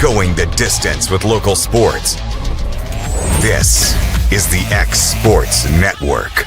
going the distance with local sports. This is the X Sports Network.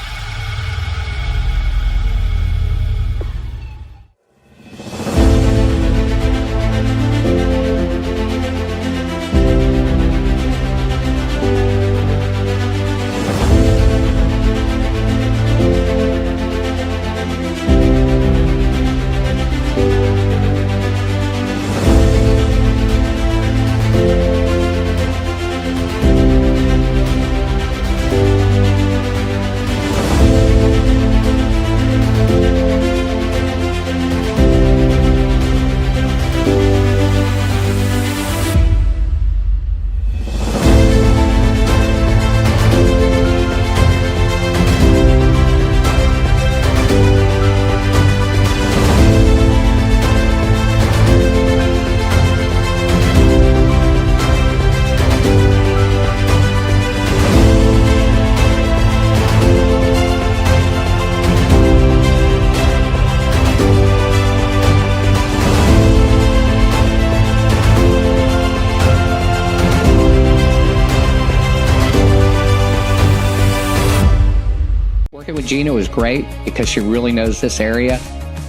Gina was great because she really knows this area.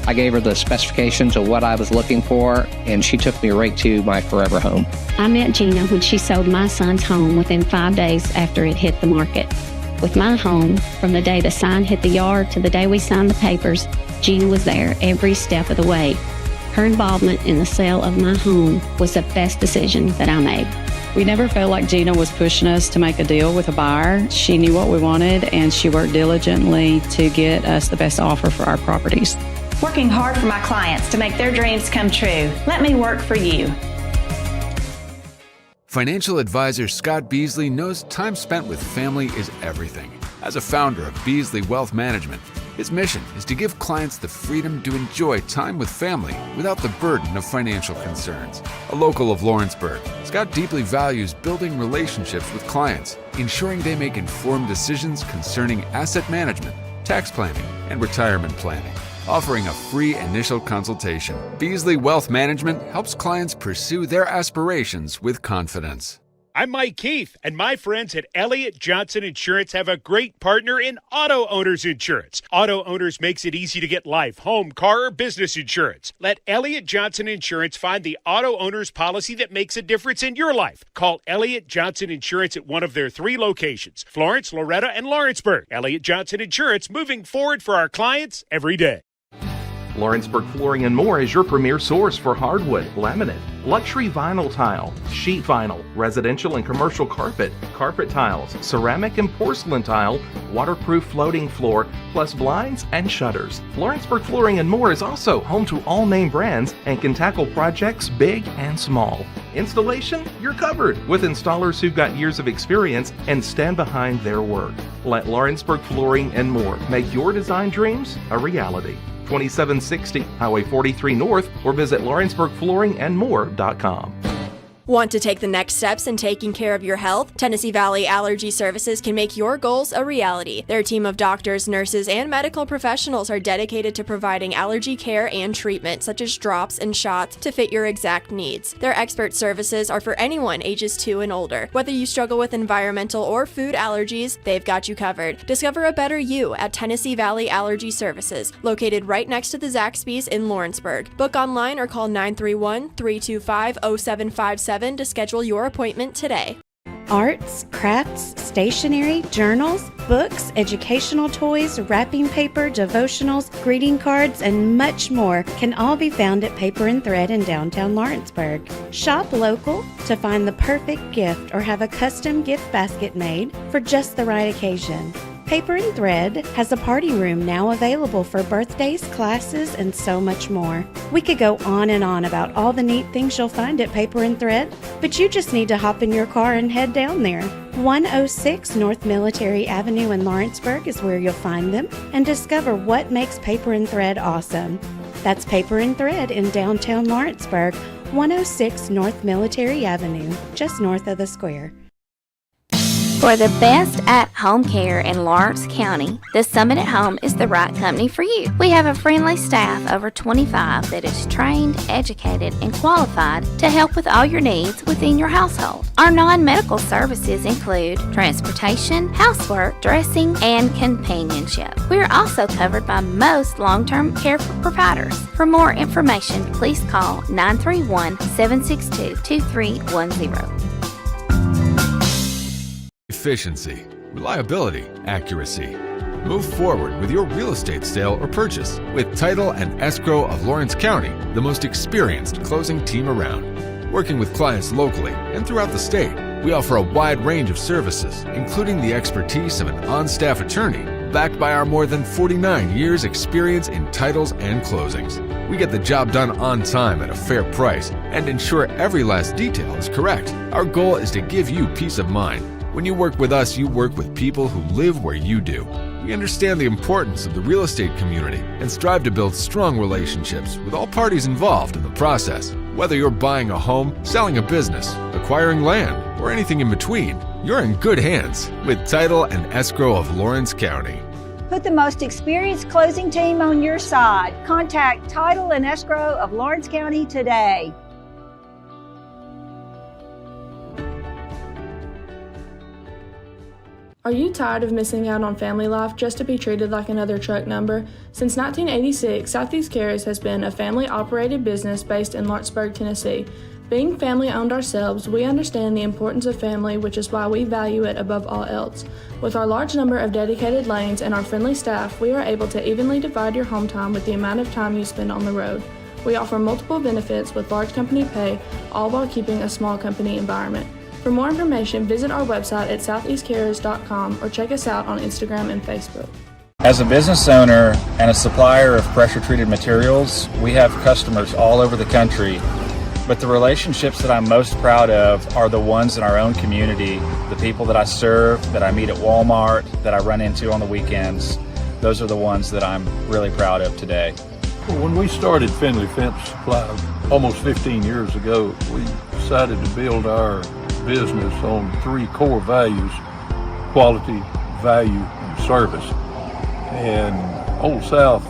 I gave her the specifications of what I was looking for, and she took me right to my forever home. I met Gina when she sold my son's home within 5 days after it hit the market. With my home, from the day the sign hit the yard to the day we signed the papers, Gina was there every step of the way. Her involvement in the sale of my home was the best decision that I made. We never felt like Gina was pushing us to make a deal with a buyer. She knew what we wanted, and she worked diligently to get us the best offer for our properties. Working hard for my clients to make their dreams come true. Let me work for you. Financial advisor Scott Beasley knows time spent with family is everything. As a founder of Beasley Wealth Management, his mission is to give clients the freedom to enjoy time with family without the burden of financial concerns. A local of Lawrenceburg, Scott deeply values building relationships with clients, ensuring they make informed decisions concerning asset management, tax planning, and retirement planning. Offering a free initial consultation, Beasley Wealth Management helps clients pursue their aspirations with confidence. I'm Mike Keith, and my friends at Elliott Johnson Insurance have a great partner in Auto Owners Insurance. Auto Owners makes it easy to get life, home, car, or business insurance. Let Elliott Johnson Insurance find the Auto Owners policy that makes a difference in your life. Call Elliott Johnson Insurance at one of their 3 locations, Florence, Loretto, and Lawrenceburg. Elliott Johnson Insurance, moving forward for our clients every day. Lawrenceburg Flooring and More is your premier source for hardwood, laminate, luxury vinyl tile, sheet vinyl, residential and commercial carpet, carpet tiles, ceramic and porcelain tile, waterproof floating floor, plus blinds and shutters. Lawrenceburg Flooring and More is also home to all name brands and can tackle projects big and small. Installation, you're covered with installers who've got years of experience and stand behind their work. Let Lawrenceburg Flooring and More make your design dreams a reality. 2760 Highway 43 North, or visit lawrenceburgflooringandmore.com. Want to take the next steps in taking care of your health? Tennessee Valley Allergy Services can make your goals a reality. Their team of doctors, nurses, and medical professionals are dedicated to providing allergy care and treatment, such as drops and shots, to fit your exact needs. Their expert services are for anyone ages 2 and older. Whether you struggle with environmental or food allergies, they've got you covered. Discover a better you at Tennessee Valley Allergy Services, located right next to the Zaxby's in Lawrenceburg. Book online or call 931-325-0757 to schedule your appointment today. Arts, crafts, stationery, journals, books, educational toys, wrapping paper, devotionals, greeting cards, and much more can all be found at Paper and Thread in downtown Lawrenceburg. Shop local to find the perfect gift or have a custom gift basket made for just the right occasion. Paper and Thread has a party room now available for birthdays, classes, and so much more. We could go on and on about all the neat things you'll find at Paper and Thread, but you just need to hop in your car and head down there. 106 North Military Avenue in Lawrenceburg is where you'll find them and discover what makes Paper and Thread awesome. That's Paper and Thread in downtown Lawrenceburg, 106 North Military Avenue, just north of the square. For the best at-home care in Lawrence County, the Summit at Home is the right company for you. We have a friendly staff over 25 that is trained, educated, and qualified to help with all your needs within your household. Our non-medical services include transportation, housework, dressing, and companionship. We are also covered by most long-term care providers. For more information, please call 931-762-2310. Efficiency, reliability, accuracy. Move forward with your real estate sale or purchase with Title and Escrow of Lawrence County, the most experienced closing team around. Working with clients locally and throughout the state, we offer a wide range of services, including the expertise of an on-staff attorney, backed by our more than 49 years experience in titles and closings. We get the job done on time at a fair price and ensure every last detail is correct. Our goal is to give you peace of mind. When you work with us, you work with people who live where you do. We understand the importance of the real estate community and strive to build strong relationships with all parties involved in the process. Whether you're buying a home, selling a business, acquiring land, or anything in between, you're in good hands with Title and Escrow of Lawrence County. Put the most experienced closing team on your side. Contact Title and Escrow of Lawrence County today. Are you tired of missing out on family life just to be treated like another truck number? Since 1986, Southeast Cares has been a family-operated business based in Lawrenceburg, Tennessee. Being family-owned ourselves, we understand the importance of family, which is why we value it above all else. With our large number of dedicated lanes and our friendly staff, we are able to evenly divide your home time with the amount of time you spend on the road. We offer multiple benefits with large company pay, all while keeping a small company environment. For more information, visit our website at southeastcarriers.com or check us out on Instagram and Facebook. As a business owner and a supplier of pressure-treated materials, we have customers all over the country, but the relationships that I'm most proud of are the ones in our own community, the people that I serve, that I meet at Walmart, that I run into on the weekends. Those are the ones that I'm really proud of today. When we started Finley Fence Supply almost 15 years ago, we decided to build our business on three core values: quality, value, and service. And Old South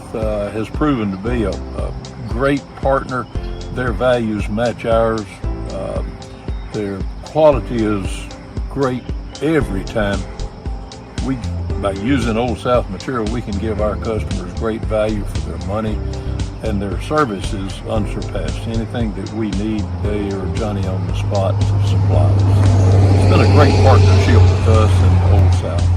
has proven to be a great partner. Their values match ours. Their quality is great every time. By using Old South material, we can give our customers great value for their money, and their service is unsurpassed. Anything that we need, they are Johnny on the spot to supply us. It's been a great partnership with us and Old South.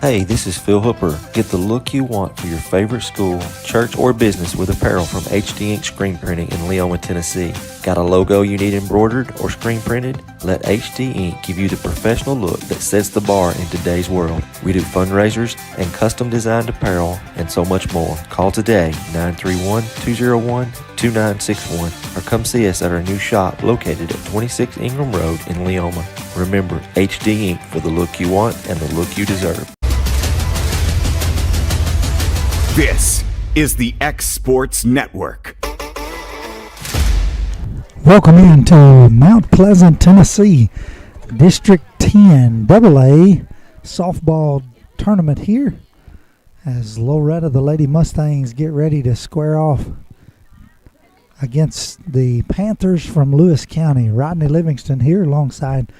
Hey, this is Phil Hooper. Get the look you want for your favorite school, church, or business with apparel from HD Ink Screen Printing in Leoma, Tennessee. Got a logo you need embroidered or screen printed? Let HD Ink give you the professional look that sets the bar in today's world. We do fundraisers and custom designed apparel and so much more. Call today, 931-201-2961, or come see us at our new shop located at 26 Ingram Road in Leoma. Remember, HD Ink for the look you want and the look you deserve. This is the X Sports Network. Welcome into Mount Pleasant, Tennessee, District 10 AA softball tournament here as Loretto, the Lady Mustangs, get ready to square off against the Panthers from Lewis County. Rodney Livingston here alongside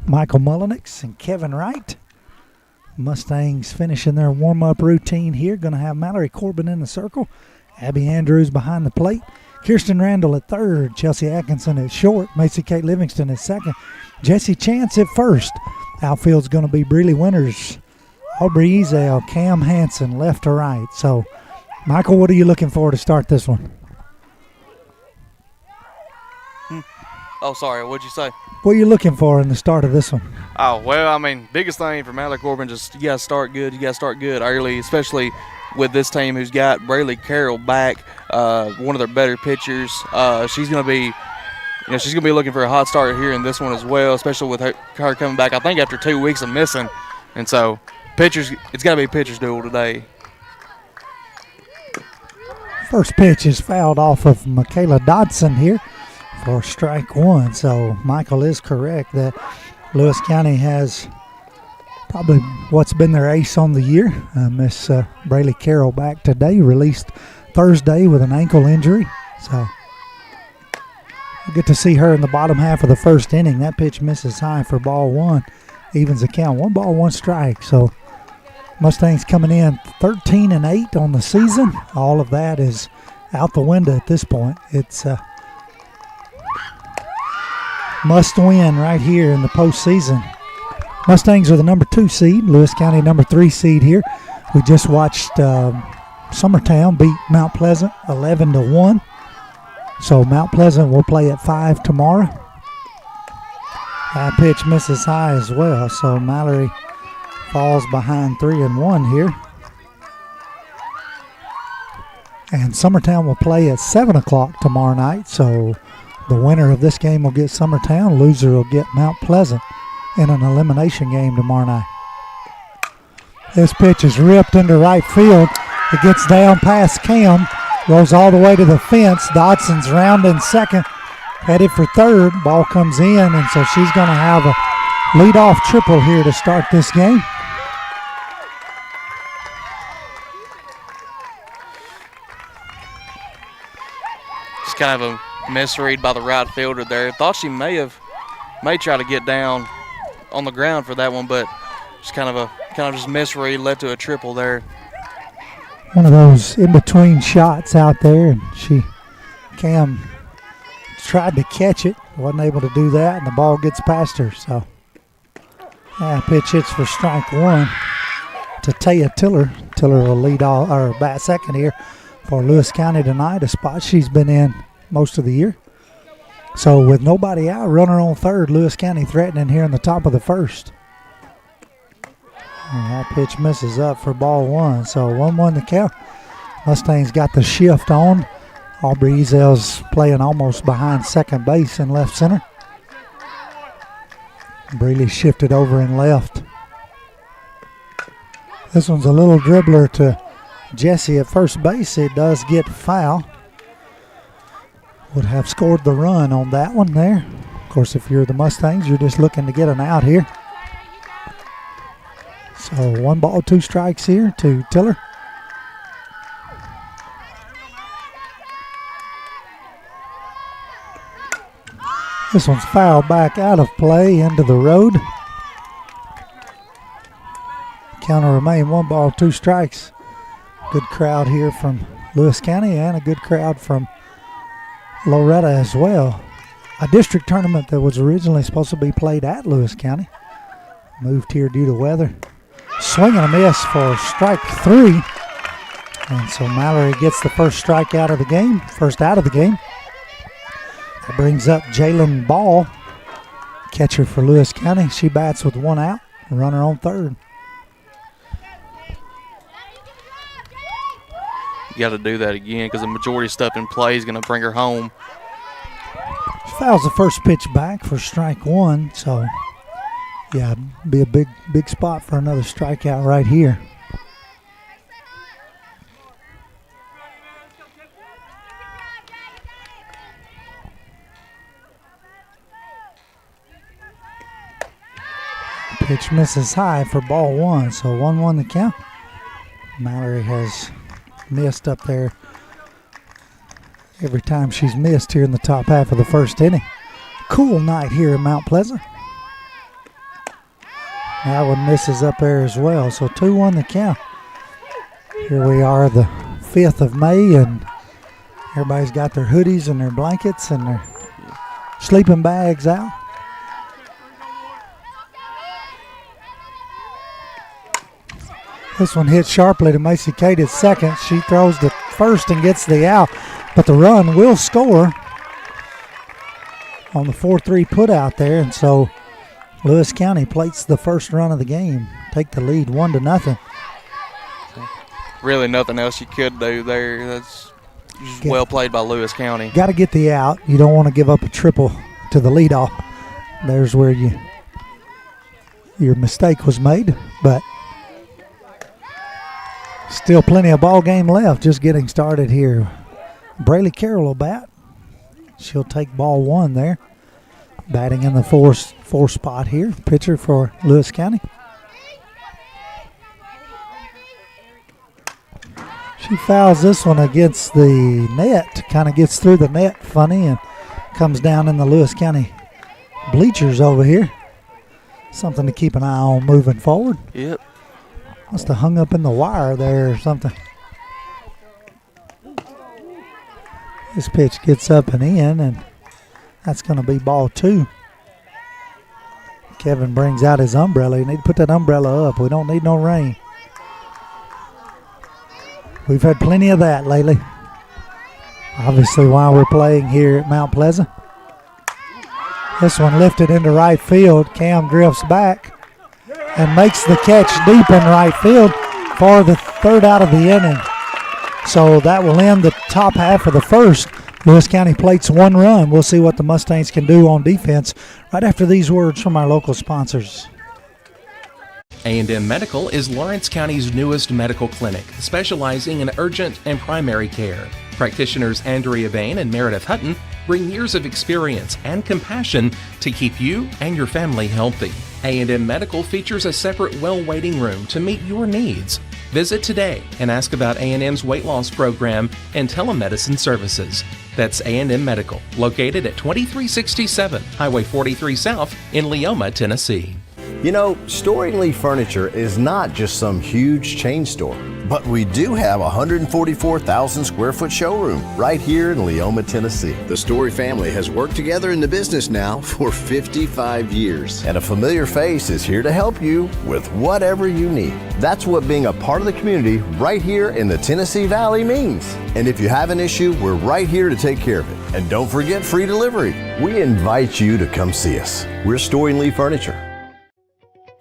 Michael Mullenix and Kevin Wright. Mustangs finishing their warm-up routine here. Going to have Mallory Corbin in the circle. Abby Andrews behind the plate. Kirsten Randall at third. Chelsea Atkinson at short. Macy Kate Livingston at second. Jesse Chance at first. Outfield's going to be Breeley Winters Aubrey Ezel, Cam Hansen, left to right. So, Michael, what are you looking for to start this one? Oh, sorry. What'd you say? What are you looking for in the start of this one? Oh, well, I mean, biggest thing for Mallory Corbin, just you got to start good. You got to start good early, especially with this team who's got Braylee Carroll back, one of their better pitchers. She's going to be, she's going to be looking for a hot start here in this one as well, especially with her coming back, I think, after 2 weeks of missing. And so, pitchers, it's got to be a pitcher's duel today. First pitch is fouled off of Michaela Dodson here for strike one. So Michael is correct that Lewis County has probably what's been their ace on the year. Miss Braylee Carroll back today, released Thursday with an ankle injury. So we'll get to see her in the bottom half of the first inning. That pitch misses high for ball one, evens the count. 1 ball, 1 strike. So Mustangs coming in 13-8 on the season. All of that is out the window at this point. It's must win right here in the postseason. Mustangs are the number 2 seed. Lewis County number 3 seed here. We just watched Summertown beat Mount Pleasant 11-1. So Mount Pleasant will play at 5 tomorrow. That pitch misses high as well. So Mallory falls behind 3-1 here. And Summertown will play at 7 o'clock tomorrow night. So the winner of this game will get Summertown. Loser will get Mount Pleasant in an elimination game tomorrow night. This pitch is ripped into right field. It gets down past Cam, goes all the way to the fence. Dodson's rounding second, headed for third. Ball comes in, and so she's going to have a leadoff triple here to start this game. Just kind of a misread by the right fielder there. Thought she may try to get down on the ground for that one, but just kind of just misread, led to a triple there. One of those in-between shots out there, and Cam tried to catch it, wasn't able to do that, and the ball gets past her. So, pitch hits for strike one to Taya Tiller. Tiller will lead all or bat second here for Lewis County tonight, a spot she's been in most of the year. So with nobody out, runner on third, Lewis County threatening here in the top of the first. And that pitch misses up for ball one. So 1-1 the count. Mustangs got the shift on. Aubrey Ezel's playing almost behind second base in left center. Breeley shifted over in left. This one's a little dribbler to Jesse at first base. It does get foul. Would have scored the run on that one there. Of course, if you're the Mustangs, you're just looking to get an out here. So 1 ball, 2 strikes here to Tiller. This one's fouled back out of play into the road. Count will remain 1 ball, 2 strikes. Good crowd here from Lewis County and a good crowd from Loretto as well. A district tournament that was originally supposed to be played at Lewis County. Moved here due to weather. Swing and a miss for strike 3. And so Mallory gets the first strike out of the game, first out of the game. That brings up Jalen Ball, catcher for Lewis County. She bats with 1 out, runner on third. You got to do that again because the majority of stuff in play is going to bring her home. She fouls the first pitch back for strike 1, so yeah, be a big spot for another strikeout right here. Pitch misses high for ball 1, so 1-1 the count. Mallory has missed up there every time she's missed here in the top half of the first inning. Cool night here in Mount Pleasant. That one misses up there as well, so 2-1 the count. Here we are the 5th of May, and everybody's got their hoodies and their blankets and their sleeping bags out. This one hits sharply to Macy Kate at second. She throws to first and gets the out, but the run will score on the 4-3 put out there, and so Lewis County plates the first run of the game, take the lead 1-0. Really nothing else you could do there. That's just well played by Lewis County. Got to get the out. You don't want to give up a triple to the leadoff. There's where your mistake was made, but still plenty of ball game left, just getting started here. Braylee Carroll will bat. She'll take ball one there. Batting in the four spot here, pitcher for Lewis County. She fouls this one against the net, kind of gets through the net funny and comes down in the Lewis County bleachers over here. Something to keep an eye on moving forward. Yep. Must have hung up in the wire there or something. This pitch gets up and in, and that's going to be ball two. Kevin brings out his umbrella. You need to put that umbrella up. We don't need no rain. We've had plenty of that lately. Obviously, while we're playing here at Mount Pleasant. This one lifted into right field. Cam drifts back and makes the catch deep in right field for the third out of the inning. So that will end the top half of the first. Lewis County plates one run. We'll see what the Mustangs can do on defense right after these words from our local sponsors. A&M Medical is Lawrence County's newest medical clinic, specializing in urgent and primary care. Practitioners Andrea Bain and Meredith Hutton bring years of experience and compassion to keep you and your family healthy. A&M Medical features a separate well waiting room to meet your needs. Visit today and ask about A&M's weight loss program and telemedicine services. That's A&M Medical, located at 2367 Highway 43 South in Leoma, Tennessee. You know, Storing Lee Furniture is not just some huge chain store, but we do have a 144,000 square foot showroom right here in Leoma, Tennessee. The Story family has worked together in the business now for 55 years. And a familiar face is here to help you with whatever you need. That's what being a part of the community right here in the Tennessee Valley means. And if you have an issue, we're right here to take care of it. And don't forget free delivery. We invite you to come see us. We're Storing Lee Furniture.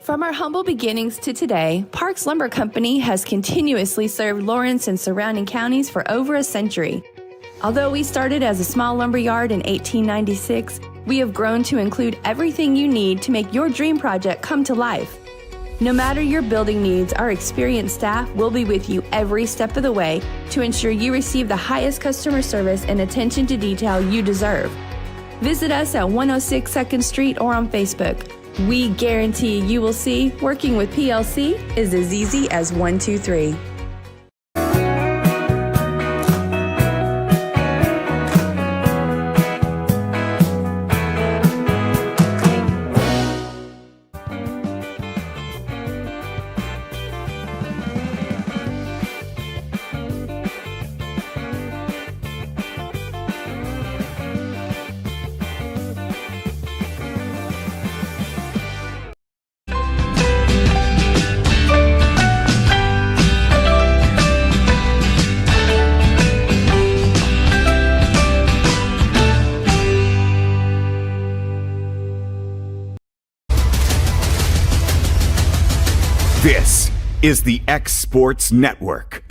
From our humble beginnings to today, Parks Lumber Company has continuously served Lawrence and surrounding counties for over a century. Although we started as a small lumber yard in 1896, we have grown to include everything you need to make your dream project come to life. No matter your building needs, our experienced staff will be with you every step of the way to ensure you receive the highest customer service and attention to detail you deserve. Visit us at 106 2nd Street or on Facebook. We guarantee you will see working with PLC is as easy as 1, 2, 3. This is the X Sports Network.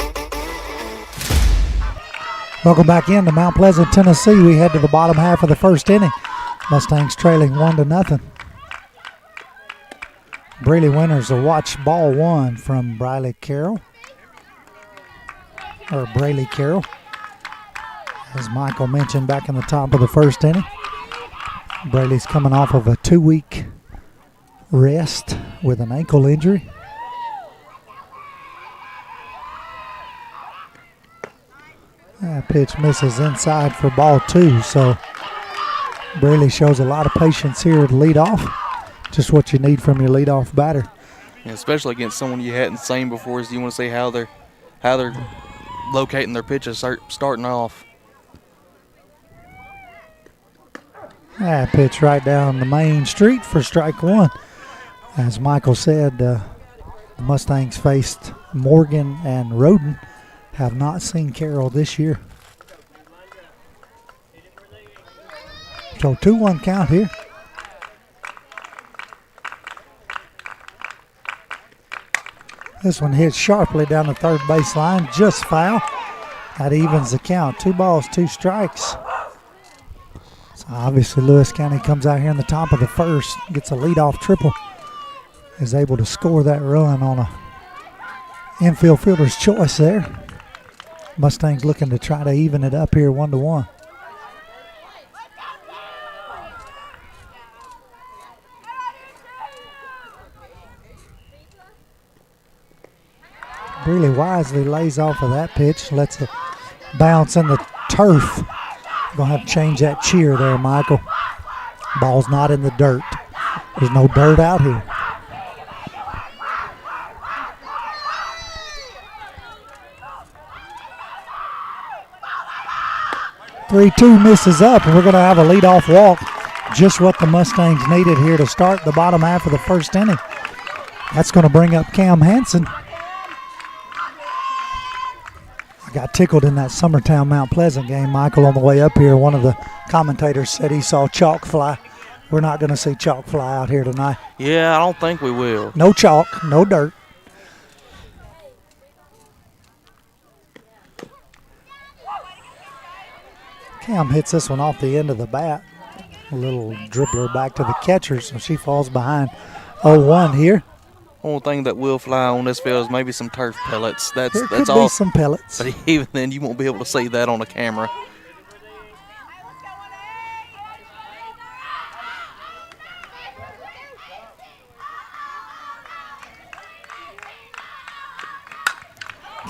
Welcome back into Mount Pleasant, Tennessee. We head to the bottom half of the first inning. Mustangs trailing 1-0. Braylee Winters will watch ball one from Braylee Carroll. As Michael mentioned back in the top of the first inning. Braylee's coming off of a 2-week rest with an ankle injury. That pitch misses inside for ball two, so Braylee shows a lot of patience here to lead off. Just what you need from your leadoff batter. Yeah, especially against someone you hadn't seen before, is you want to see how they're locating their pitches starting off. That pitch right down the main street for strike one. As Michael said, The Mustangs faced Morgan and Roden. Have not seen Carroll this year. So 2-1 count here. This one hits sharply down the third baseline, just foul. That evens the count. 2 balls, 2 strikes. So obviously Lewis County comes out here in the top of the first, gets a leadoff triple, is able to score that run on a infield fielder's choice there. Mustangs looking to try to even it up here 1-1. Really wisely lays off of that pitch, lets it bounce in the turf. Gonna have to change that cheer there, Michael. Ball's not in the dirt. There's no dirt out here. "3-2" misses up, and we're gonna have a leadoff walk. Just what the Mustangs needed here to start the bottom half of the first inning. That's gonna bring up Cam Hansen. Got tickled in that Summertown Mount Pleasant game, Michael, on the way up here. One of the commentators said he saw chalk fly. We're not going to see chalk fly out here tonight. Yeah, I don't think we will. No chalk, no dirt. Cam hits this one off the end of the bat. A little dribbler back to the catcher, so she falls behind 0-1 here. Only thing that will fly on this field is maybe some turf pellets. That's could all. Be some pellets. But even then, you won't be able to see that on the camera.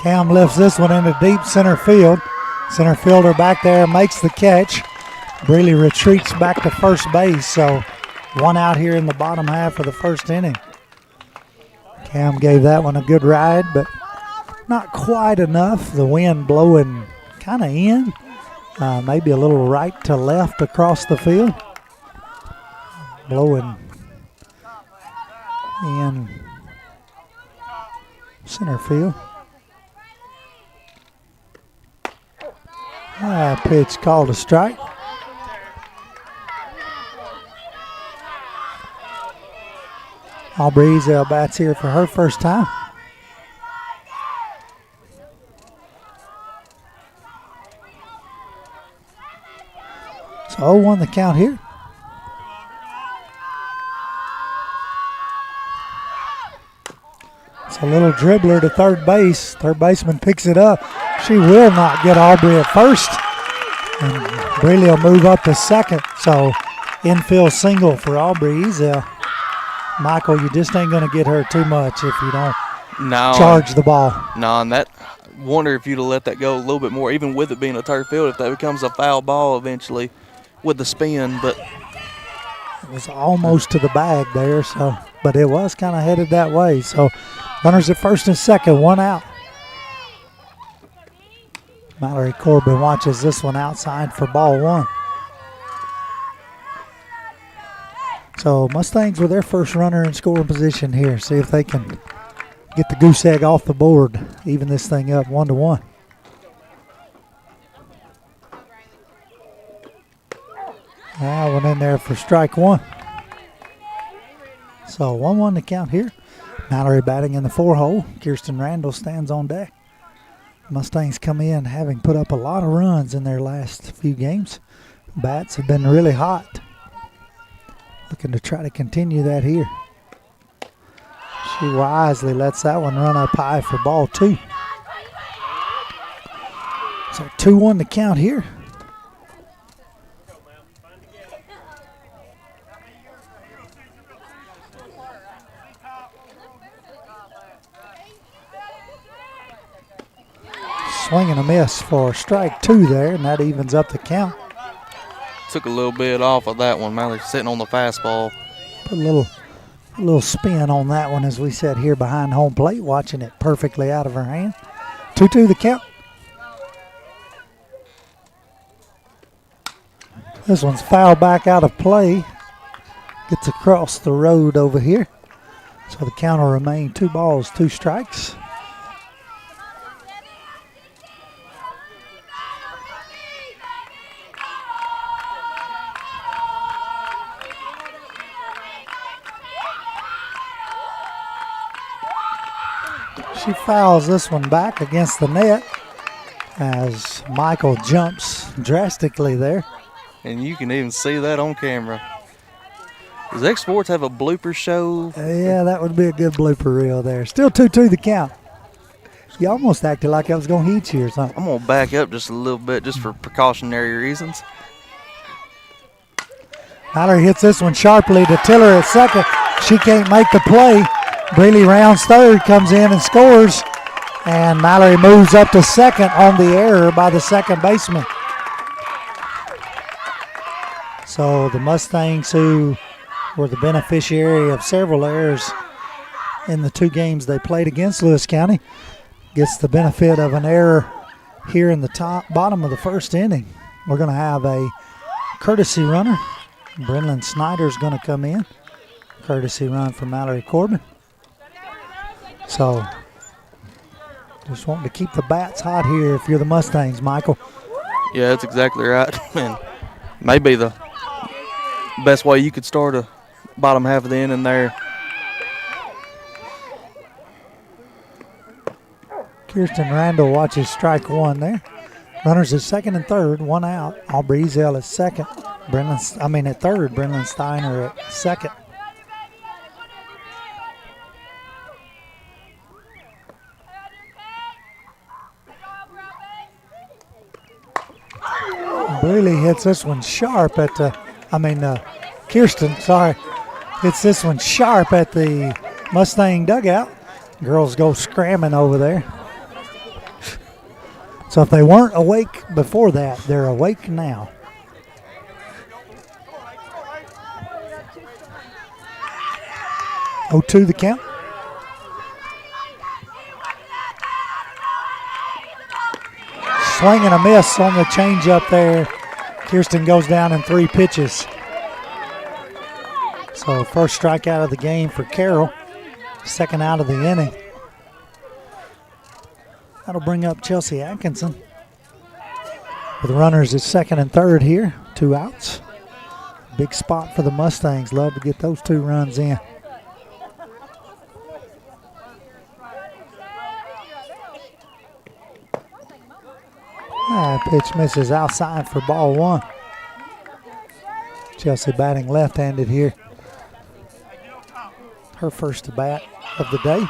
Cam lifts this one into deep center field. Center fielder back there makes the catch. Brealey retreats back to first base, so 1 out here in the bottom half of the first inning. Cam gave that one a good ride, but not quite enough. The wind blowing kind of in, maybe a little right to left across the field. Blowing in center field. Pitch called a strike. Aubrey Ezel bats here for her first time. So 0-1 the count here. It's a little dribbler to third base. Third baseman picks it up. She will not get Aubrey at first. And Brealey will move up to second. So infield single for Aubrey Ezel. Michael, you just ain't going to get her too much if you don't charge the ball. No, and that, wonder if you'd have let that go a little bit more, even with it being a turf field, if that becomes a foul ball eventually with the spin. But it was almost to the bag there, so but it was kind of headed that way. So runners at first and second, 1 out. Mallory Corbin watches this one outside for ball 1. So Mustangs with their first runner in scoring position here. See if they can get the goose egg off the board, even this thing up 1-1. That one in there for strike 1. So 1-1 to count here. Mallory batting in the 4-hole. Kirsten Randall stands on deck. Mustangs come in having put up a lot of runs in their last few games. Bats have been really hot. Looking to try to continue that here. She wisely lets that one run up high for ball 2. So 2-1 to count here. Swing and a miss for strike 2 there, and that evens up the count. Took a little bit off of that one. Mallory sitting on the fastball. Put a little spin on that one as we sat here behind home plate watching it perfectly out of her hand. 2-2 the count. This one's fouled back out of play. Gets across the road over here. So the count will remain 2 balls, 2 strikes. She fouls this one back against the net as Michael jumps drastically there. And you can even see that on camera. Does X Sports have a blooper show? Yeah, that would be a good blooper reel there. Still 2-2 the count. You almost acted like I was going to hit you or something. I'm going to back up just a little bit just for precautionary reasons. Mallory hits this one sharply to Tiller at second. She can't make the play. Breeley rounds third, comes in and scores. And Mallory moves up to second on the error by the second baseman. So the Mustangs, who were the beneficiary of several errors in the 2 games they played against Lewis County, gets the benefit of an error here in the bottom of the first inning. We're going to have a courtesy runner. Brenlin Snyder's going to come in. Courtesy run for Mallory Corbin. So just wanting to keep the bats hot here if you're the Mustangs, Michael. Yeah, that's exactly right. And maybe the best way you could start a bottom half of the inning there. Kirsten Randall watches strike 1 there. Runners at second and third, 1 out. Aubrey Ezel at second. At third, Brendan Steiner at second. Breeley hits this one sharp at Kirsten, hits this one sharp at the Mustang dugout. Girls go scramming over there. So if they weren't awake before that, they're awake now. Oh, 2 the count. Swing and a miss on the changeup there. Kirsten goes down in 3 pitches. So first strikeout of the game for Carroll. Second out of the inning. That'll bring up Chelsea Atkinson. With runners at second and third here. 2 outs. Big spot for the Mustangs. Love to get those 2 runs in. Pitch misses outside for ball 1. Chelsea batting left-handed here. Her first at bat of the day.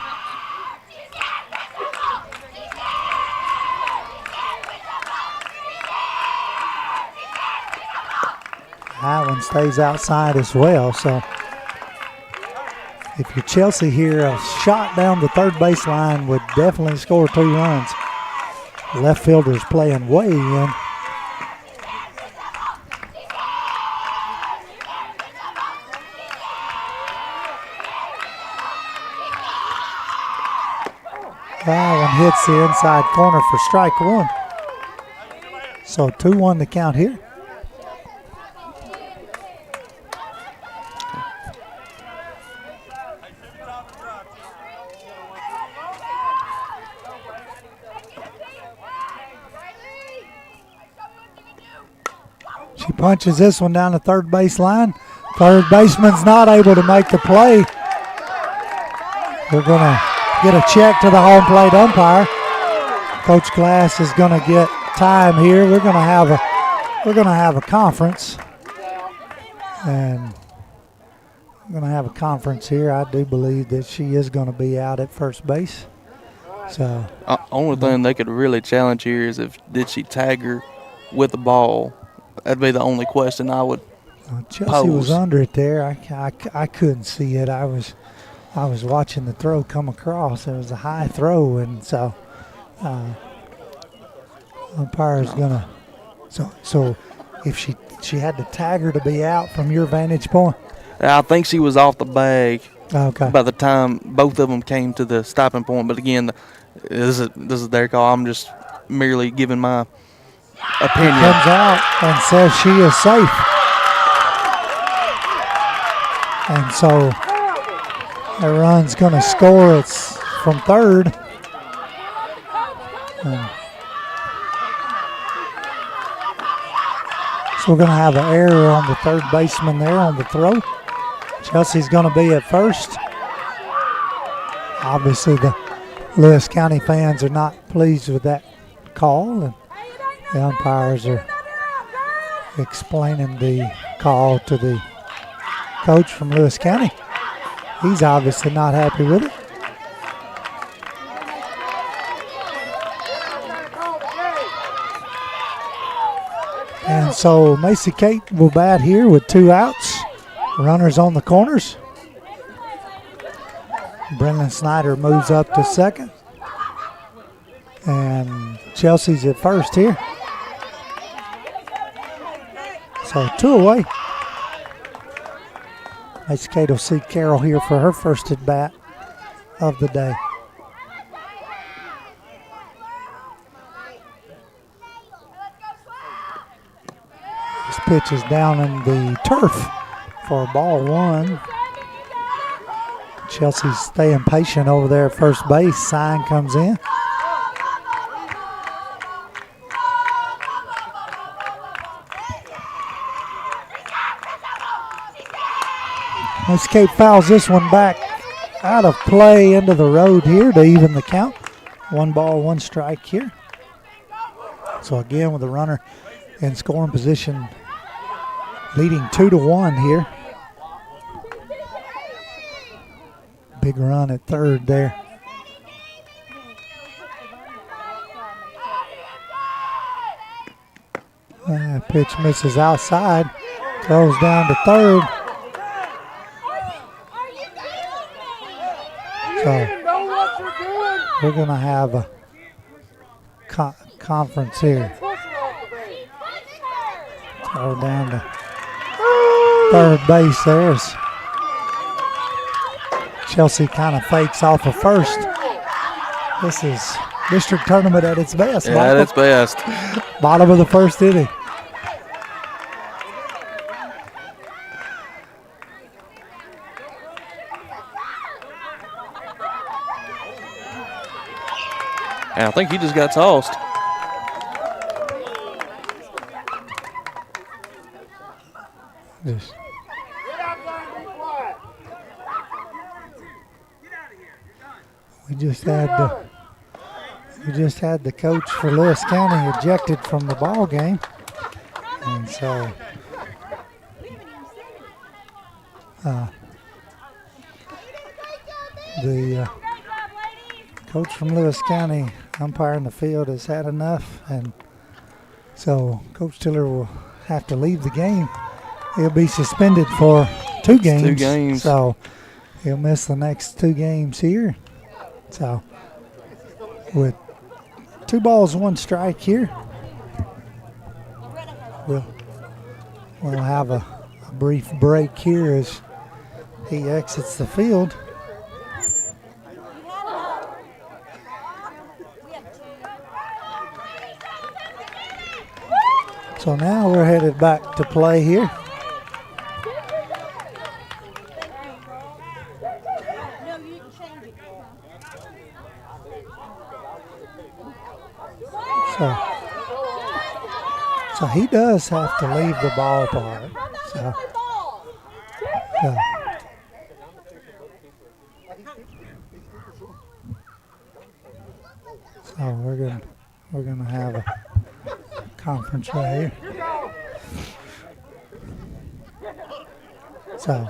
That one stays outside as well. So if you're Chelsea here, a shot down the third baseline would definitely score 2 runs. Left fielder's playing way in. That one hits the inside corner for strike 1. So 2-1 the count here. She punches this one down the third baseline. Third baseman's not able to make the play. We're going to get a check to the home plate umpire. Coach Glass is going to get time here. We're going to have a conference, and we're going to have a conference here. I do believe that she is going to be out at first base. So only thing they could really challenge here is did she tag her with the ball? That'd be the only question I would Chelsea pose. was under it there. I couldn't see it. I was watching the throw come across. It was a high throw, and so umpire's gonna. So if she had to tag her to be out from your vantage point. I think she was off the bag. Okay. By the time both of them came to the stopping point, but again, this is their call. I'm just merely giving my opinion. Comes out and says she is safe. And so That run's going to score. It's from third. So we're going to have an error on the third baseman there on the throw. Chelsea's going to be at first. Obviously, the Lewis County fans are not pleased with that call, and the umpires are explaining the call to the coach from Lewis County. He's obviously not happy with it. And so Macy Kate will bat here with 2 outs. Runners on the corners. Brendan Snyder moves up to second. And Chelsea's at first here. So 2 away. Macy Kate will see Carroll here for her first at bat of the day. This pitch is down in the turf for ball 1. Chelsea's staying patient over there at first base. Sign comes in. Miss Kate fouls this one back out of play into the road here to even the count. 1 ball, 1 strike here. So again with the runner in scoring position, leading 2-1 here. Big run at third there. Pitch misses outside. Throws down to third. So we're going to have a conference here. Throw down to third base there as Chelsea kind of fakes off of first. This is district tournament at its best. Yeah, at its best. Bottom of the first inning. And I think he just got tossed. Yes. We just had the coach for Lewis County ejected from the ball game, and so the coach from Lewis County umpire in the field has had enough, and so Coach Tiller will have to leave the game. He'll be suspended for 2 games. 2 games. So he'll miss the next 2 games here. So with 2 balls, 1 strike here, we'll have a brief break here as he exits the field. So now we're headed back to play here. So he does have to leave the ballpark. So we're gonna have a conference right here. So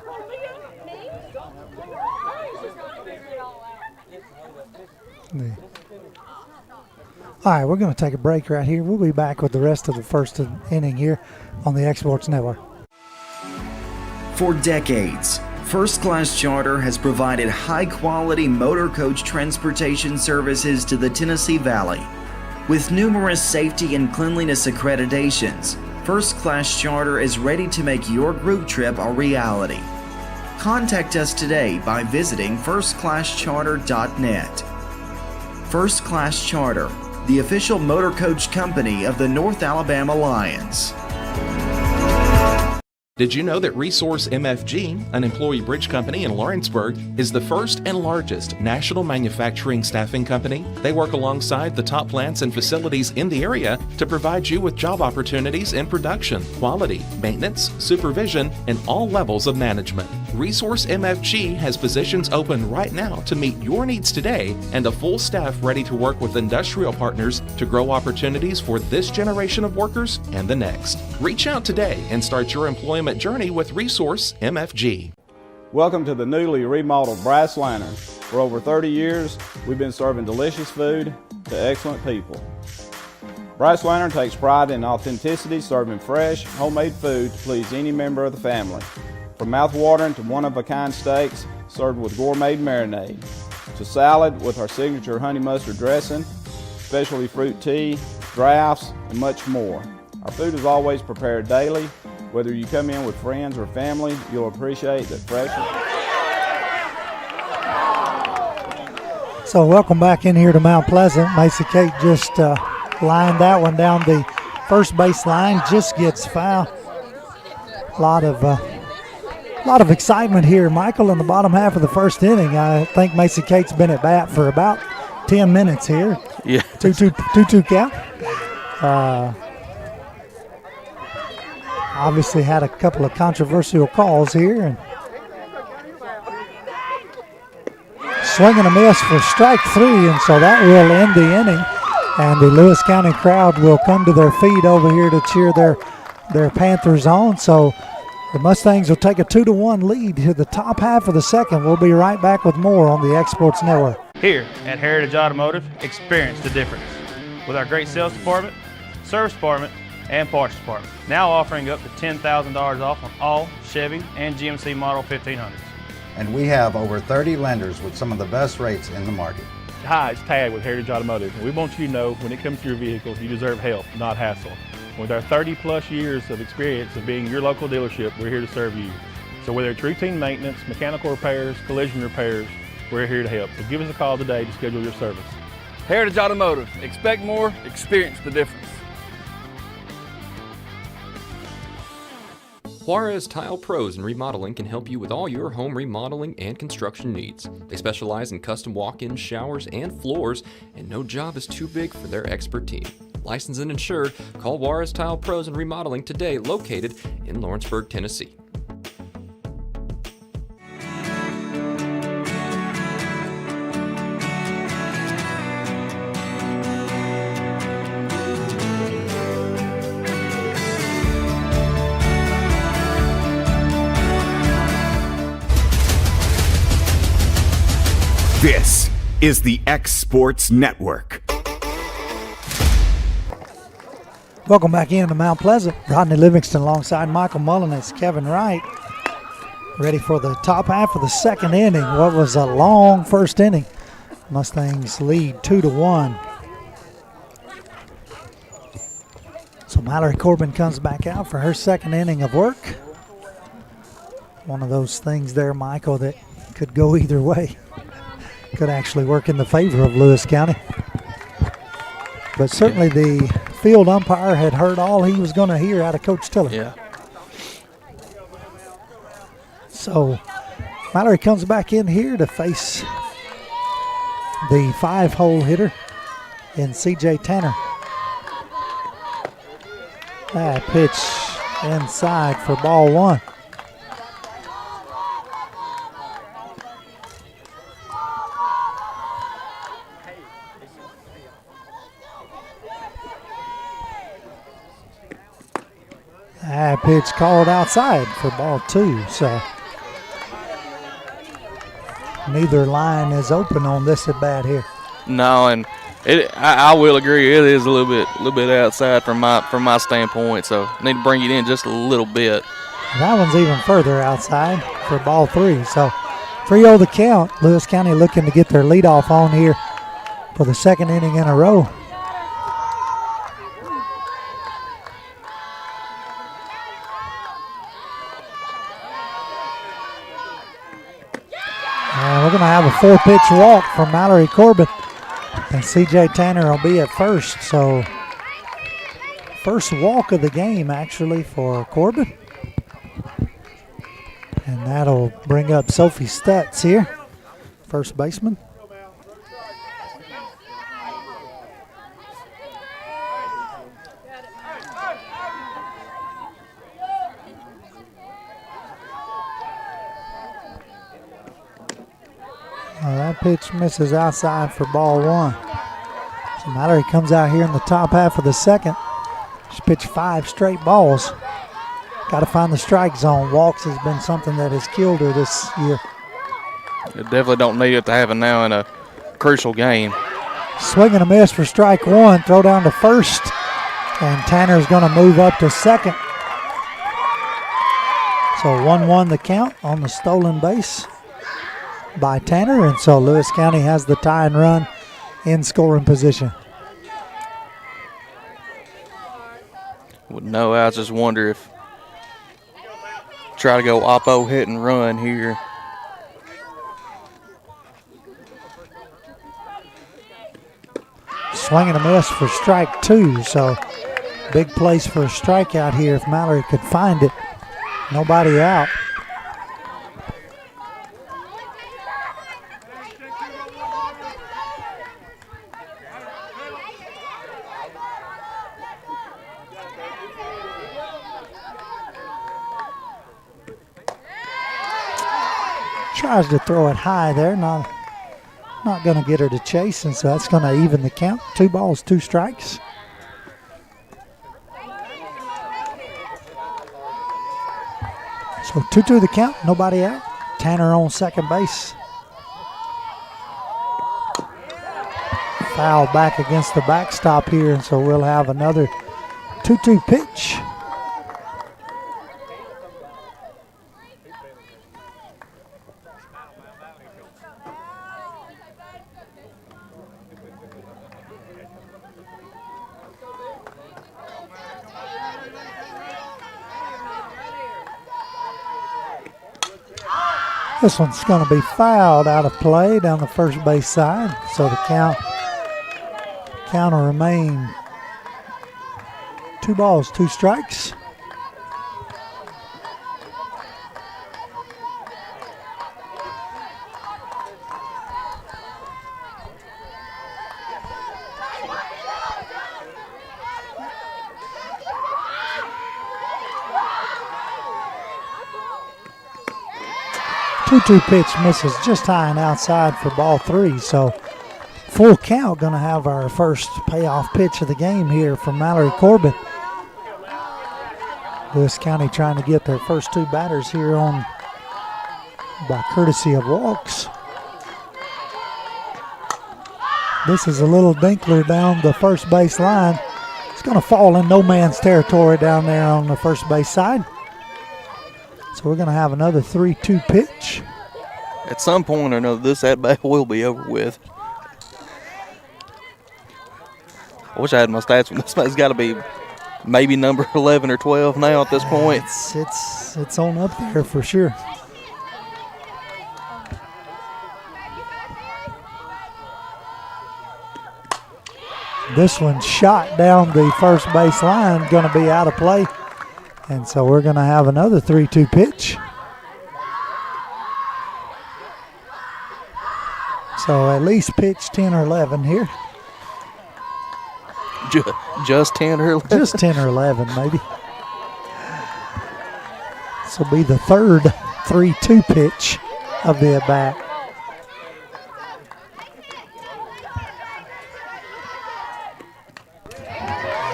all right, we're going to take a break right here. We'll be back with the rest of the first inning here on the X-Sports Network. For decades, First Class Charter has provided high-quality motor coach transportation services to the Tennessee Valley. With numerous safety and cleanliness accreditations, First Class Charter is ready to make your group trip a reality. Contact us today by visiting firstclasscharter.net. First Class Charter, the official motor coach company of the North Alabama Lions. Did you know that Resource MFG, an employee bridge company in Lawrenceburg, is the first and largest national manufacturing staffing company? They work alongside the top plants and facilities in the area to provide you with job opportunities in production, quality, maintenance, supervision, and all levels of management. Resource MFG has positions open right now to meet your needs today and a full staff ready to work with industrial partners to grow opportunities for this generation of workers and the next. Reach out today and start your employment journey with Resource MFG. Welcome to the newly remodeled Brass Lantern. For over 30 years, we've been serving delicious food to excellent people. Brass Lantern takes pride in authenticity, serving fresh, homemade food to please any member of the family. From mouth-watering to one-of-a-kind steaks served with gourmet marinade, to salad with our signature honey mustard dressing, specialty fruit tea, drafts, and much more. Our food is always prepared daily. Whether you come in with friends or family, you'll appreciate that fresh. So welcome back in here to Mount Pleasant. Macy Kate just lined that one down the first base line, just gets fouled. A lot of excitement here, Michael, in the bottom half of the first inning. I think Macy Kate's been at bat for about 10 minutes here. Yeah. 2-2 count. Obviously had a couple of controversial calls here. And swing and a miss for strike 3, and so that will end the inning. And the Lewis County crowd will come to their feet over here to cheer their Panthers on. So the Mustangs will take a 2-1 lead to the top half of the second. We'll be right back with more on the X Sports Network. Here at Heritage Automotive, experience the difference with our great sales department, service department, and parts department. Now offering up to $10,000 off on all Chevy and GMC Model 1500s. And we have over 30 lenders with some of the best rates in the market. Hi, it's Tag with Heritage Automotive. We want you to know when it comes to your vehicle, you deserve help, not hassle. With our 30-plus years of experience of being your local dealership, we're here to serve you. So whether it's routine maintenance, mechanical repairs, collision repairs, we're here to help. So give us a call today to schedule your service. Heritage Automotive. Expect more, experience the difference. Juarez Tile Pros and Remodeling can help you with all your home remodeling and construction needs. They specialize in custom walk-in showers and floors, and no job is too big for their expert team. Licensed and insured, call Juarez Tile Pros and Remodeling today, located in Lawrenceburg, Tennessee. This is the X Sports Network. Welcome back into Mount Pleasant. Rodney Livingston alongside Michael Mullen. It's Kevin Wright. Ready for the top half of the second inning. What was a long first inning. Mustangs lead 2-1. So Mallory Corbin comes back out for her second inning of work. One of those things there, Michael, that could go either way. Could actually work in the favor of Lewis County. But certainly the field umpire had heard all he was going to hear out of Coach Tiller. Yeah. So Mallory comes back in here to face the 5-hole hitter in C.J. Tanner. That pitch inside for ball 1. That pitch called outside for ball 2. So neither line is open on this at bat here. No, and I will agree. It is a little bit outside from my standpoint. So need to bring it in just a little bit. That one's even further outside for ball 3. So 3-0 the count. Lewis County looking to get their leadoff on here for the second inning in a row. And we're going to have a 4-pitch walk from Mallory Corbin. And C.J. Tanner will be at first. So first walk of the game, actually, for Corbin. That'll bring up Sophie Stutz here, first baseman. That pitch misses outside for ball one. So Mallory comes out here in the top half of the second. She's pitched 5 straight balls. Got to find the strike zone. Walks has been something that has killed her this year. You definitely don't need it to happen now in a crucial game. Swing and a miss for strike one. Throw down to first. And Tanner's going to move up to second. So 1-1 the count on the stolen base by Tanner. And so Lewis County has the tie and run in scoring position. With no outs, just wonder if try to go oppo hit and run here. Swing and a miss for strike two. So big place for a strikeout here if Mallory could find it. Nobody out. Tries to throw it high there, not going to get her to chase, and so that's going to even the count. 2 balls, 2 strikes. So 2-2 the count, nobody out. Tanner on second base. Foul back against the backstop here, and so we'll have another 2-2 pitch. This one's going to be fouled out of play down the first base side. So the count will remain 2 balls, 2 strikes. Two pitch misses just high and outside for ball 3. So full count, going to have our first payoff pitch of the game here from Mallory Corbin. Lewis County trying to get their first 2 batters here on by courtesy of walks. This is a little dinkler down the first base line. It's going to fall in no man's territory down there on the first base side. So we're going to have another 3-2 pitch. At some point or another, this at-bat will be over with. I wish I had my stats. This has got to be maybe number 11 or 12 now at this point. It's on up there for sure. This one shot down the first base line, going to be out of play. And so we're going to have another 3-2 pitch. So at least pitch 10 or 11 here. Just 10 or 11? Just 10 or 11 maybe. This will be the third 3-2 pitch of the at-bat.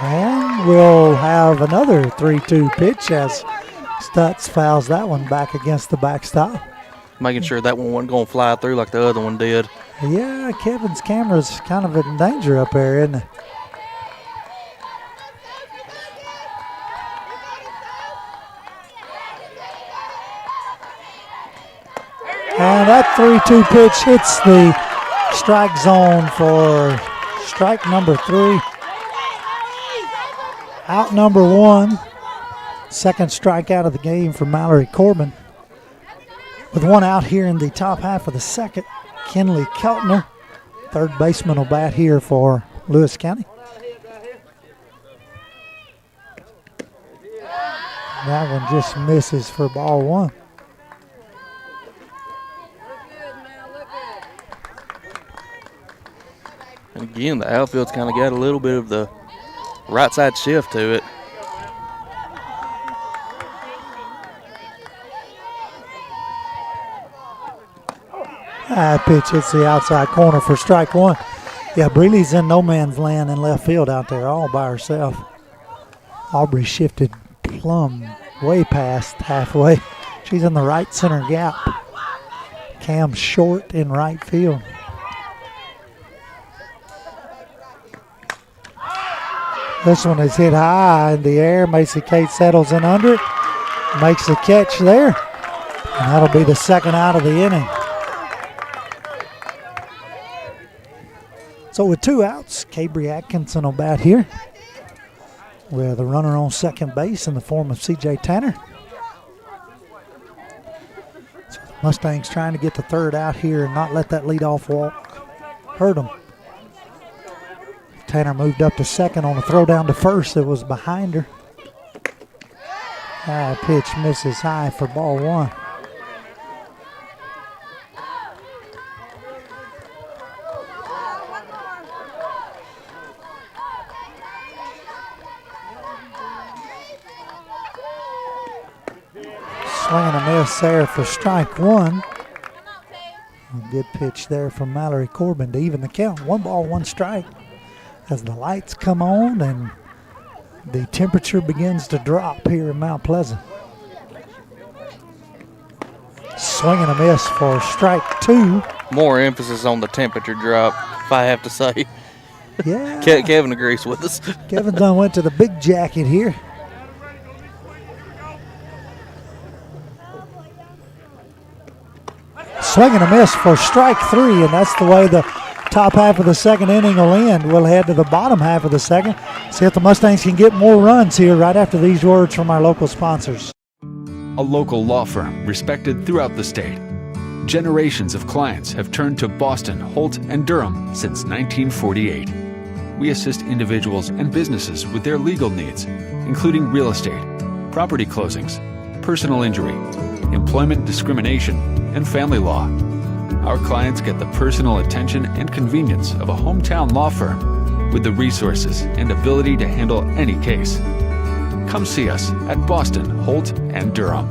And we'll have another 3-2 pitch as Stutz fouls that one back against the backstop. Making sure that one wasn't going to fly through like the other one did. Yeah, Kevin's camera's kind of in danger up there, isn't it? And that 3-2 pitch hits the strike zone for strike number 3. Out number 1. Second strikeout of the game for Mallory Corbin. With 1 out here in the top half of the second, Kenley Keltner, third baseman, will bat here for Lewis County. That one just misses for ball 1. And again, the outfield's kind of got a little bit of the right side shift to it. High pitch hits the outside corner for strike one. Yeah, Breeley's in no man's land in left field out there all by herself. Aubrey shifted plumb way past halfway. She's in the right center gap. Cam short in right field. This one is hit high in the air. Macy Kate settles in under it. Makes the catch there. And that'll be the second out of the inning. So with 2 outs, Cabry Atkinson will bat here. With a runner on second base in the form of CJ Tanner. So the Mustangs trying to get the third out here and not let that leadoff walk hurt them. Tanner moved up to second on a throw down to first that was behind her. High pitch misses high for ball one. Swinging a miss there for strike one. A good pitch there from Mallory Corbin to even the count. 1 ball, 1 strike. As the lights come on and the temperature begins to drop here in Mount Pleasant. Swinging a miss for strike two. More emphasis on the temperature drop, if I have to say. Yeah. Kevin agrees with us. Kevin done went to the big jacket here. Swinging a miss for strike three, and that's the way the top half of the second inning will end. We'll head to the bottom half of the second. See if the Mustangs can get more runs here right after these words from our local sponsors. A local law firm respected throughout the state. Generations of clients have turned to Boston, Holt, and Durham since 1948. We assist individuals and businesses with their legal needs, including real estate, property closings, personal injury, employment discrimination, and family law. Our clients get the personal attention and convenience of a hometown law firm with the resources and ability to handle any case. Come see us at Boston, Holt, and Durham.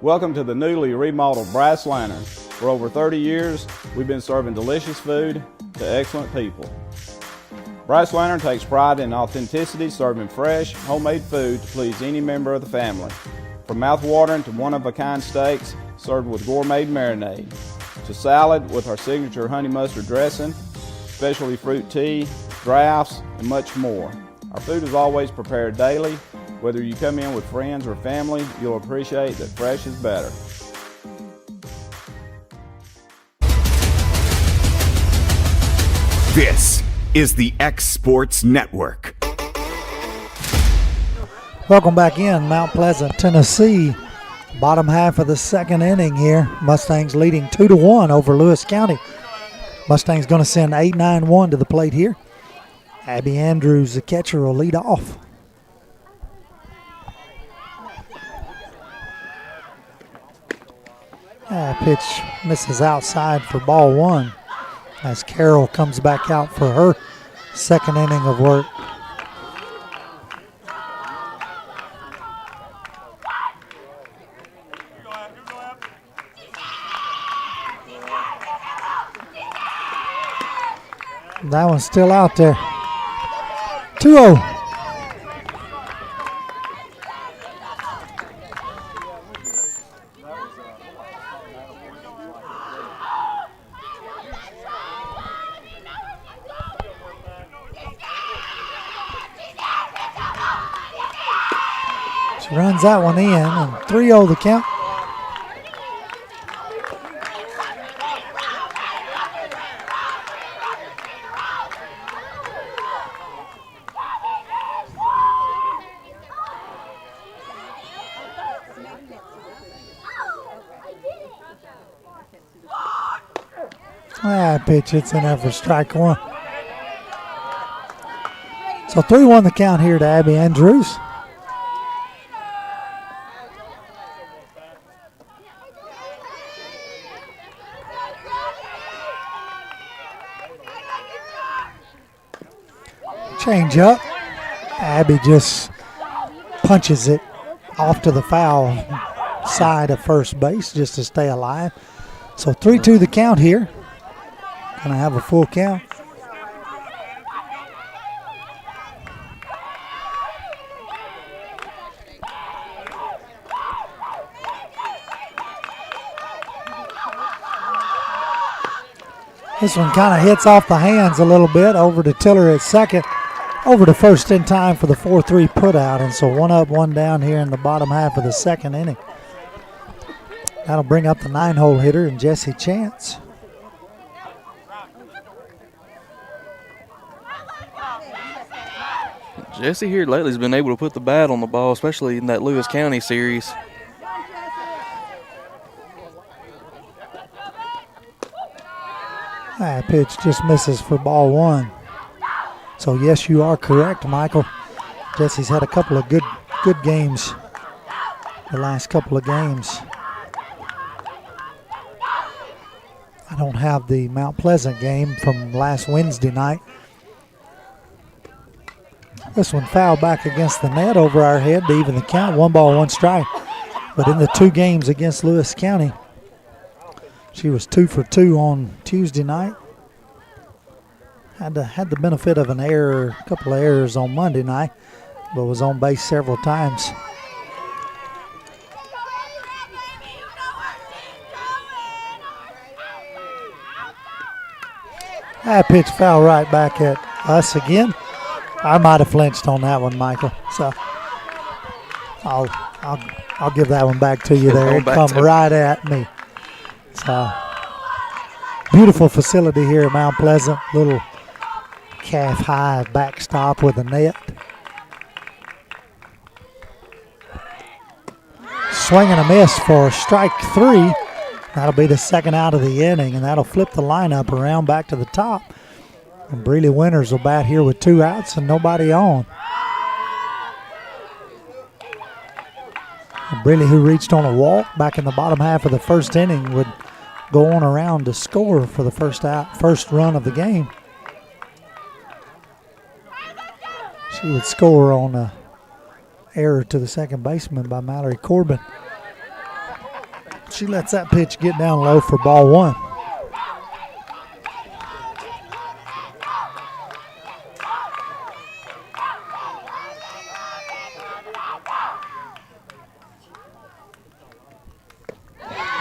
Welcome to the newly remodeled Brass Lantern. For over 30 years, we've been serving delicious food to excellent people. Brass Lantern takes pride in authenticity, serving fresh, homemade food to please any member of the family. From mouth-watering to one-of-a-kind steaks served with gourmet marinade, to salad with our signature honey mustard dressing, specialty fruit tea, drafts, and much more. Our food is always prepared daily. Whether you come in with friends or family, you'll appreciate that fresh is better. This is the X Sports Network. Welcome back in Mount Pleasant, Tennessee. Bottom half of the second inning here. Mustangs leading 2-1 over Lewis County. Mustangs going to send 8-9-1 to the plate here. Abby Andrews, the catcher, will lead off. Pitch misses outside for ball one as Carroll comes back out for her second inning of work. That one's still out there. 2-0. She runs that one in, and 3-0 the count. Pitch hits in there for strike one. So 3-1 the count here to Abby Andrews. Change up. Abby just punches it off to the foul side of first base just to stay alive. So 3-2 the count here. Gonna have a full count. This one kind of hits off the hands a little bit. Over to Tiller at second. Over to first in time for the 4-3 put out. And so 1 up, 1 down here in the bottom half of the second inning. That'll bring up the 9-hole hitter and Jesse Chance. Jesse here lately has been able to put the bat on the ball, especially in that Lewis County series. That pitch just misses for ball 1. So yes, you are correct, Michael. Jesse's had a couple of good games the last couple of games. I don't have the Mount Pleasant game from last Wednesday night. This one fouled back against the net over our head to even the count. 1 ball, 1 strike. But in the 2 games against Lewis County, she was 2 for 2 on Tuesday night. Had the benefit of an error, a couple of errors on Monday night, but was on base several times. That pitch foul right back at us again. I might have flinched on that one, Michael. So I'll give that one back to you there. It come right at me. So beautiful facility here at Mount Pleasant. Little calf high backstop with a net. Swing and a miss for strike 3. That'll be the second out of the inning, and that'll flip the lineup around back to the top. And Breeley Winters will bat here with 2 outs and nobody on. And Breeley, who reached on a walk back in the bottom half of the first inning, would go on around to score for the first run of the game. She would score on an error to the second baseman by Mallory Corbin. She lets that pitch get down low for ball 1.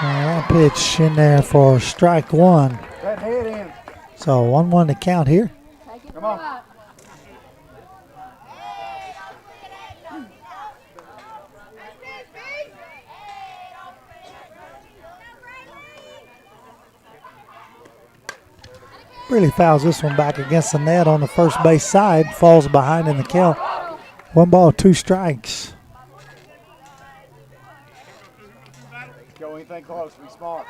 That pitch in there for strike 1. So 1-1 to count here. Come on. Really fouls this one back against the net on the first base side. Falls behind in the count. 1 ball, 2 strikes. Go anything close, be smart.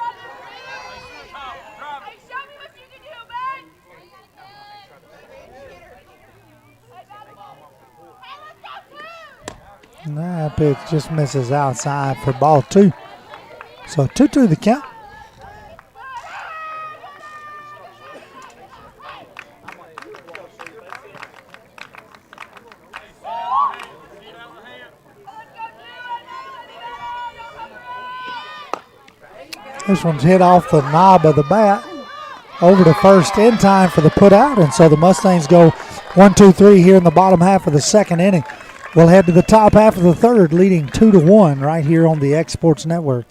That pitch just misses outside for ball 2. So 2-2 the count. This one's hit off the knob of the bat over to first in time for the put out, and so the Mustangs go 1-2-3 here in the bottom half of the second inning. We'll head to the top half of the third, leading 2-1 right here on the X Sports Network.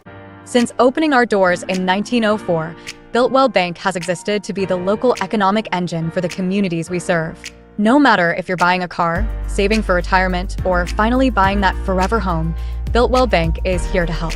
Since opening our doors in 1904, Builtwell Bank has existed to be the local economic engine for the communities we serve. No matter if you're buying a car, saving for retirement, or finally buying that forever home, Builtwell Bank is here to help.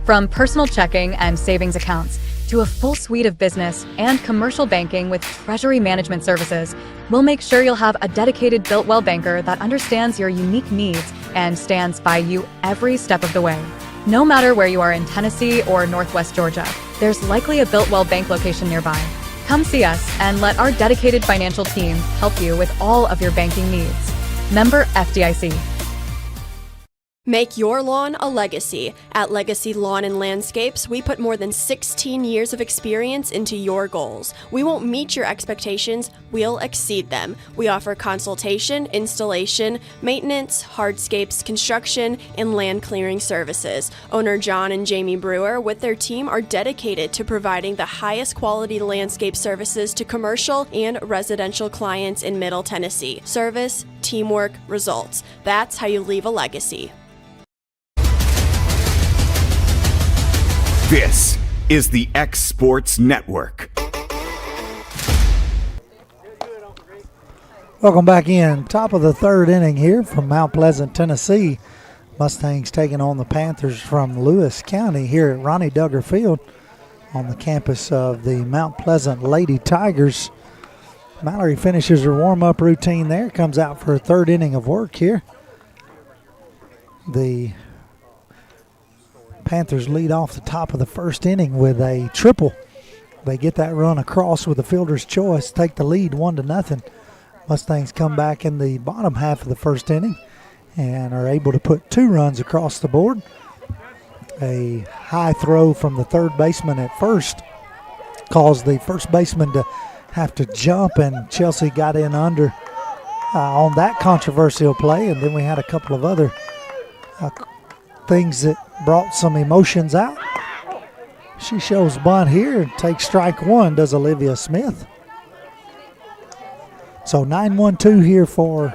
From personal checking and savings accounts to a full suite of business and commercial banking with treasury management services, we'll make sure you'll have a dedicated Builtwell banker that understands your unique needs and stands by you every step of the way. No matter where you are in Tennessee or Northwest Georgia, there's likely a Builtwell Bank location nearby. Come see us and let our dedicated financial team help you with all of your banking needs. Member FDIC. Make your lawn a legacy. At Legacy Lawn and Landscapes, we put more than 16 years of experience into your goals. We won't meet your expectations, we'll exceed them. We offer consultation, installation, maintenance, hardscapes, construction, and land clearing services. Owner John and Jamie Brewer with their team are dedicated to providing the highest quality landscape services to commercial and residential clients in Middle Tennessee. Service, teamwork, results. That's how you leave a legacy. This is the X Sports Network. Welcome back in. Top of the third inning here from Mount Pleasant, Tennessee. Mustangs taking on the Panthers from Lewis County here at Ronnie Duggar Field on the campus of the Mount Pleasant Lady Tigers. Mallory finishes her warm-up routine there, comes out for a third inning of work here. The Panthers lead off the top of the first inning with a triple. They get that run across with a fielder's choice, take the lead 1-0. Mustangs come back in the bottom half of the first inning and are able to put 2 runs across the board. A high throw from the third baseman at first caused the first baseman to have to jump, and Chelsea got in under on that controversial play. And then we had a couple of other things that brought some emotions out. She shows bunt here and takes strike one, does Olivia Smith. So 9-1-2 here for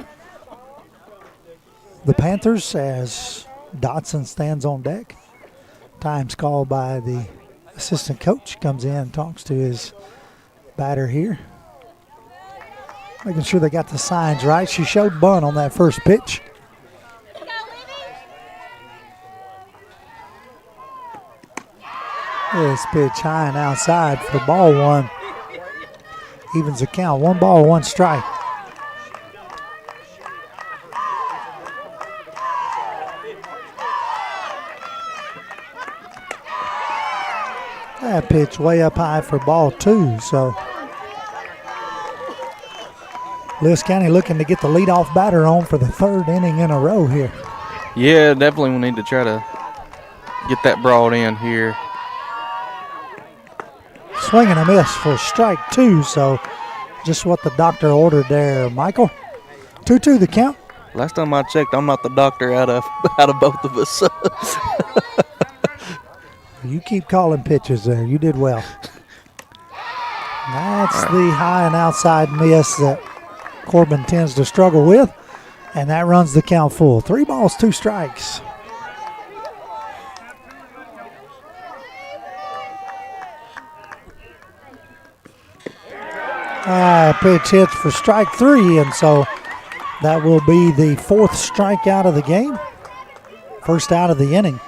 the Panthers as Dotson stands on deck. Time's called by the assistant coach, comes in and talks to his batter here, making sure they got the signs right. She showed bunt on that first pitch. This pitch high and outside for ball one. Evens the count. 1 ball, 1 strike. That pitch way up high for ball 2. So Lewis County looking to get the leadoff batter on for the third inning in a row here. Yeah, definitely we need to try to get that brought in here. Swing and a miss for strike 2, so just what the doctor ordered there, Michael. 2-2 the count. Last time I checked, I'm not the doctor out of both of us. You keep calling pitches there. You did well. That's the high and outside miss that Corbin tends to struggle with, and that runs the count full. 3 balls, 2 strikes. Pitch hits for strike 3, and so that will be the 4th strikeout of the game. First out of the inning.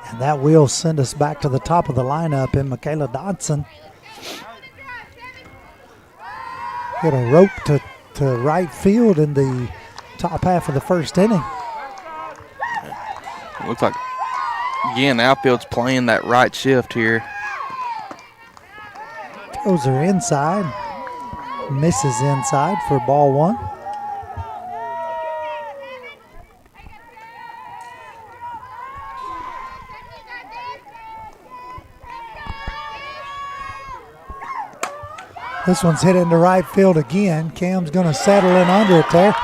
And that will send us back to the top of the lineup in Michaela Dodson. Hit a rope to right field in the top half of the first inning. Looks like, again, outfield's playing that right shift here. Throws her inside. Misses inside for ball 1. This one's hit into right field again. Cam's going to settle in under it there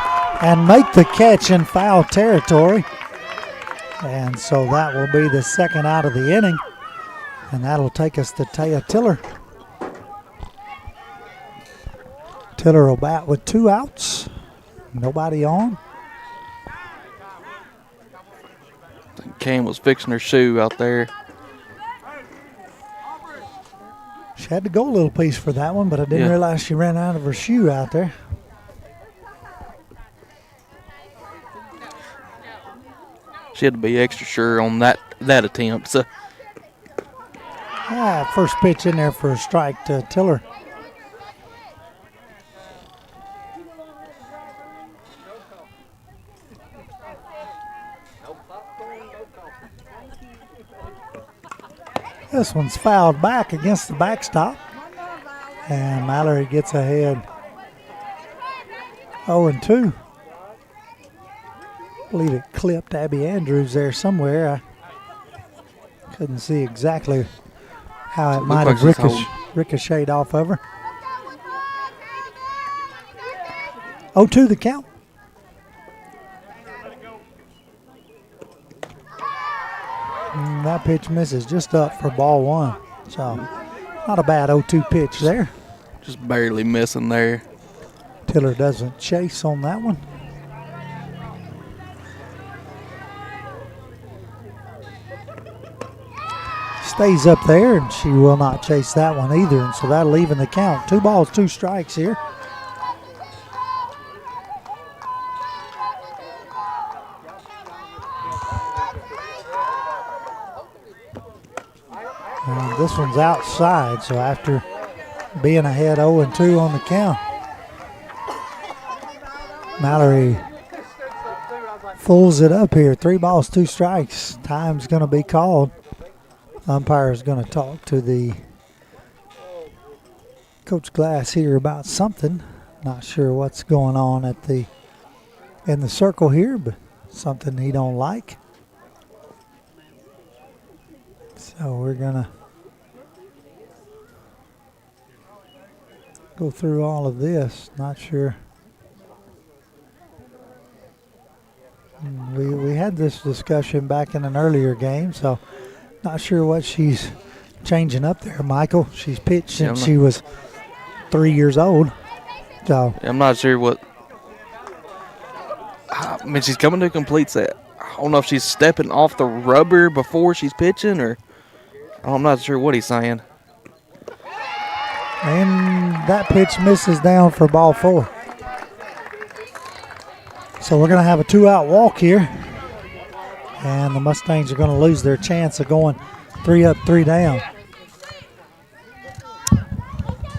and make the catch in foul territory. And so that will be the second out of the inning. And that'll take us to Taya Tiller. Tiller will bat with 2 outs. Nobody on. I think Cam was fixing her shoe out there. She had to go a little piece for that one, but I didn't realize she ran out of her shoe out there. She had to be extra sure on that attempt. So. First pitch in there for a strike to Tiller. This one's fouled back against the backstop. And Mallory gets ahead 0-2. believe it clipped Abby Andrews there somewhere. I couldn't see exactly how it might have ricocheted off of her. 0-2 the count. And that pitch misses just up for ball one. So not a bad 0-2 pitch there. Just barely missing there. Tiller doesn't chase on that one. Stays up there, and she will not chase that one either, and so that'll even the count. 2 balls, 2 strikes here. And this one's outside, so after being ahead 0-2 on the count, Mallory fools it up here. 3 balls, 2 strikes. Time's going to be called. Umpire is going to talk to the Coach Glass here about something. Not sure what's going on in the circle here, but something he don't like. So we're going to go through all of this. Not sure. We had this discussion back in an earlier game, so not sure what she's changing up there, Michael. She's pitched since she was 3 years old. So I'm not sure what. I mean, she's coming to a complete set. I don't know if she's stepping off the rubber before she's pitching, or I'm not sure what he's saying. And that pitch misses down for ball 4. So we're going to have a 2-out walk here. And the Mustangs are going to lose their chance of going 3 up, 3 down.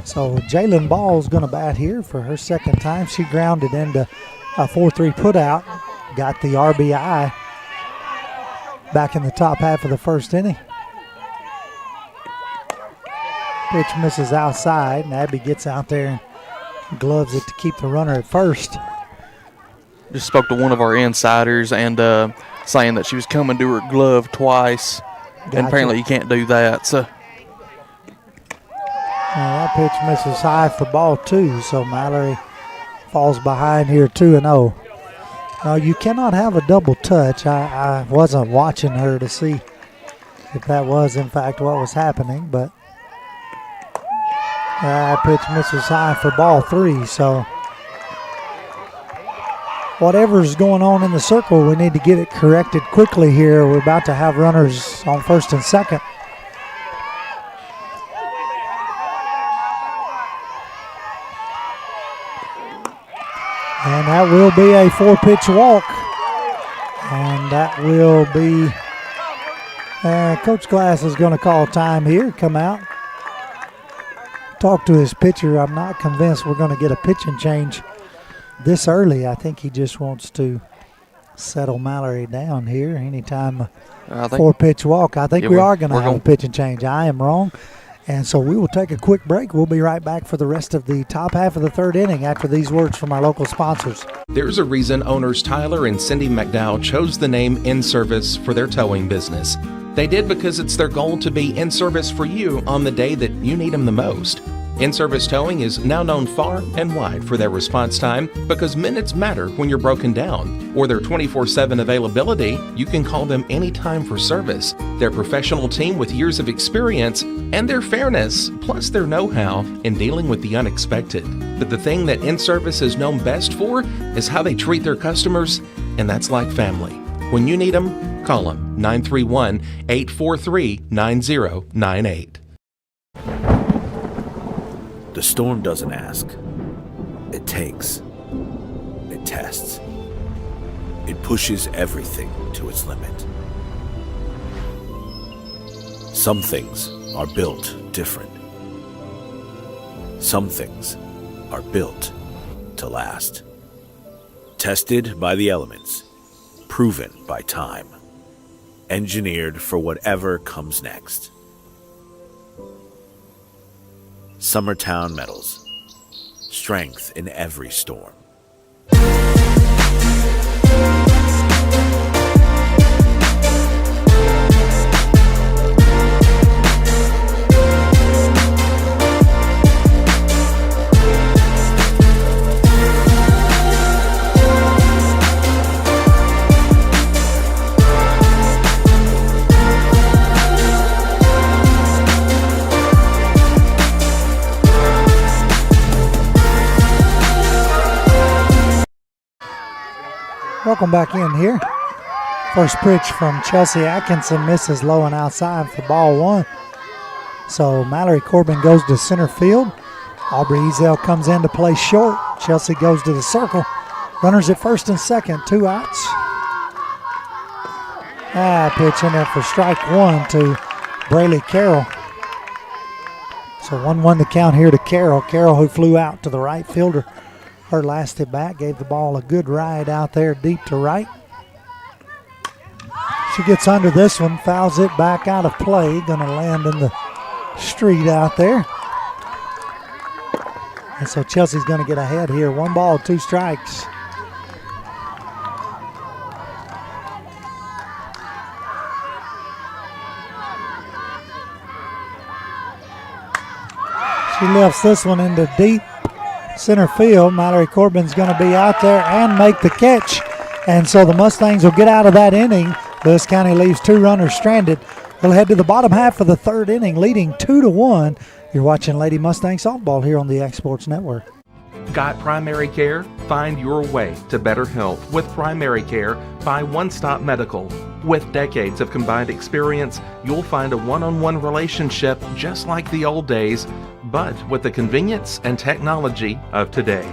So Jalen Ball is going to bat here for her second time. She grounded into a 4-3 putout. Got the RBI back in the top half of the first inning. Pitch misses outside, and Abby gets out there and gloves it to keep the runner at first. Just spoke to one of our insiders and saying that she was coming to her glove twice. Gotcha. And apparently you can't do that. So that pitch misses high for ball 2, so Mallory falls behind here 2-0. Now you cannot have a double touch. I wasn't watching her to see if that was in fact what was happening, but that pitch misses high for ball 3, so whatever's going on in the circle, we need to get it corrected quickly here. We're about to have runners on first and second. And that will be a 4-pitch walk. And that will be, Coach Glass is going to call time here, come out. Talk to his pitcher. I'm not convinced we're going to get a pitching change this early. I think he just wants to settle Mallory down here. Anytime a 4-pitch walk, I think we are going to have a pitching change. I am wrong. And so we will take a quick break. We'll be right back for the rest of the top half of the third inning after these words from our local sponsors. There's a reason owners Tyler and Cindy McDowell chose the name In Service for their towing business. They did because it's their goal to be in service for you on the day that you need them the most. In-Service Towing is now known far and wide for their response time because minutes matter when you're broken down. Or their 24/7 availability, you can call them anytime for service. Their professional team with years of experience and their fairness, plus their know-how in dealing with the unexpected. But the thing that In-Service is known best for is how they treat their customers, and that's like family. When you need them, call them 931-843-9098. The storm doesn't ask. It takes. It tests. It pushes everything to its limit. Some things are built different. Some things are built to last. Tested by the elements. Proven by time. Engineered for whatever comes next. Summertown Metals. Strength in every storm. Welcome back in here. First pitch from Chelsea Atkinson misses low and outside for ball one. So Mallory Corbin goes to center field. Aubrey Ezel comes in to play short. Chelsea goes to the circle. Runners at first and second, 2 outs. Pitch in there for strike one to Braylee Carroll. So 1-1 to count here to Carroll. Carroll, who flew out to the right fielder. Her last at bat, gave the ball a good ride out there deep to right. She gets under this one, fouls it back out of play. Going to land in the street out there. And so Chelsea's going to get ahead here. 1 ball, 2 strikes. She lifts this one into deep center field. Mallory Corbin's going to be out there and make the catch. And so the Mustangs will get out of that inning. Lewis County leaves 2 runners stranded. We'll head to the bottom half of the 3rd inning, leading 2-1. You're watching Lady Mustang Softball here on the X Sports Network. Got primary care? Find your way to better health with primary care by One Stop Medical. With decades of combined experience, you'll find a one-on-one relationship just like the old days, but with the convenience and technology of today.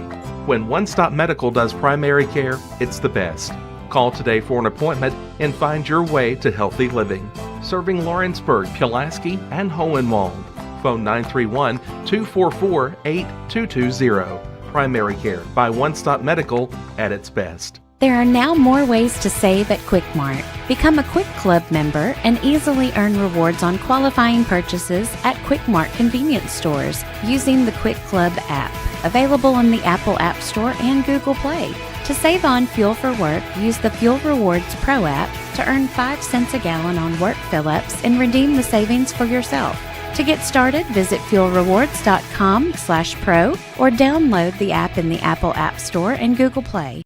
When One Stop Medical does primary care, it's the best. Call today for an appointment and find your way to healthy living. Serving Lawrenceburg, Pulaski, and Hohenwald. Phone 931-244-8220. Primary care by One Stop Medical at its best. There are now more ways to save at Quick Mart. Become a Quick Club member and easily earn rewards on qualifying purchases at Quick Mart convenience stores using the Quick Club app, available on the Apple App Store and Google Play. To save on fuel for work, use the Fuel Rewards Pro app to earn 5 cents a gallon on work fill-ups and redeem the savings for yourself. To get started, visit fuelrewards.com/pro or download the app in the Apple App Store and Google Play.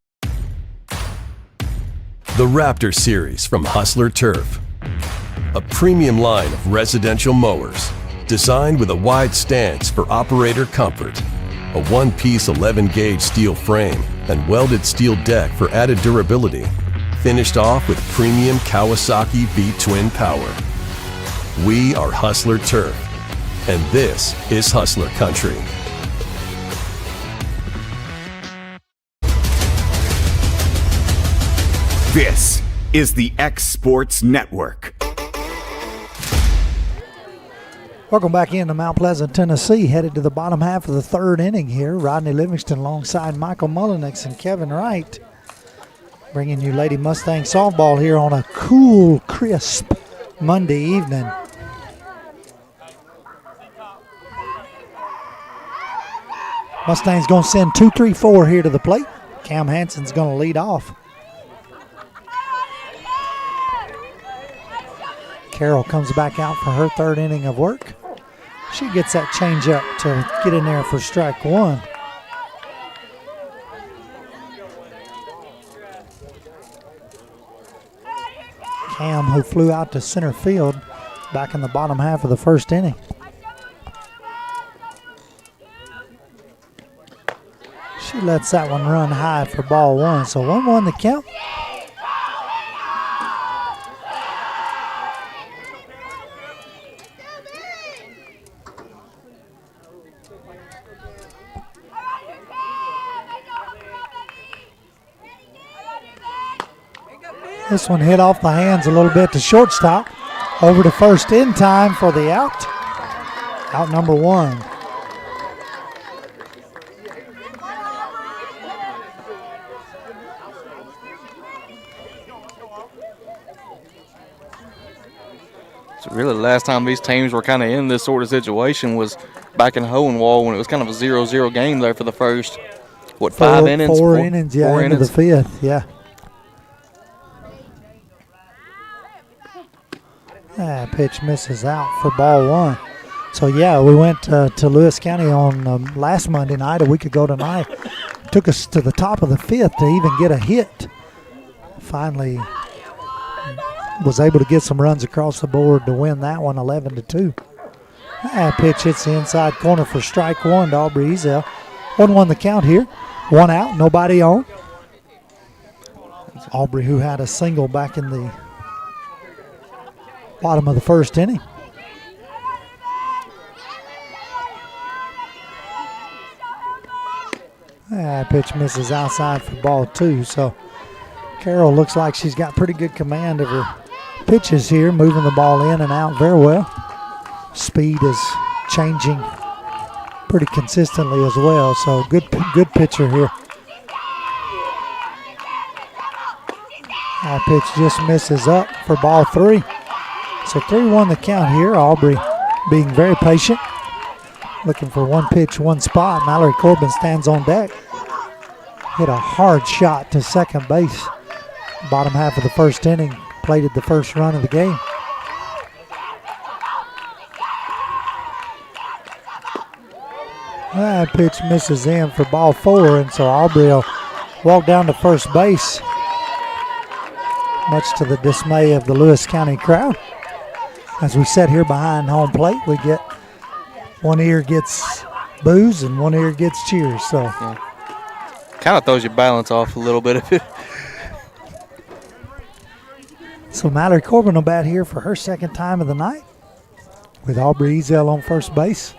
The Raptor Series from Hustler Turf. A premium line of residential mowers designed with a wide stance for operator comfort. A one-piece 11-gauge steel frame and welded steel deck for added durability. Finished off with premium Kawasaki V-twin power. We are Hustler Turf, and this is Hustler Country. This is the X Sports Network. Welcome back into Mount Pleasant, Tennessee. Headed to the bottom half of the 3rd inning here. Rodney Livingston alongside Michael Mullenix and Kevin Wright. Bringing you Lady Mustang Softball here on a cool, crisp Monday evening. Mustang's going to send 2-3-4 here to the plate. Cam Hansen's going to lead off. Carroll comes back out for her 3rd inning of work. She gets that change up to get in there for strike one. Cam, who flew out to center field back in the bottom half of the 1st inning. She lets that one run high for ball one. So 1-1 the count. This one hit off the hands a little bit to shortstop. Over to first in time for the out. Out number 1. So really the last time these teams were kind of in this sort of situation was back in Hohenwald when it was kind of a 0-0 game there for the first, five innings? Four innings, yeah, into the 5th, yeah. Pitch misses out for ball one. So, yeah, we went to Lewis County on last Monday night, a week ago tonight. Took us to the top of the 5th to even get a hit. Finally was able to get some runs across the board to win that one 11-2. Pitch hits the inside corner for strike one to Aubrey Ezel. 1-1 the count here. 1 out, nobody on. Aubrey, who had a single back in the bottom of the first inning. Pitch misses outside for ball 2. So Carroll looks like she's got pretty good command of her pitches here, moving the ball in and out very well. Speed is changing pretty consistently as well. So good pitcher here. High pitch just misses up for ball 3. So 3-1 the count here. Aubrey being very patient, looking for one pitch, one spot. Mallory Corbin stands on deck. Hit a hard shot to second base. Bottom half of the first inning, plated the first run of the game. That pitch misses in for ball 4, and so Aubrey will walk down to first base, much to the dismay of the Lewis County crowd. As we sit here behind home plate, we get one ear gets boos and one ear gets cheers. So yeah. Kind of throws your balance off a little bit. So Mallory Corbin will bat here for her second time of the night, with Aubrey Ezel on first base.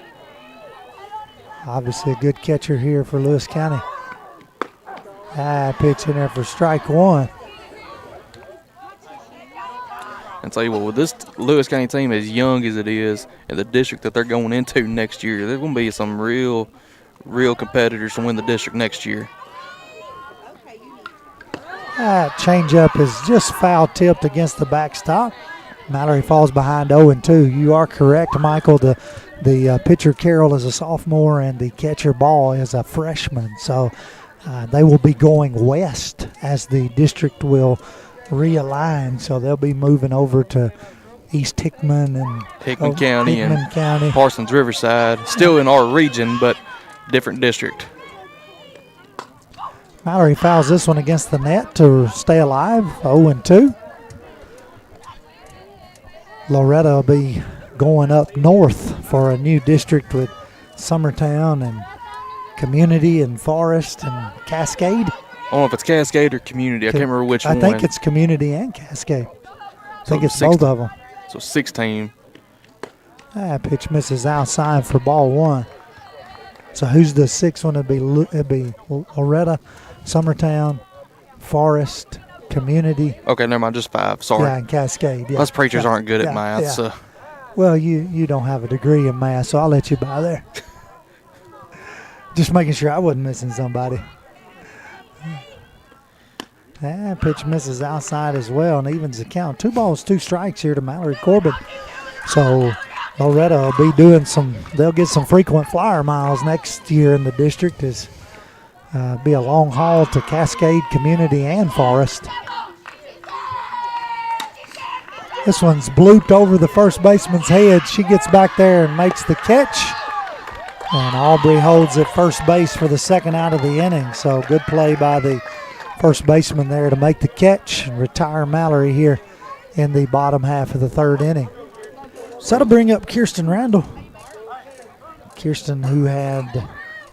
Obviously a good catcher here for Lewis County. Pitch in there for strike 1. And tell you what, with this Lewis County team as young as it is, and the district that they're going into next year, there's going to be some real competitors to win the district next year. That changeup is just foul tipped against the backstop. Mallory falls behind 0-2. You are correct, Michael. The pitcher Carroll is a sophomore and the catcher Ball is a freshman. So they will be going west as the district will realign. So they'll be moving over to East Hickman and Hickman County and Parsons Riverside. Still in our region, but different district. Mallory fouls this one against the net to stay alive, 0-2. Loretto will be going up north for a new district with Summertown and Community and Forest and Cascade. I don't know if it's Cascade or Community. I can't remember which one. I think it's Community and Cascade. I think it's both of them. So 16. Pitch misses outside for ball 1. So who's the 6th one? It'd be Loretto, Summertown, Forest, Community. Okay, never mind, just 5. Sorry. Yeah, and Cascade. Yeah. Us preachers aren't good at math. Yeah. So. Well, you don't have a degree in math, so I'll let you by there. Just making sure I wasn't missing somebody. Pitch misses outside as well and evens the count. 2 balls, 2 strikes here to Mallory Corbin. So Loretto will be doing they'll get some frequent flyer miles next year in the district. Be a long haul to Cascade, Community, and Forest. This one's blooped over the first baseman's head. She gets back there and makes the catch. And Aubrey holds at first base for the second out of the inning. So good play by the first baseman there to make the catch and retire Mallory here in the bottom half of the 3rd inning. So to bring up Kirsten Randall. Kirsten, who had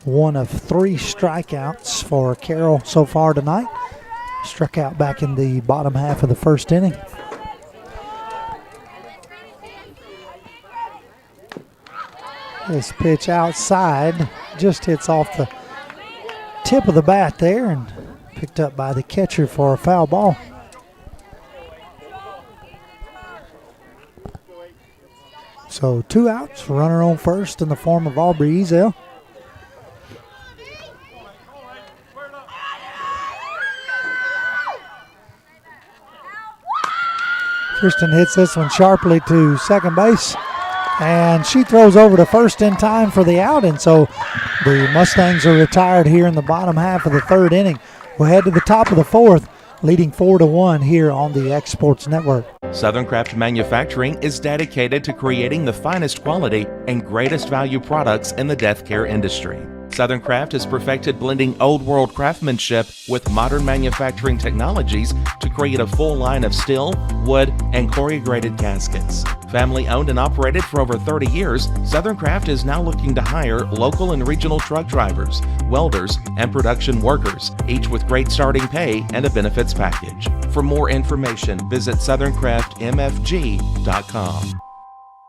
one of 3 strikeouts for Carroll so far tonight. Struck out back in the bottom half of the 1st inning. This pitch outside just hits off the tip of the bat there and picked up by the catcher for a foul ball. So 2 outs, runner on first in the form of Aubrey Ezel. Kirsten hits this one sharply to second base, and she throws over to first in time for the out, and so the Mustangs are retired here in the bottom half of the 3rd inning. We'll head to the top of the 4th, leading 4-1 here on the X Sports Network. Southern Craft Manufacturing is dedicated to creating the finest quality and greatest value products in the death care industry. Southern Craft has perfected blending old world craftsmanship with modern manufacturing technologies to create a full line of steel, wood, and corrugated caskets. Family owned and operated for over 30 years, Southern Craft is now looking to hire local and regional truck drivers, welders, and production workers, each with great starting pay and a benefits package. For more information, visit southerncraftmfg.com.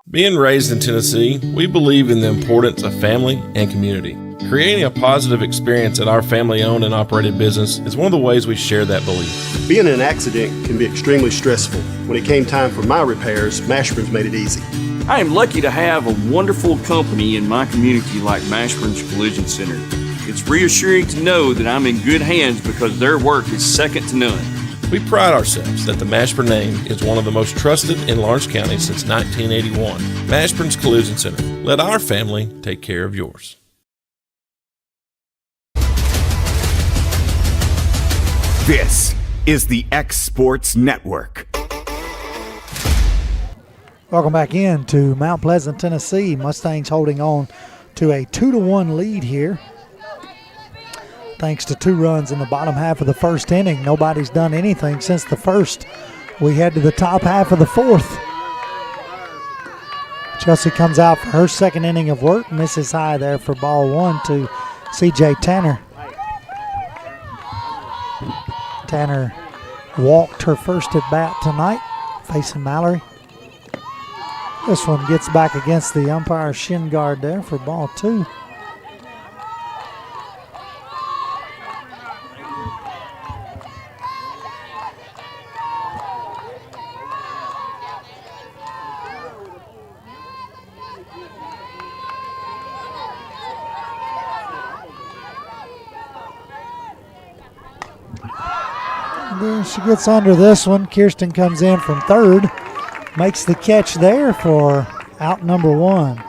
Being raised in Tennessee, we believe in the importance of family and community. Creating a positive experience at our family-owned and operated business is one of the ways we share that belief. Being in an accident can be extremely stressful. When it came time for my repairs, Mashburn's made it easy. I am lucky to have a wonderful company in my community like Mashburn's Collision Center. It's reassuring to know that I'm in good hands because their work is second to none. We pride ourselves that the Mashburn name is one of the most trusted in Lawrence County since 1981. Mashburn's Collision Center. Let our family take care of yours. This is the X Sports Network. Welcome back in to Mount Pleasant, Tennessee. Mustangs holding on to a 2-1 lead here. Thanks to 2 runs in the bottom half of the first inning. Nobody's done anything since the first. We head to the top half of the fourth. Chelsea comes out for her second inning of work. Misses high there for ball 1 to C.J. Tanner. Tanner walked her first at bat tonight, facing Mallory. This one gets back against the umpire's shin guard there for ball 2. She gets under this one. Kirsten comes in from third, makes the catch there for out number 1.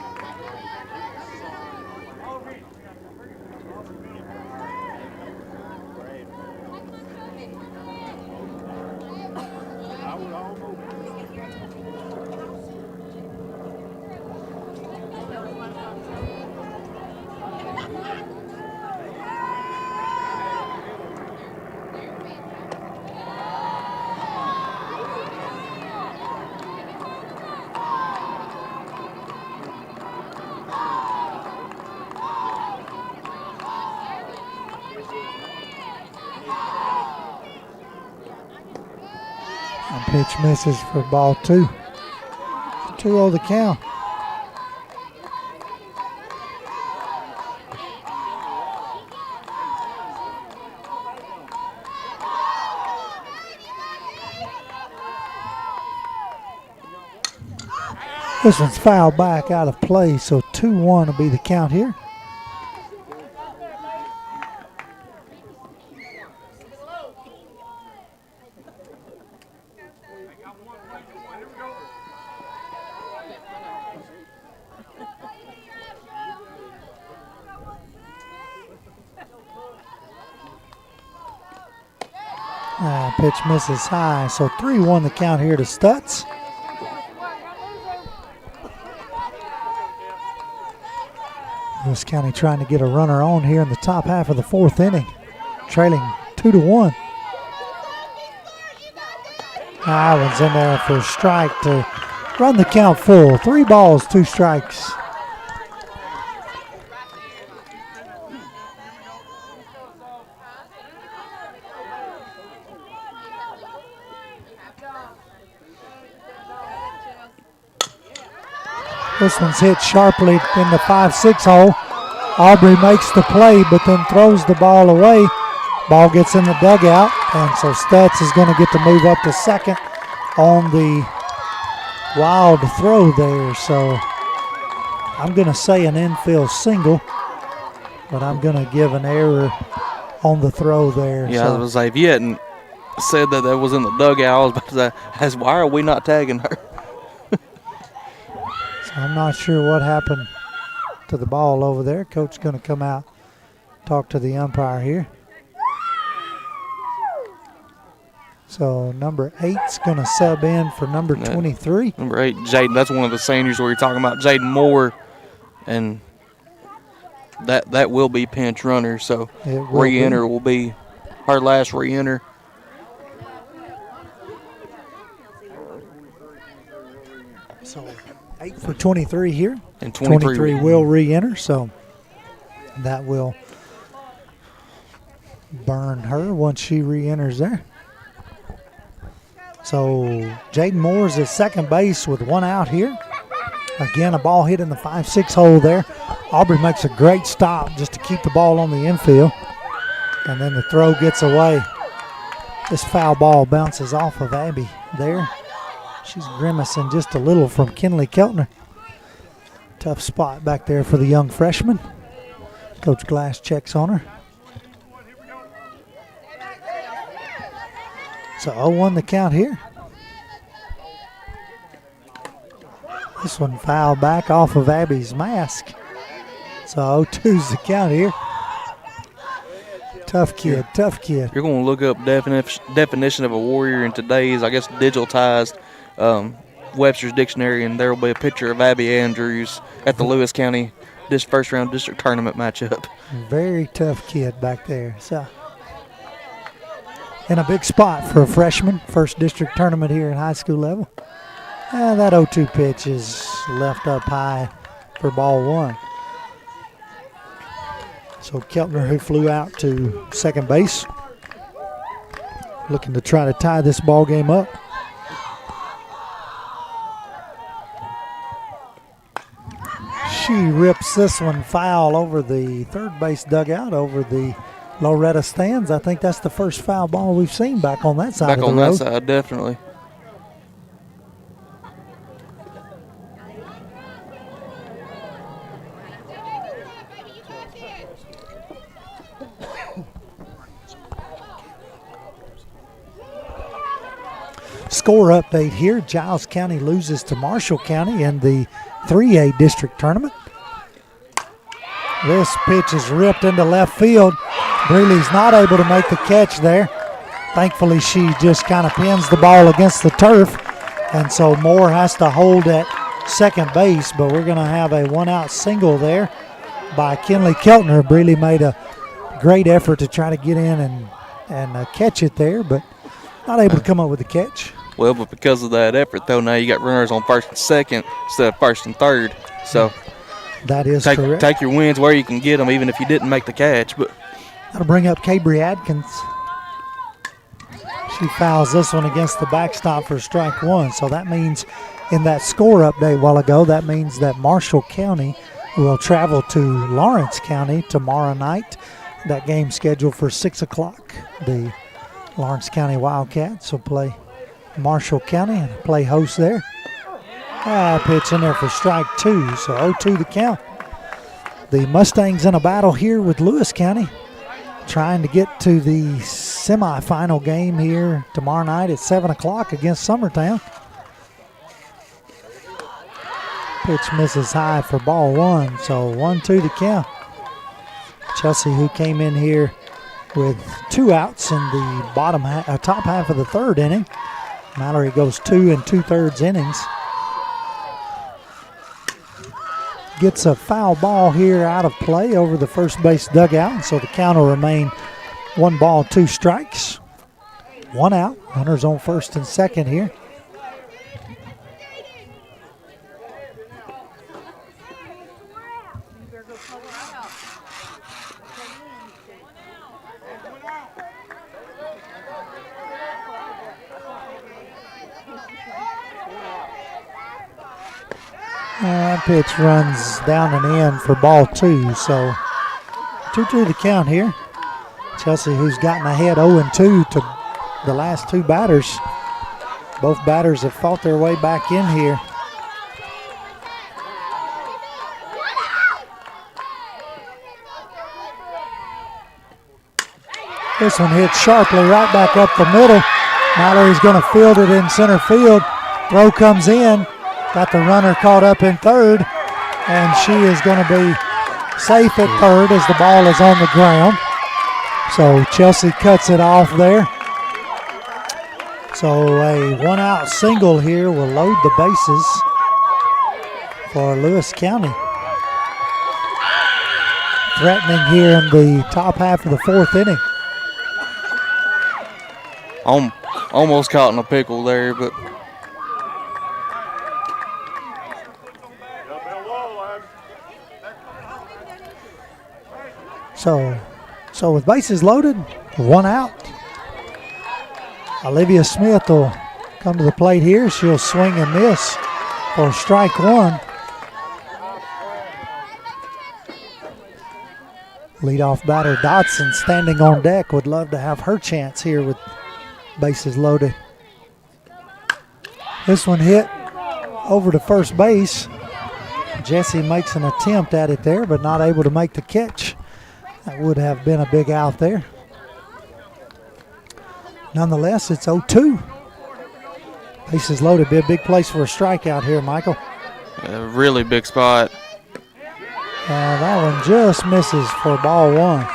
Pitch misses for ball 2. 2-0 the count. This one's fouled back out of play, so 2-1 will be the count here. Pitch misses high, so 3-1 the count here to Stutz. Lewis County trying to get a runner on here in the top half of the fourth inning, trailing 2-1. High one's in there for a strike to run the count full. 3 balls, 2 strikes. This one's hit sharply in the 5-6 hole. Aubrey makes the play, but then throws the ball away. Ball gets in the dugout, and so Stutz is going to get to move up to second on the wild throw there. So I'm going to say an infield single, but I'm going to give an error on the throw there. Yeah, I was like, if you hadn't said that was in the dugout, I was about to say, why are we not tagging her? I'm not sure what happened to the ball over there. Coach going to come out, talk to the umpire here. So number 8's going to sub in for number 23. Number 8, Jaden. That's one of the seniors where you're talking about Jaden Moore, and that will be pinch runner. So re-enter will be her last re-enter. So 8 for 23 here. And 23 will re-enter, so that will burn her once she re-enters there. So Jaden Moore's at second base with one out here. Again, a ball hit in the 5-6 hole there. Aubrey makes a great stop just to keep the ball on the infield. And then the throw gets away. This foul ball bounces off of Abby there. She's grimacing just a little from Kinley Keltner. Tough spot back there for the young freshman. Coach Glass checks on her. So 0-1 the count here. This one fouled back off of Abby's mask. So 0-2's the count here. Tough kid, tough kid. You're going to look up definition of a warrior in today's, I guess, digitalized Webster's Dictionary, and there will be a picture of Abby Andrews at the Lewis County first round district tournament matchup. Very tough kid back there. So, in a big spot for a freshman, first district tournament here at high school level. That 0-2 pitch is left up high for ball one. So Keltner, who flew out to second base, looking to try to tie this ball game up. She rips this one foul over the third base dugout, over the Loretto stands. I think that's the first foul ball we've seen back on that side of the road. Back on that side, definitely. Score update here. Giles County loses to Marshall County in the 3A district tournament. This pitch is ripped into left field. Breeley's not able to make the catch there. Thankfully, she just kind of pins the ball against the turf, and so Moore has to hold at second base, but we're going to have a one-out single there by Kinley Keltner. Breeley made a great effort to try to get in and catch it there, but not able to come up with the catch. Well, but because of that effort, though, now you got runners on first and second instead of first and third. So that is correct. Take your wins where you can get them, even if you didn't make the catch. But that'll bring up Cabry Adkins. She fouls this one against the backstop for strike one. So that means in that score update a while ago, that means that Marshall County will travel to Lawrence County tomorrow night. That game scheduled for 6 o'clock. The Lawrence County Wildcats will play Marshall County and play host there. Pitch in there for strike two, so 0-2 the count. The Mustangs in a battle here with Lewis County, trying to get to the semifinal game here tomorrow night at 7 o'clock against Summertown. Pitch misses high for ball one, so 1-2 the count. Chelsea, who came in here with 2 outs in the top half of the third inning. Mallory goes 2 2/3 innings. Gets a foul ball here out of play over the first base dugout, so the count will remain 1 ball, 2 strikes. 1 out. Runners on first and second here. Pitch runs down and in for ball 2, so 2-2 the count here. Chelsea, who's gotten ahead 0-2 to the last 2 batters. Both batters have fought their way back in here. This one hits sharply right back up the middle. Mallory's going to field it in center field. Throw comes in. Got the runner caught up in third, and she is going to be safe at third as the ball is on the ground. So Chelsea cuts it off there. So a 1-out single here will load the bases for Lewis County. Threatening here in the top half of the 4th inning. I'm almost caught in a pickle there, but So with bases loaded, one out. Olivia Smith will come to the plate here. She'll swing and miss for strike one. Leadoff batter Dotson standing on deck would love to have her chance here with bases loaded. This one hit over to first base. Jesse makes an attempt at it there, but not able to make the catch. That would have been a big out there. Nonetheless, it's 0-2. Bases loaded. Be a big place for a strikeout here, Michael. A really big spot. That one just misses for ball one.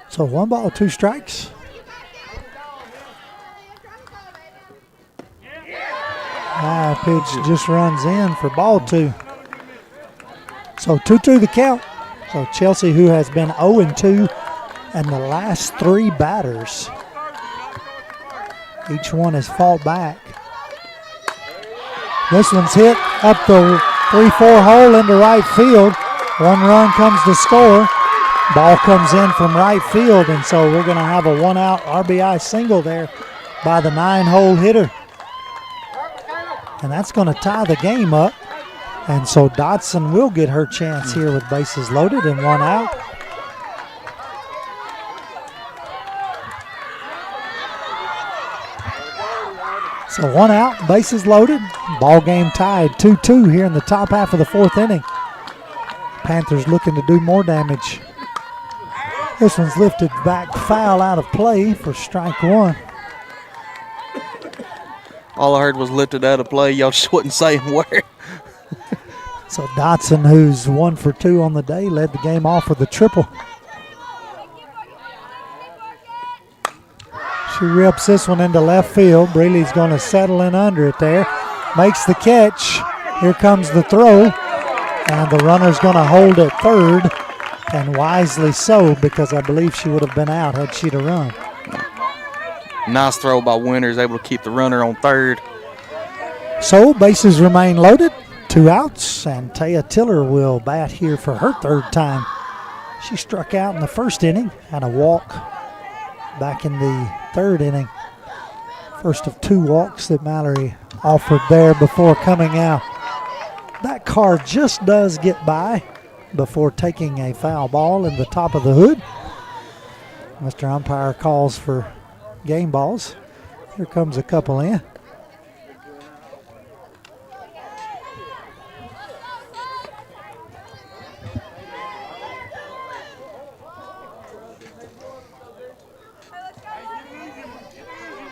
So 1 ball, 2 strikes. Pitch just runs in for ball 2. So 2-2 the count. So Chelsea, who has been 0-2 and the last 3 batters, each one has fought back. This one's hit up the 3-4 hole into right field. 1 run comes to score. Ball comes in from right field, and so we're going to have a 1-out RBI single there by the 9-hole hitter. And that's going to tie the game up. And so Dotson will get her chance here with bases loaded and 1 out. So 1 out, bases loaded. Ball game tied 2-2 here in the top half of the 4th inning. Panthers looking to do more damage. This one's lifted back, foul out of play for strike 1. All I heard was lifted out of play. Y'all just wasn't saying where. So Dotson, who's 1 for 2 on the day, led the game off with a triple. She rips this one into left field. Breeley's going to settle in under it there. Makes the catch. Here comes the throw. And the runner's going to hold at third. And wisely so, because I believe she would have been out had she to run. Nice throw by Winters, able to keep the runner on third. So bases remain loaded. 2 outs, and Taya Tiller will bat here for her 3rd time. She struck out in the 1st inning, had a walk back in the 3rd inning. First of 2 walks that Mallory offered there before coming out. That car just does get by before taking a foul ball in the top of the hood. Mr. Umpire calls for game balls. Here comes a couple in.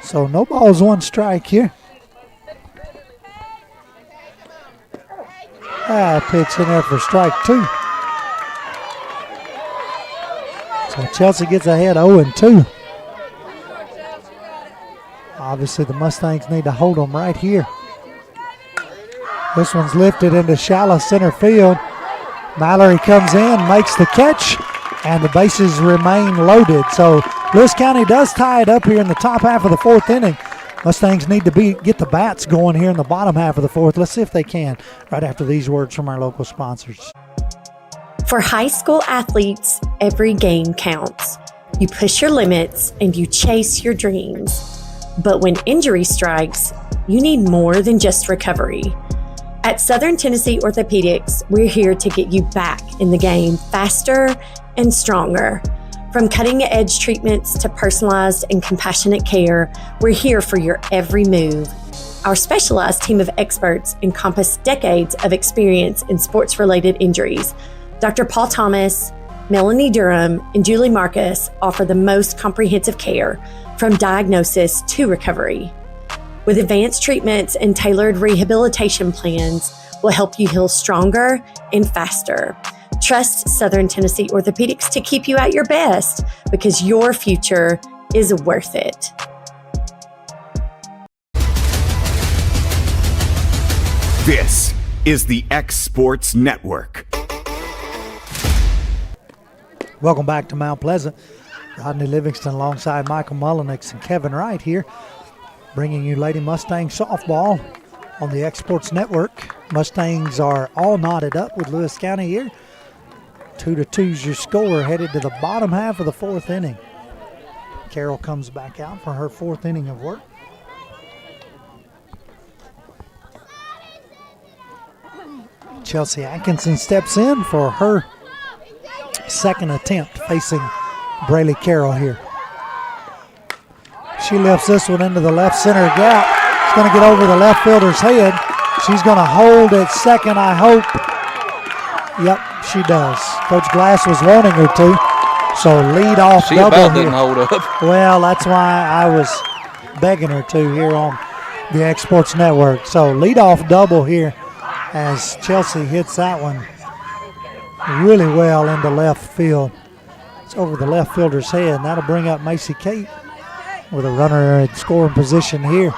So no balls, 1 strike here. Pitch in there for strike 2. So Chelsea gets ahead 0-2. Obviously the Mustangs need to hold them right here. This one's lifted into shallow center field. Mallory comes in, makes the catch, and the bases remain loaded. So Lewis County does tie it up here in the top half of the 4th inning. Mustangs need to get the bats going here in the bottom half of the 4th. Let's see if they can right after these words from our local sponsors. For high school athletes, every game counts. You push your limits and you chase your dreams. But when injury strikes, you need more than just recovery. At Southern Tennessee Orthopedics, we're here to get you back in the game faster and stronger. From cutting-edge treatments to personalized and compassionate care, we're here for your every move. Our specialized team of experts encompass decades of experience in sports-related injuries. Dr. Paul Thomas, Melanie Durham, and Julie Marcus offer the most comprehensive care from diagnosis to recovery. With advanced treatments and tailored rehabilitation plans, we'll help you heal stronger and faster. Trust Southern Tennessee Orthopedics to keep you at your best because your future is worth it. This is the X Sports Network. Welcome back to Mount Pleasant. Rodney Livingston alongside Michael Mullenix and Kevin Wright here, bringing you Lady Mustang softball on the Exports Network. Mustangs are all knotted up with Lewis County here. 2-2's your score, headed to the bottom half of the fourth inning. Carroll comes back out for her fourth inning of work. Chelsea Atkinson steps in for her second attempt facing Braylee Carroll here. She lifts this one into the left center gap. It's going to get over the left fielder's head. She's going to hold at second, I hope. Yep, she does. Coach Glass was wanting her to. So lead off She double about here. didn't hold up. Well, that's why I was begging her to here on the Exports Network. So lead off double here as Chelsea hits that one really well into left field. It's over the left fielder's head, and that'll bring up Macy Kate with a runner in scoring position here.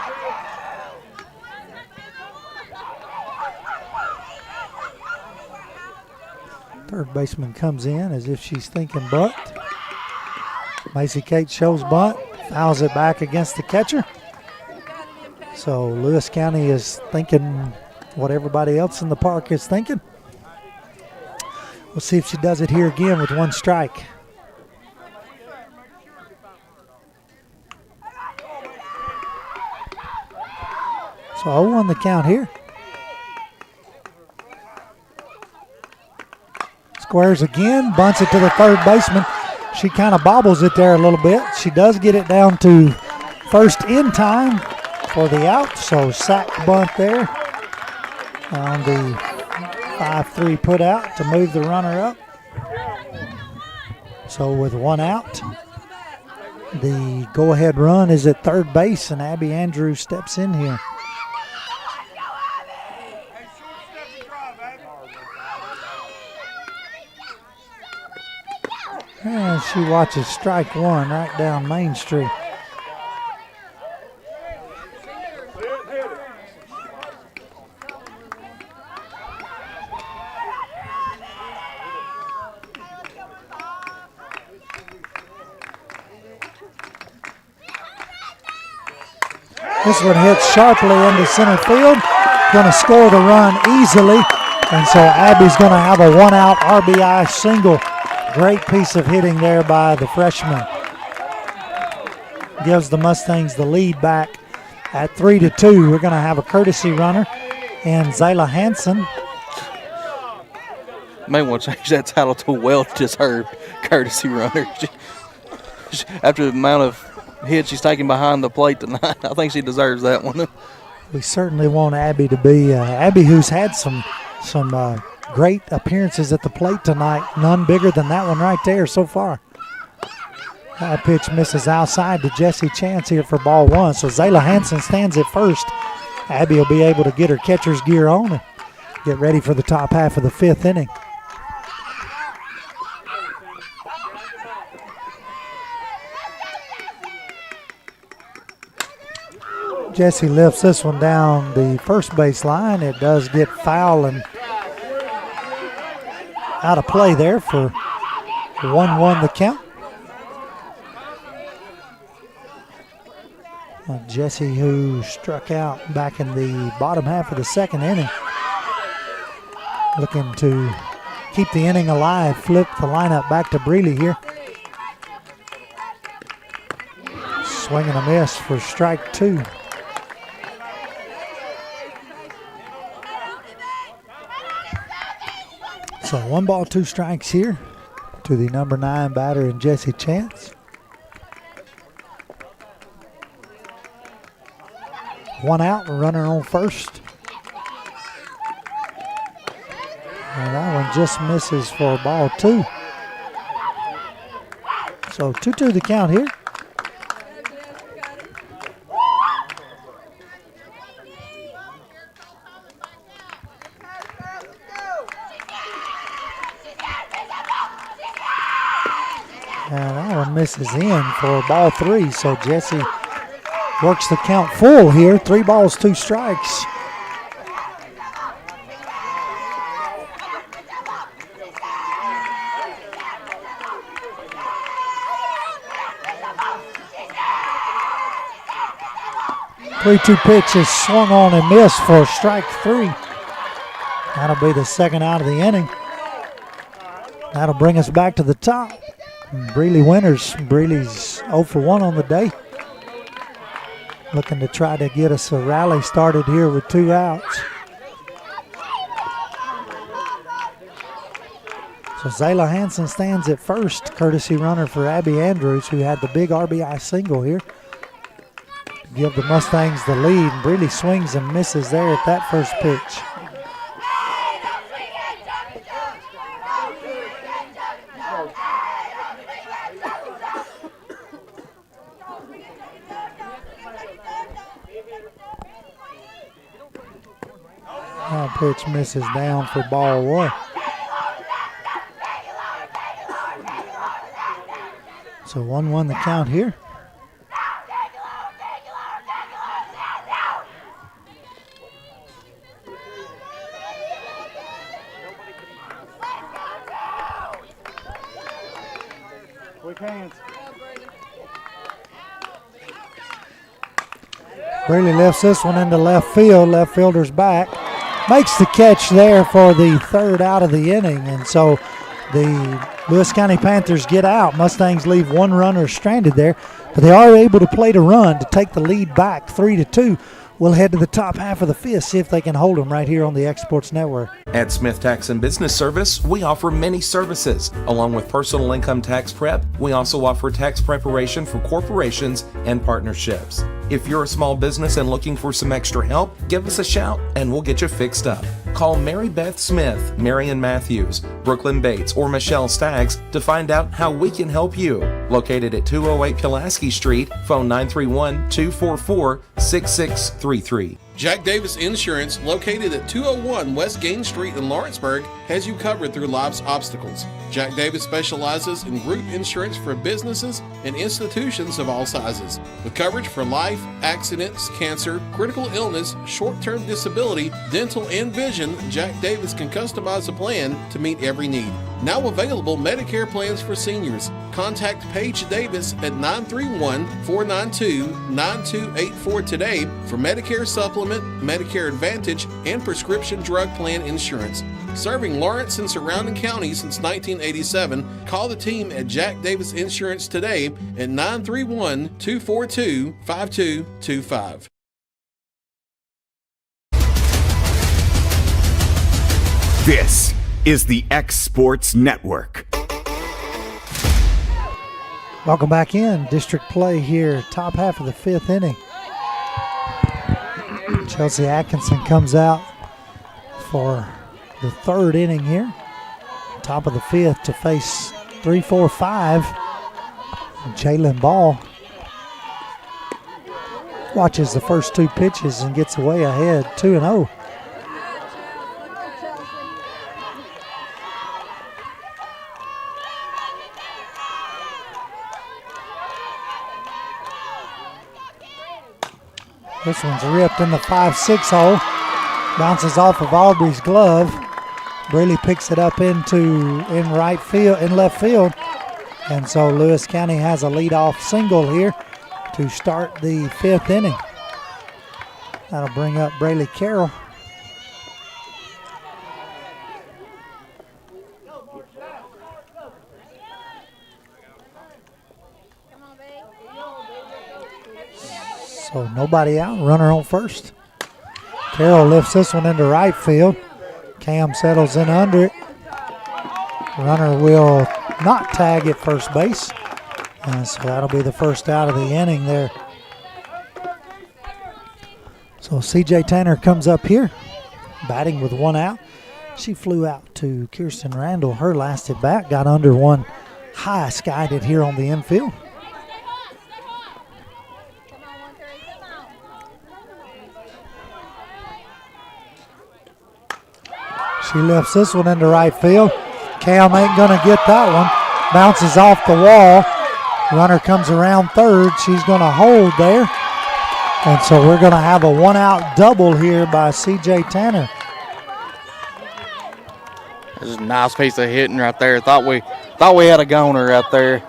Third baseman comes in as if she's thinking bunt. Macy Kate shows bunt, fouls it back against the catcher. So Lewis County is thinking what everybody else in the park is thinking. We'll see if she does it here again with one strike. So 0-1 the count here. Squares again, bunts it to the third baseman. She kind of bobbles it there a little bit. She does get it down to first in time for the out, so sack bunt there on the 5-3 put out to move the runner up. So with one out, the go-ahead run is at third base, and Abby Andrews steps in here. And she watches strike one right down Main Street. This one hits sharply into center field. Going to score the run easily. And so Abby's going to have a one-out RBI single. Great piece of hitting there by the freshman. Gives the Mustangs the lead back at 3-2. We're going to have a courtesy runner and Zayla Hansen. May want to change that title to well-deserved courtesy runner. After the amount of hits she's taking behind the plate tonight, I think she deserves that one. We certainly want Abby to be Abby, who's had some great appearances at the plate tonight. None bigger than that one right there so far. That pitch misses outside to Jesse Chance here for ball one. So Zayla Hansen stands at first. Abby will be able to get her catcher's gear on and get ready for the top half of the fifth inning. Jesse lifts this one down the first base line. It does get foul and out of play there for 1-1 the count. Jesse, who struck out back in the bottom half of the second inning, looking to keep the inning alive, flip the lineup back to Breeley here. Swing and a miss for strike two. So 1 ball, 2 strikes here to the number 9 batter in Jesse Chance. One out, runner on first. And that one just misses for ball 2. So 2-2 the count here. And that one misses in for ball 3. So Jesse works the count full here. 3 balls, 2 strikes. 3-2 pitch is swung on and missed for strike 3. That'll be the second out of the inning. That'll bring us back to the top. Breeley Winters. Breeley's 0 for 1 on the day. Looking to try to get us a rally started here with 2 outs. So Zayla Hansen stands at first, courtesy runner for Abby Andrews, who had the big RBI single here. Give the Mustangs the lead. Breeley swings and misses there at that first pitch. That pitch misses down for ball 1. So 1-1 the count here. Quick hands. Breeley lifts this one into left field. Left fielder's back. Makes the catch there for the third out of the inning. And so the Lewis County Panthers get out. Mustangs leave 1 runner stranded there. But they are able to play to run to take the lead back 3-2. We'll head to the top half of the 5th, see if they can hold them right here on the X Sports Network. At Smith Tax and Business Service, we offer many services. Along with personal income tax prep, we also offer tax preparation for corporations and partnerships. If you're a small business and looking for some extra help, give us a shout and we'll get you fixed up. Call Mary Beth Smith, Marion Matthews, Brooklyn Bates, or Michelle Staggs to find out how we can help you. Located at 208 Pulaski Street, phone 931-244-6633. Jack Davis Insurance, located at 201 West Gain Street in Lawrenceburg, has you covered through life's obstacles. Jack Davis specializes in group insurance for businesses and institutions of all sizes, with coverage for life, accidents, cancer, critical illness, short-term disability, dental, and vision. Jack Davis can customize a plan to meet every need. Now available Medicare plans for seniors. Contact Paige Davis at 931-492-9284 today for Medicare Supplement, Medicare Advantage, and prescription drug plan insurance. Serving Lawrence and surrounding counties since 1987, call the team at Jack Davis Insurance today at 931-242-5225. This is the X Sports Network. Welcome back in. District play here, top half of the 5th inning. Chelsea Atkinson comes out for the 3rd inning here. Top of the 5th to face 3-4-5. Jalen Ball watches the first 2 pitches and gets away ahead 2-0. This one's ripped in the 5-6 hole. Bounces off of Aubrey's glove. Breeley picks it up in left field. And so Lewis County has a leadoff single here to start the 5th inning. That'll bring up Braylee Carroll. So nobody out, runner on first. Carroll lifts this one into right field. Cam settles in under it. Runner will not tag at first base. And so that'll be the first out of the inning there. So CJ Tanner comes up here, batting with 1 out. She flew out to Kirsten Randall, her last at bat, got under one high, skied it here on the infield. She lifts this one into right field. Cam ain't going to get that one. Bounces off the wall. Runner comes around third. She's going to hold there. And so we're going to have a 1-out double here by C.J. Tanner. This is a nice piece of hitting right there. Thought we had a goner right there.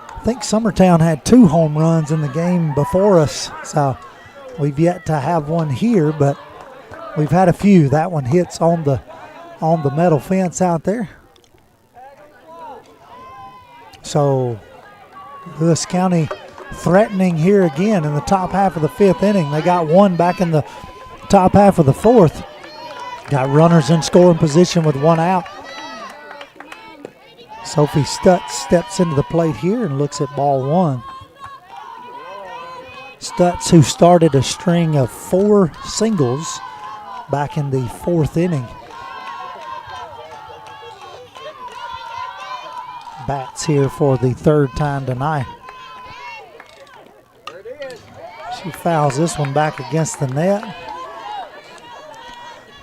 I think Summertown had 2 home runs in the game before us. So We've yet to have one here, but we've had a few. That one hits on the metal fence out there. So Lewis County threatening here again in the top half of the 5th inning. They got one back in the top half of the 4th. Got runners in scoring position with one out. Sophie Stutz steps into the plate here and looks at ball 1. Stutz, who started a string of 4 singles back in the 4th inning. Bats here for the 3rd time tonight. She fouls this one back against the net.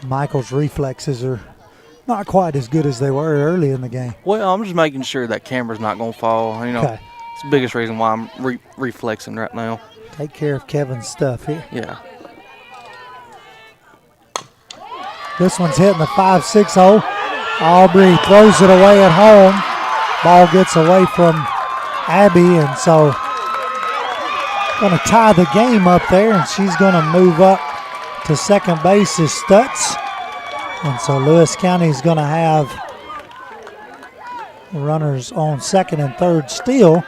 Michael's reflexes are not quite as good as they were early in the game. Well, I'm just making sure that camera's not going to fall. You know, Okay. It's the biggest reason why I'm reflexing right now. Take care of Kevin's stuff here. Yeah. This one's hitting the 5-6 hole. Aubrey throws it away at home. Ball gets away from Abby, and so going to tie the game up there, and she's going to move up to second base is Stutz. And so Lewis County is going to have runners on second and third still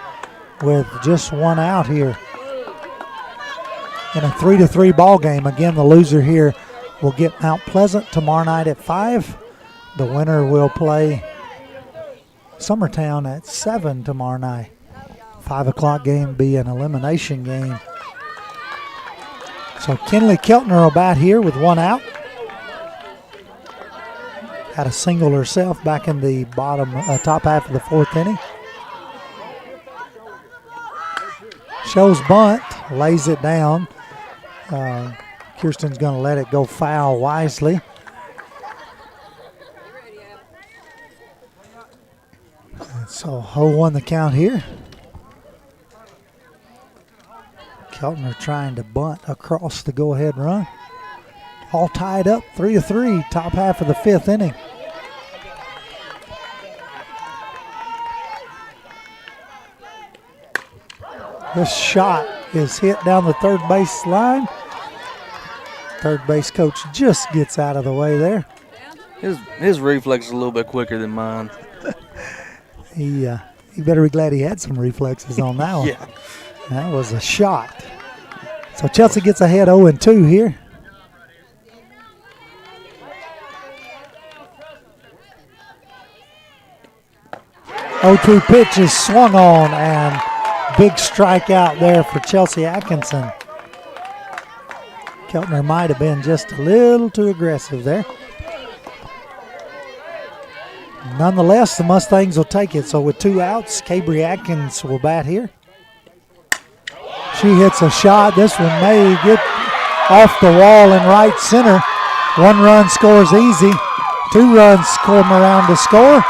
with just one out here. In a 3-3 ball game. Again, the loser here will get Mount Pleasant tomorrow night at 5. The winner will play Summertown at 7 tomorrow night. 5 o'clock game be an elimination game. So Kinley Keltner will bat here with one out. Had a single herself back in the top half of the 4th inning. Shows bunt, lays it down. Kirsten's going to let it go foul wisely. And so 0-1 the count here. Keltner trying to bunt across the go-ahead run. All tied up, 3-3, top half of the 5th inning. This shot is hit down the third base line. Third base coach just gets out of the way there. His reflex is a little bit quicker than mine. He better be glad he had some reflexes on that one. Yeah. That was a shot. So Chelsea gets ahead 0-2 here. Oh-2 pitch is swung on, and big strikeout there for Chelsea Atkinson. Keltner might have been just a little too aggressive there. Nonetheless, the Mustangs will take it. So with 2 outs, Cabry Atkins will bat here. She hits a shot. This one may get off the wall in right center. 1 run scores easy. 2 runs come around to score.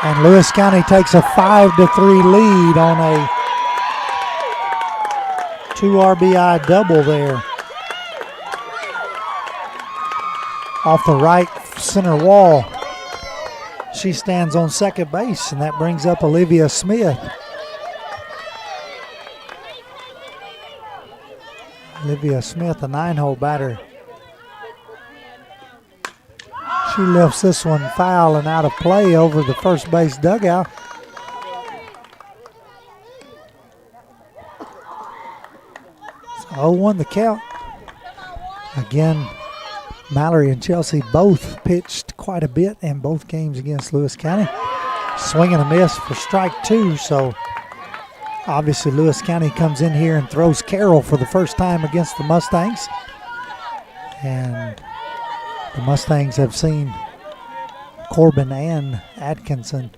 And Lewis County takes a 5-3 lead on a 2 RBI double there. Off the right center wall. She stands on second base, and that brings up Olivia Smith. Olivia Smith, a 9-hole batter. She lifts this one foul and out of play over the first base dugout. So 0-1 the count. Again, Mallory and Chelsea both pitched quite a bit in both games against Lewis County. Swing and a miss for strike 2, so obviously Lewis County comes in here and throws Carroll for the first time against the Mustangs. And the Mustangs have seen Corbin and Atkinson.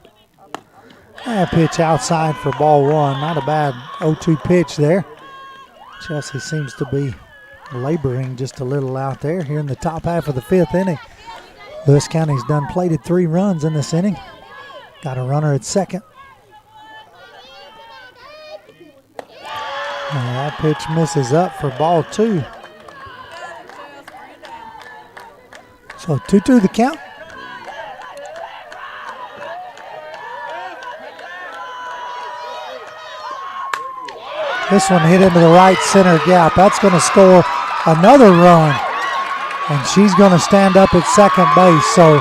A pitch outside for ball 1. Not a bad 0-2 pitch there. Chelsea seems to be laboring just a little out there here in the top half of the 5th inning. Lewis County's plated 3 runs in this inning. Got a runner at second. And that pitch misses up for ball 2. So 2-2 the count. This one hit into the right center gap. That's going to score another run, and she's going to stand up at second base. So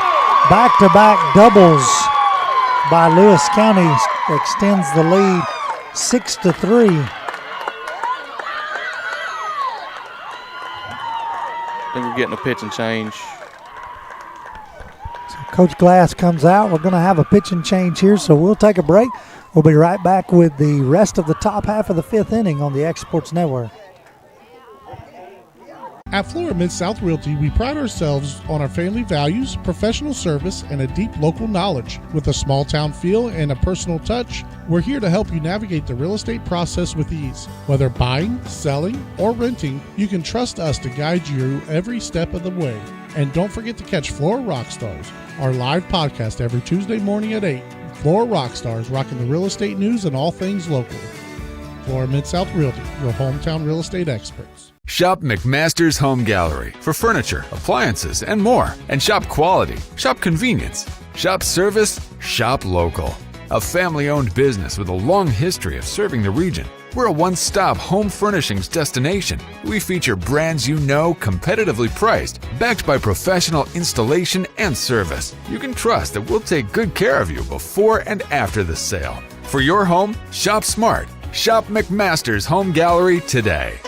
back-to-back doubles by Lewis County extends the lead 6-3. I think we're getting a pitch and change. So Coach Glass comes out. We're going to have a pitch and change here, so we'll take a break. We'll be right back with the rest of the top half of the fifth inning on the X Sports Network. At Florida Mid-South Realty, we pride ourselves on our family values, professional service, and a deep local knowledge. With a small town feel and a personal touch, we're here to help you navigate the real estate process with ease. Whether buying, selling, or renting, you can trust us to guide you every step of the way. And don't forget to catch Florida Rockstars, our live podcast every Tuesday morning at 8. Florida Rockstars, rocking the real estate news and all things local. Florida Mid-South Realty, your hometown real estate experts. Shop McMaster's Home Gallery for furniture, appliances, and more. And shop quality, shop convenience, shop service, shop local. A family-owned business with a long history of serving the region. We're a one-stop home furnishings destination. We feature brands you know, competitively priced, backed by professional installation and service. You can trust that we'll take good care of you before and after the sale. For your home, shop smart. Shop McMaster's Home Gallery today.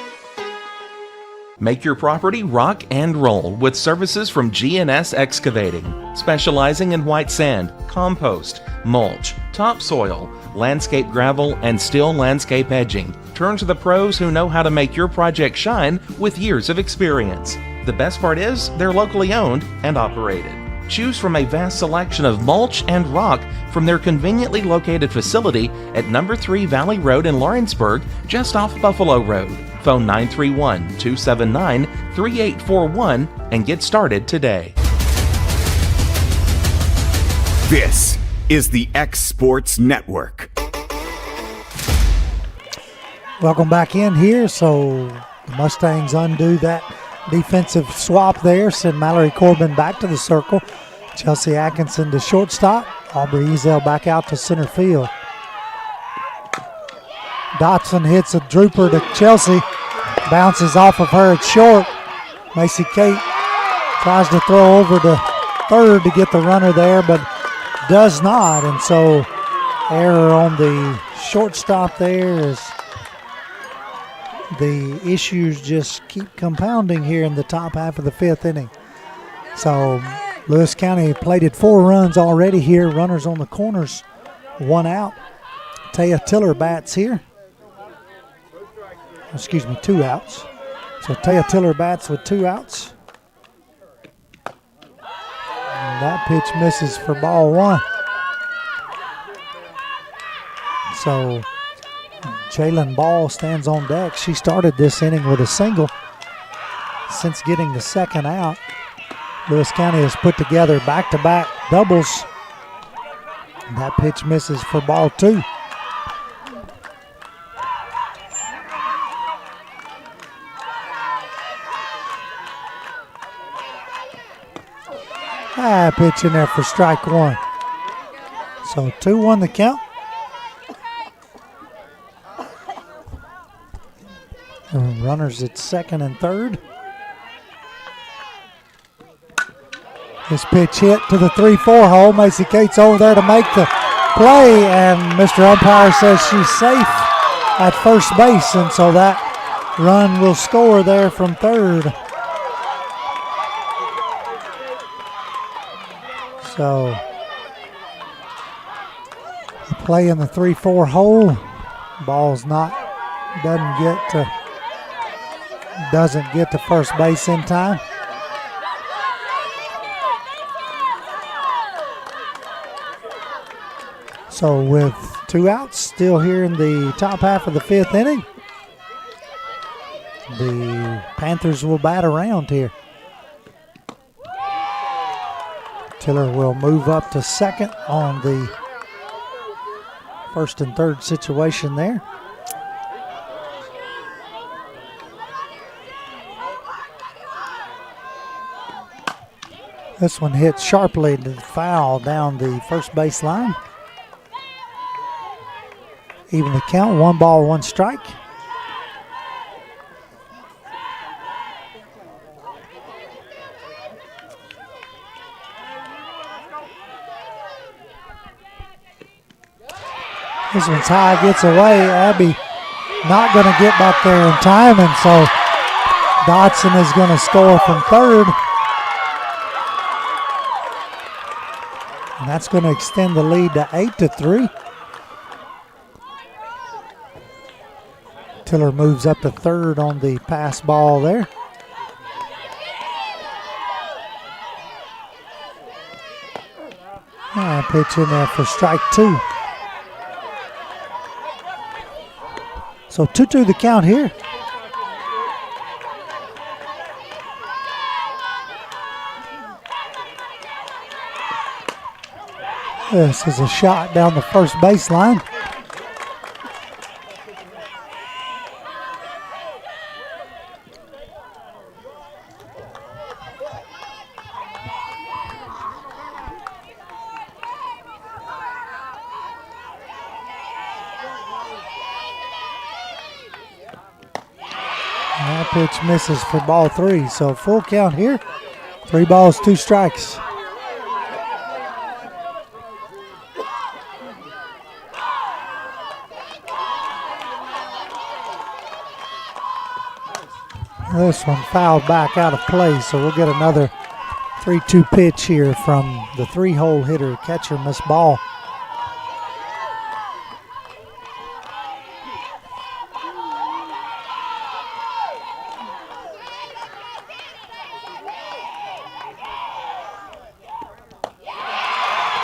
Make your property rock and roll with services from GNS Excavating, specializing in white sand, compost, mulch, topsoil, landscape gravel, and steel landscape edging. Turn to the pros who know how to make your project shine with years of experience. The best part is they're locally owned and operated. Choose from a vast selection of mulch and rock from their conveniently located facility at number 3 Valley Road in Lawrenceburg, just off Buffalo Road. Phone 931-279-3841 and get started today. This is the X Sports Network. Welcome back in here. So the Mustangs undo that defensive swap there, send Mallory Corbin back to the circle. Chelsea Atkinson to shortstop. Aubrey Ezel back out to center field. Dotson hits a drooper to Chelsea. Bounces off of her at short. Macy Kate tries to throw over to third to get the runner there, but does not. And so error on the shortstop there as the issues just keep compounding here in the top half of the fifth inning. So Lewis County plated 4 runs already here. Runners on the corners, 1 out. Taya Tiller bats here. 2 outs. So Taya Tiller bats with 2 outs. And that pitch misses for ball 1. So Jalen Ball stands on deck. She started this inning with a single. Since getting the second out, Lewis County has put together back-to-back doubles. And that pitch misses for ball 2. High pitch in there for strike 1. So 2-1 the count. Runners at second and third. This pitch hit to the 3-4 hole. Macy Cates over there to make the play, and Mr. Umpire says she's safe at first base, and so that run will score there from third. So the play in the 3-4 hole. Ball's doesn't get to first base in time. So with 2 outs still here in the top half of the fifth inning, the Panthers will bat around here. Tiller will move up to second on the first and third situation there. This one hit sharply to the foul down the first base line. Even the count, 1 ball, 1 strike. This one's high, gets away. Abby not going to get back there in time, and so Dotson is going to score from third. And that's going to extend the lead to 8-3. Tiller moves up to third on the pass ball there. Pitch in there for strike two. So 2-2 the count here. This is a shot down the first baseline. That pitch misses for ball three, so full count here. 3 balls, 2 strikes. This one fouled back out of play, so we'll get another 3-2 pitch here from the 3-hole hitter. Catcher missed ball.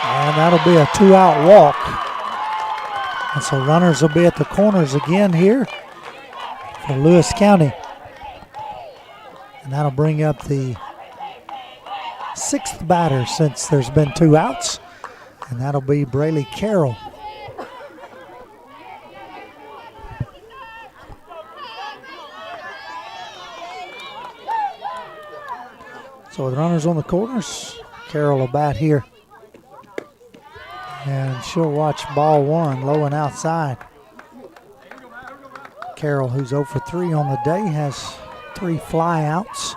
And that'll be a 2-out walk. And so runners will be at the corners again here for Lewis County. And that'll bring up the 6th batter since there's been 2 outs. And that'll be Braylee Carroll. So with runners on the corners, Carroll will bat here. And she'll watch ball 1, low and outside. Carroll, who's 0 for 3 on the day, has 3 flyouts.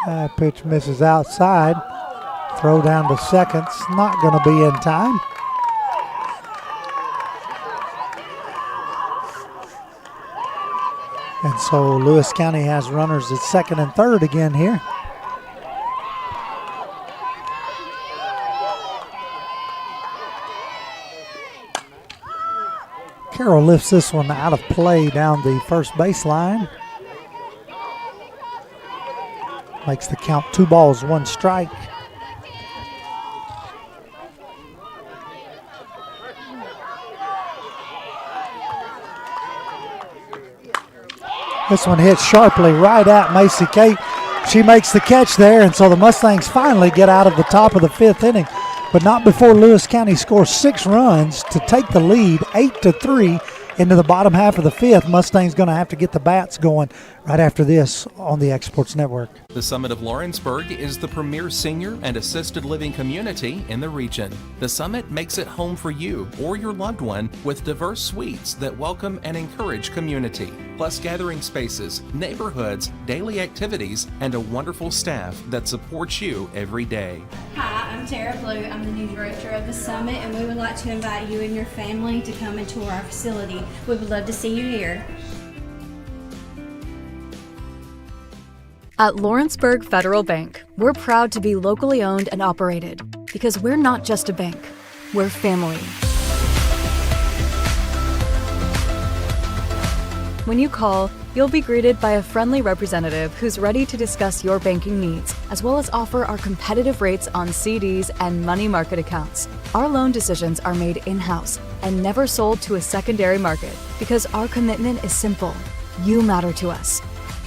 That pitch misses outside. Throw down to second's not going to be in time. And so Lewis County has runners at second and third again here. Carroll lifts this one out of play down the first baseline. Makes the count 2 balls, 1 strike. This one hits sharply right at Macy Kate. She makes the catch there, and so the Mustangs finally get out of the top of the 5th inning, but not before Lewis County scores 6 runs to take the lead 8-3 into the bottom half of the 5th. Mustangs going to have to get the bats going right after this on the Exports Network. The Summit of Lawrenceburg is the premier senior and assisted living community in the region. The Summit makes it home for you or your loved one with diverse suites that welcome and encourage community, plus gathering spaces, neighborhoods, daily activities, and a wonderful staff that supports you every day. Hi, I'm Tara Blue. I'm the new director of the Summit, and we would like to invite you and your family to come and tour our facility. We would love to see you here. At Lawrenceburg Federal Bank, we're proud to be locally owned and operated because we're not just a bank, we're family. When you call, you'll be greeted by a friendly representative who's ready to discuss your banking needs, as well as offer our competitive rates on CDs and money market accounts. Our loan decisions are made in-house and never sold to a secondary market because our commitment is simple. You matter to us.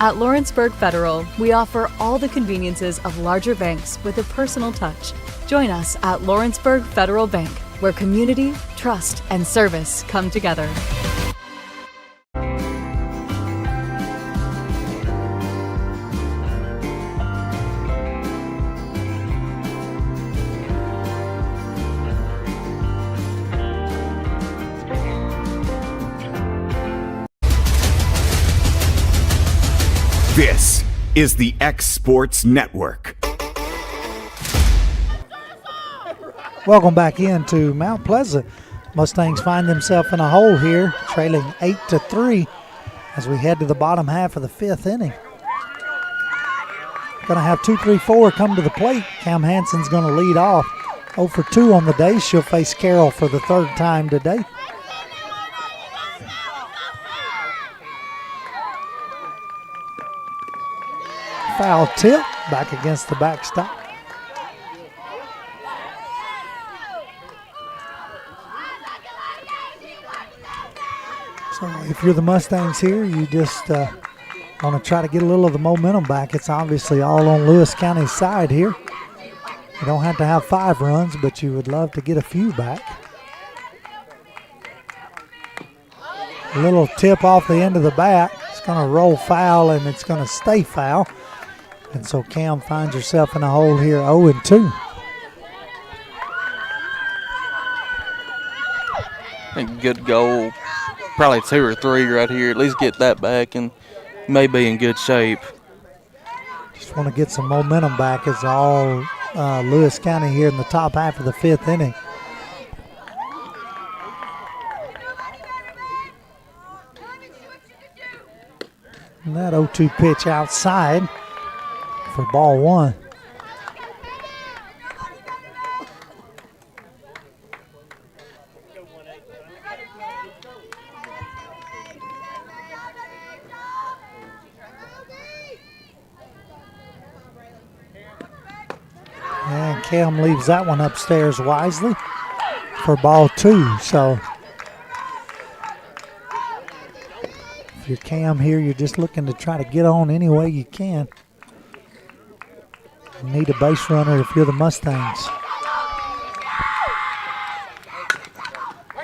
At Lawrenceburg Federal, we offer all the conveniences of larger banks with a personal touch. Join us at Lawrenceburg Federal Bank, where community, trust, and service come together. This is the X Sports Network. Welcome back into Mount Pleasant. Mustangs find themselves in a hole here, trailing 8-3 as we head to the bottom half of the 5th inning. Going to have 2-3-4 come to the plate. Cam Hansen's going to lead off. 0 for 2 on the day. She'll face Carroll for the 3rd time today. Foul tip back against the backstop. So if you're the Mustangs here, you just want to try to get a little of the momentum back. It's obviously all on Lewis County's side here. You don't have to have 5 runs, but you would love to get a few back. A little tip off the end of the bat. It's going to roll foul, and it's going to stay foul. And so Cam finds herself in a hole here, 0-2. I think good goal. Probably 2 or 3 right here. At least get that back and may be in good shape. Just want to get some momentum back. It's all Lewis County here in the top half of the 5th inning. And that 0-2 pitch outside for ball 1. And Cam leaves that one upstairs wisely for ball 2. So if you're Cam here, you're just looking to try to get on any way you can. You need a base runner if you're the Mustangs.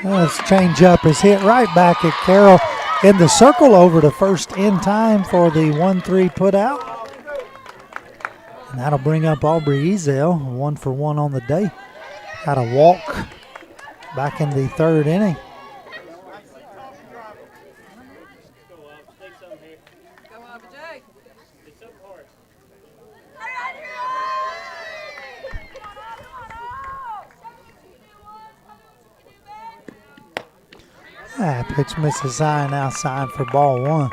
This changeup is hit right back at Carroll in the circle over to first in time for the 1-3 put out. And that'll bring up Aubrey Ezel, 1 for 1 on the day. Had a walk back in the 3rd inning. Pitch misses high, now signed for ball 1.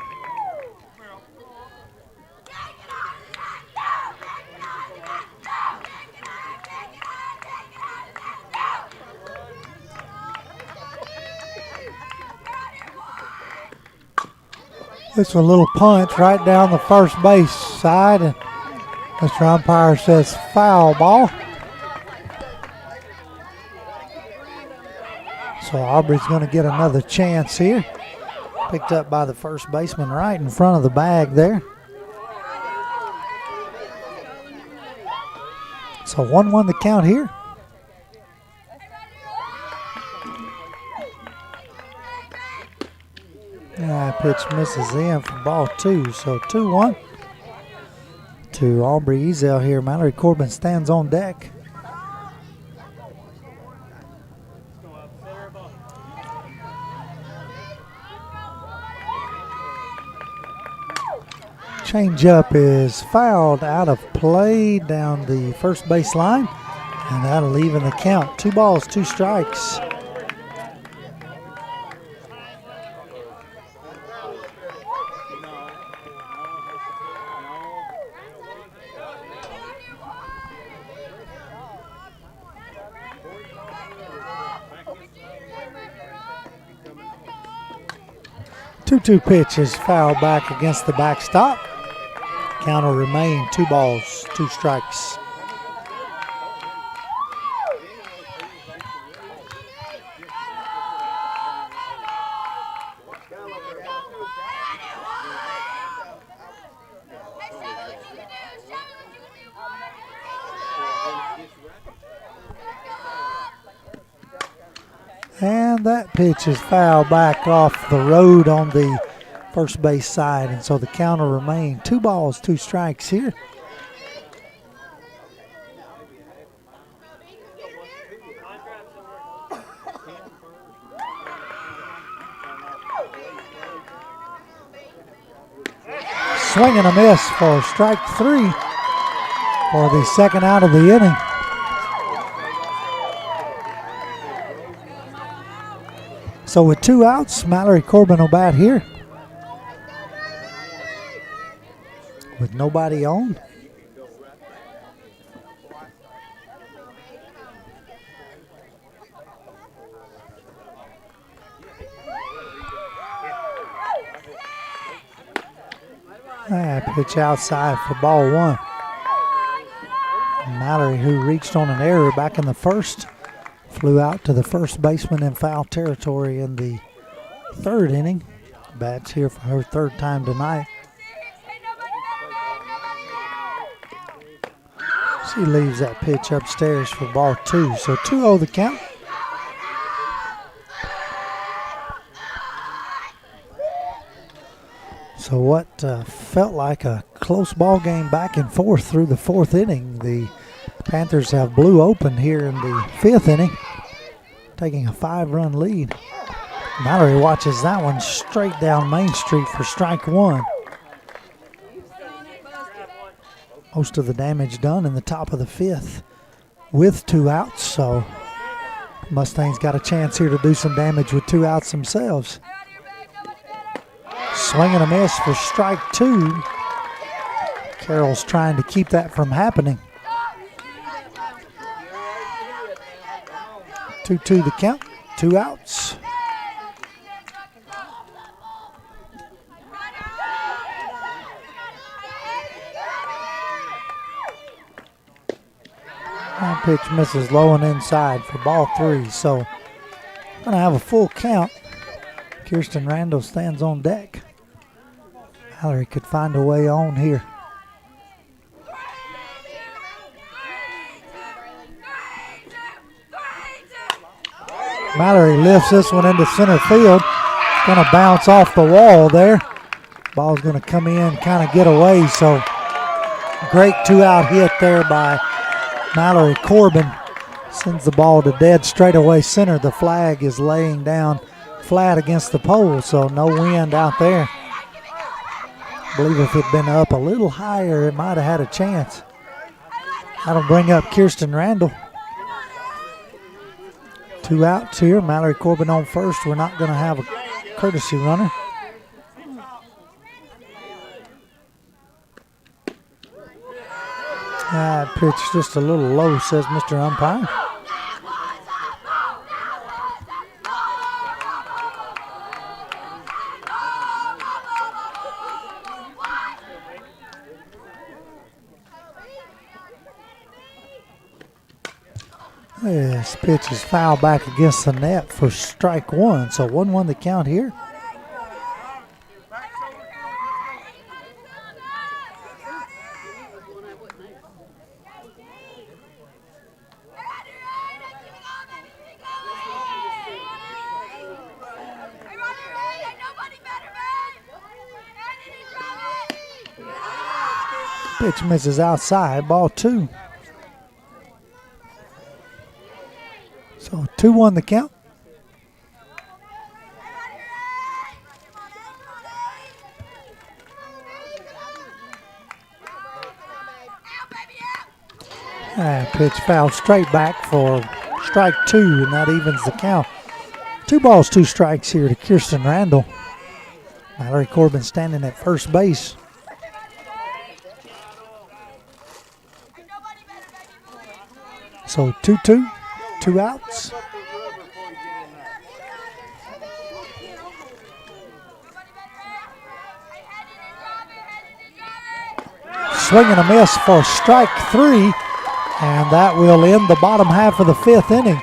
It's a little punch right down the first base side, and Mr. Umpire says foul ball. So Aubrey's going to get another chance here. Picked up by the first baseman right in front of the bag there. So 1-1 the count here. Pitch misses in for ball 2. So 2-1 to Aubrey Ezel here. Mallory Corbin stands on deck. Changeup is fouled out of play down the first base line, and that'll even the count. 2 balls, 2 strikes. Two pitch is fouled back against the backstop. Count will remain 2 balls, 2 strikes. And that pitch is fouled back off the road on the first base side, and so the count will remain 2 balls, 2 strikes here. Swing and a miss for strike 3 for the second out of the inning. So with 2 outs, Mallory Corbin will bat here. With nobody on. Pitch outside for ball 1. Mallory, who reached on an error back in the first, flew out to the first baseman in foul territory in the 3rd inning. Bats here for her 3rd time tonight. She leaves that pitch upstairs for ball 2. So 2-0 the count. So what felt like a close ball game back and forth through the 4th inning. The Panthers have blew open here in the 5th inning, taking a 5-run lead. Mallory watches that one straight down Main Street for strike 1. Most of the damage done in the top of the 5th with 2 outs, so Mustangs got a chance here to do some damage with 2 outs themselves. Swing and a miss for strike 2. Carroll's trying to keep that from happening. 2-2 the count, 2 outs. That pitch misses low and inside for ball 3. So gonna have a full count. Kirsten Randall stands on deck. Mallory could find a way on here. Mallory lifts this one into center field. It's going to bounce off the wall there. Ball's going to come in, kind of get away. So great 2-out hit there by Mallory Corbin. Sends the ball to dead straightaway center. The flag is laying down flat against the pole, so no wind out there. I believe if it had been up a little higher, it might have had a chance. That'll bring up Kirsten Randall. 2 outs here. Mallory Corbin on first. We're not going to have a courtesy runner. That pitch just a little low, says Mr. Umpire. This pitch is foul back against the net for strike 1. So 1-1 the count here. Pitch misses outside, ball 2. So 2-1 the count. Pitch fouled straight back for strike 2, and that evens the count. 2 balls, 2 strikes here to Kirsten Randall. Mallory Corbin standing at first base. So 2-2. 2 outs. Swing and a miss for strike 3, and that will end the bottom half of the 5th inning.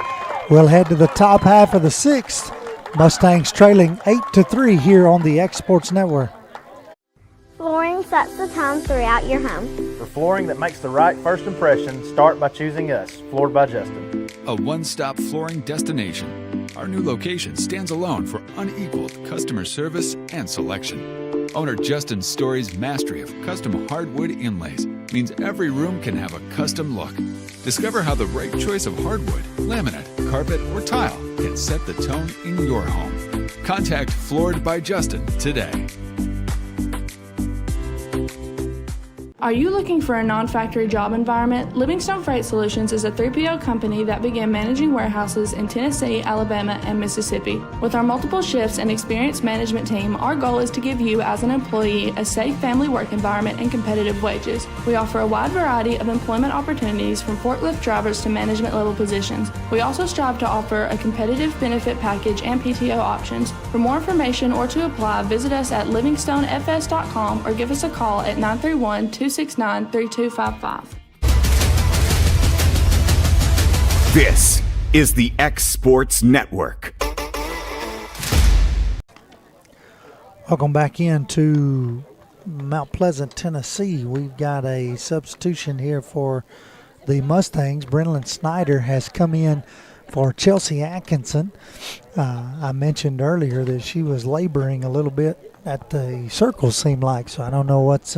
We'll head to the top half of the 6th. Mustangs trailing 8-3 here on the X Sports Network. Flooring sets the tone throughout your home. For flooring that makes the right first impression, start by choosing us, Floored by Justin. A one-stop flooring destination. Our new location stands alone for unequaled customer service and selection. Owner Justin Story's mastery of custom hardwood inlays means every room can have a custom look. Discover how the right choice of hardwood, laminate, carpet, or tile can set the tone in your home. Contact Floored by Justin today. Are you looking for a non-factory job environment? Livingstone Freight Solutions is a 3PL company that began managing warehouses in Tennessee, Alabama, and Mississippi. With our multiple shifts and experienced management team, our goal is to give you, as an employee, a safe family work environment and competitive wages. We offer a wide variety of employment opportunities from forklift drivers to management level positions. We also strive to offer a competitive benefit package and PTO options. For more information or to apply, visit us at livingstonefs.com or give us a call at 931-269-3255. This is the X Sports Network. Welcome back into Mount Pleasant, Tennessee. We've got a substitution here for the Mustangs. Brenlyn Snyder has come in for Chelsea Atkinson. I mentioned earlier that she was laboring a little bit at the circle, seemed like, so I don't know what's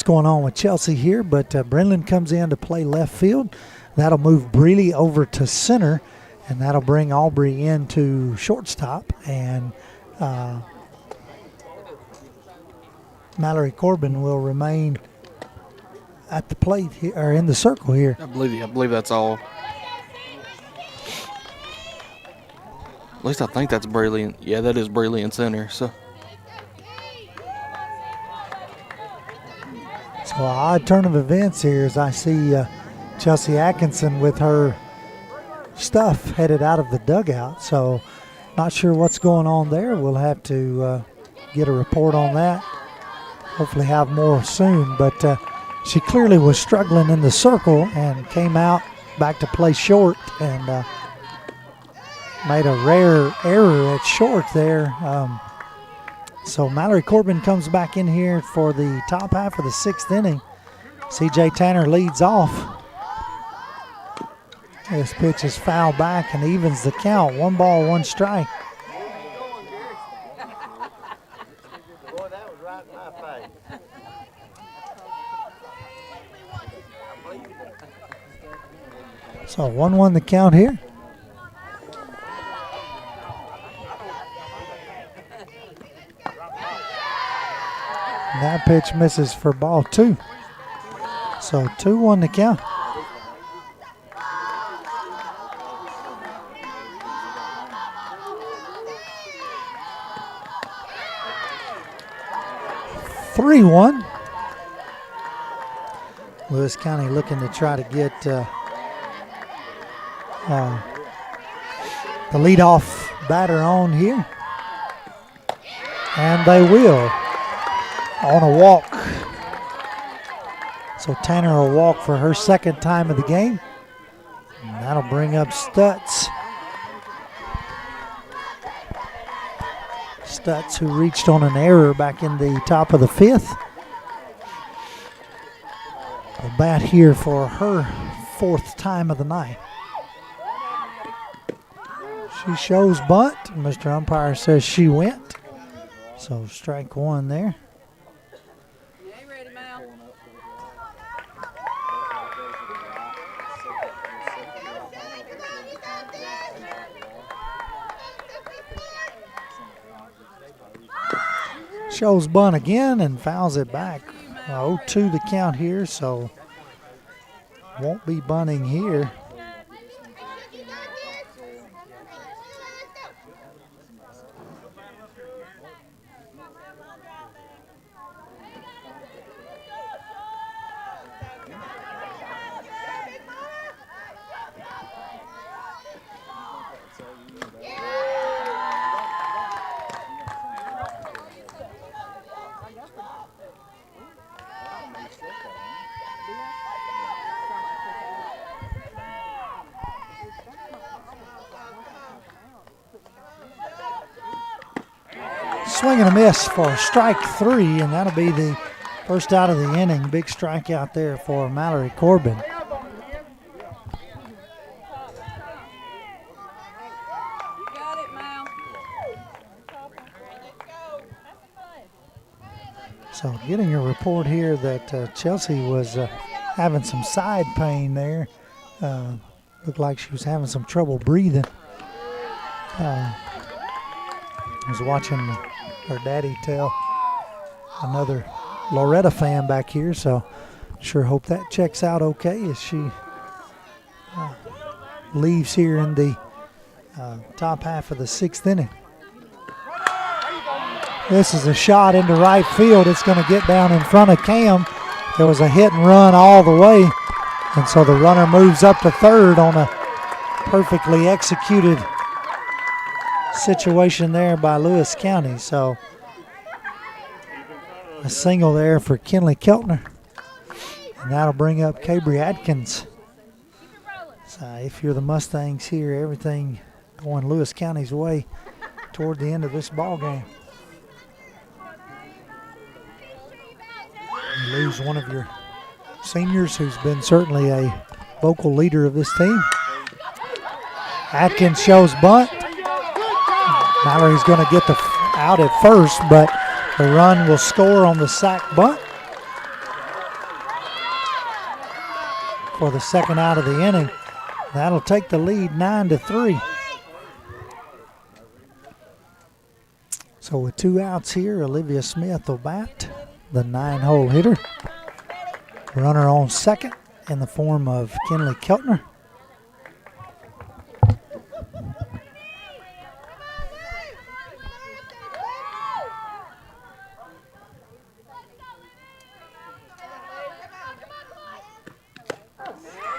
going on with Chelsea here, but Brenlyn comes in to play left field. That'll move Breeley over to center, and that'll bring Aubrey into shortstop, and Mallory Corbin will remain at the plate here, or in the circle here. I believe that's all. At least I think that's Breeley. Yeah, that is Breeley in center. So an odd turn of events here as I see Chelsea Atkinson with her stuff headed out of the dugout. So not sure what's going on there. We'll have to get a report on that. Hopefully have more soon. But she clearly was struggling in the circle and came out back to play short and made a rare error at short there. So Mallory Corbin comes back in here for the top half of the sixth inning. C.J. Tanner leads off. This pitch is foul back and evens the count. 1 ball, 1 strike. So 1-1 the count here. And that pitch misses for ball 2. So 2-1 the count. (3-1). Lewis County looking to try to get the leadoff batter on here. And they will. On a walk. So Tanner will walk for her second time of the game. And that'll bring up Stutz. Stutz, who reached on an error back in the top of the 5th. The bat here for her 4th time of the night. She shows bunt. Mr. Umpire says she went. So strike 1 there. Shows bunt again and fouls it back. 0-2 the count here, so won't be bunting here. Swing and a miss for strike 3, and that'll be the first out of the inning. Big strikeout there for Mallory Corbin. So getting a report here that Chelsea was having some side pain there. Looked like she was having some trouble breathing. I was watching her daddy tell another Loretto fan back here, so sure hope that checks out okay as she leaves here in the top half of the 6th inning. This is a shot into right field. It's going to get down in front of Cam. There was a hit and run all the way, and so the runner moves up to third on a perfectly executed situation there by Lewis County. So a single there for Kinley Keltner, and that'll bring up Cabry Atkins. So if you're the Mustangs here, everything going Lewis County's way toward the end of this ball game. You lose one of your seniors who's been certainly a vocal leader of this team. Atkins shows bunt. Mallory's going to get the out at first, but the run will score on the sac bunt for the second out of the inning. That'll take the lead 9-3. So with 2 outs here, Olivia Smith will bat, the 9-hole hitter. Runner on second in the form of Kinley Keltner.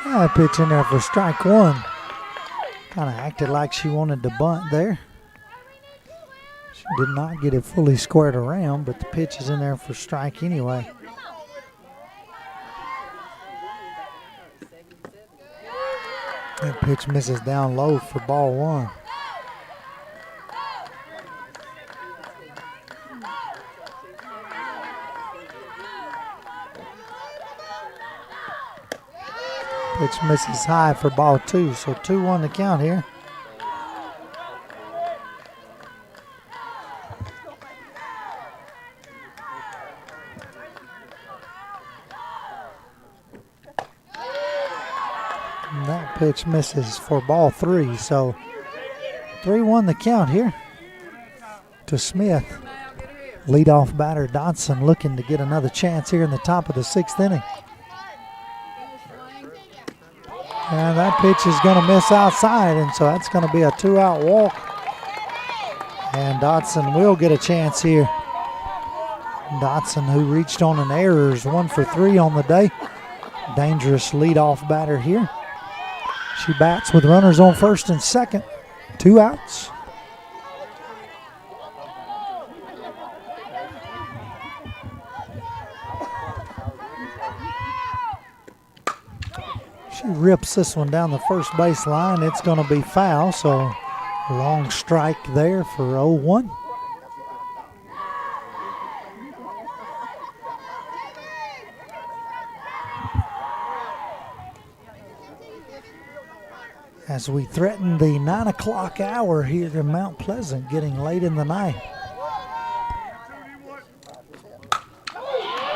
That pitch in there for strike one. Kind of acted like she wanted to bunt there. She did not get it fully squared around, but the pitch is in there for strike anyway. That pitch misses down low for ball one. Pitch misses high for ball two, so 2-1 the count here. And that pitch misses for ball three, so 3-1 the count here to Smith. Leadoff batter Dodson looking to get another chance here in the top of the 6th inning. And that pitch is going to miss outside, and so that's going to be a 2-out walk. And Dodson will get a chance here. Dodson, who reached on an error, is 1 for 3 on the day. Dangerous leadoff batter here. She bats with runners on first and second. 2 outs. She rips this one down the first base line. It's going to be foul, so long strike there for 0-1. As we threaten the 9 o'clock hour here in Mount Pleasant, getting late in the night.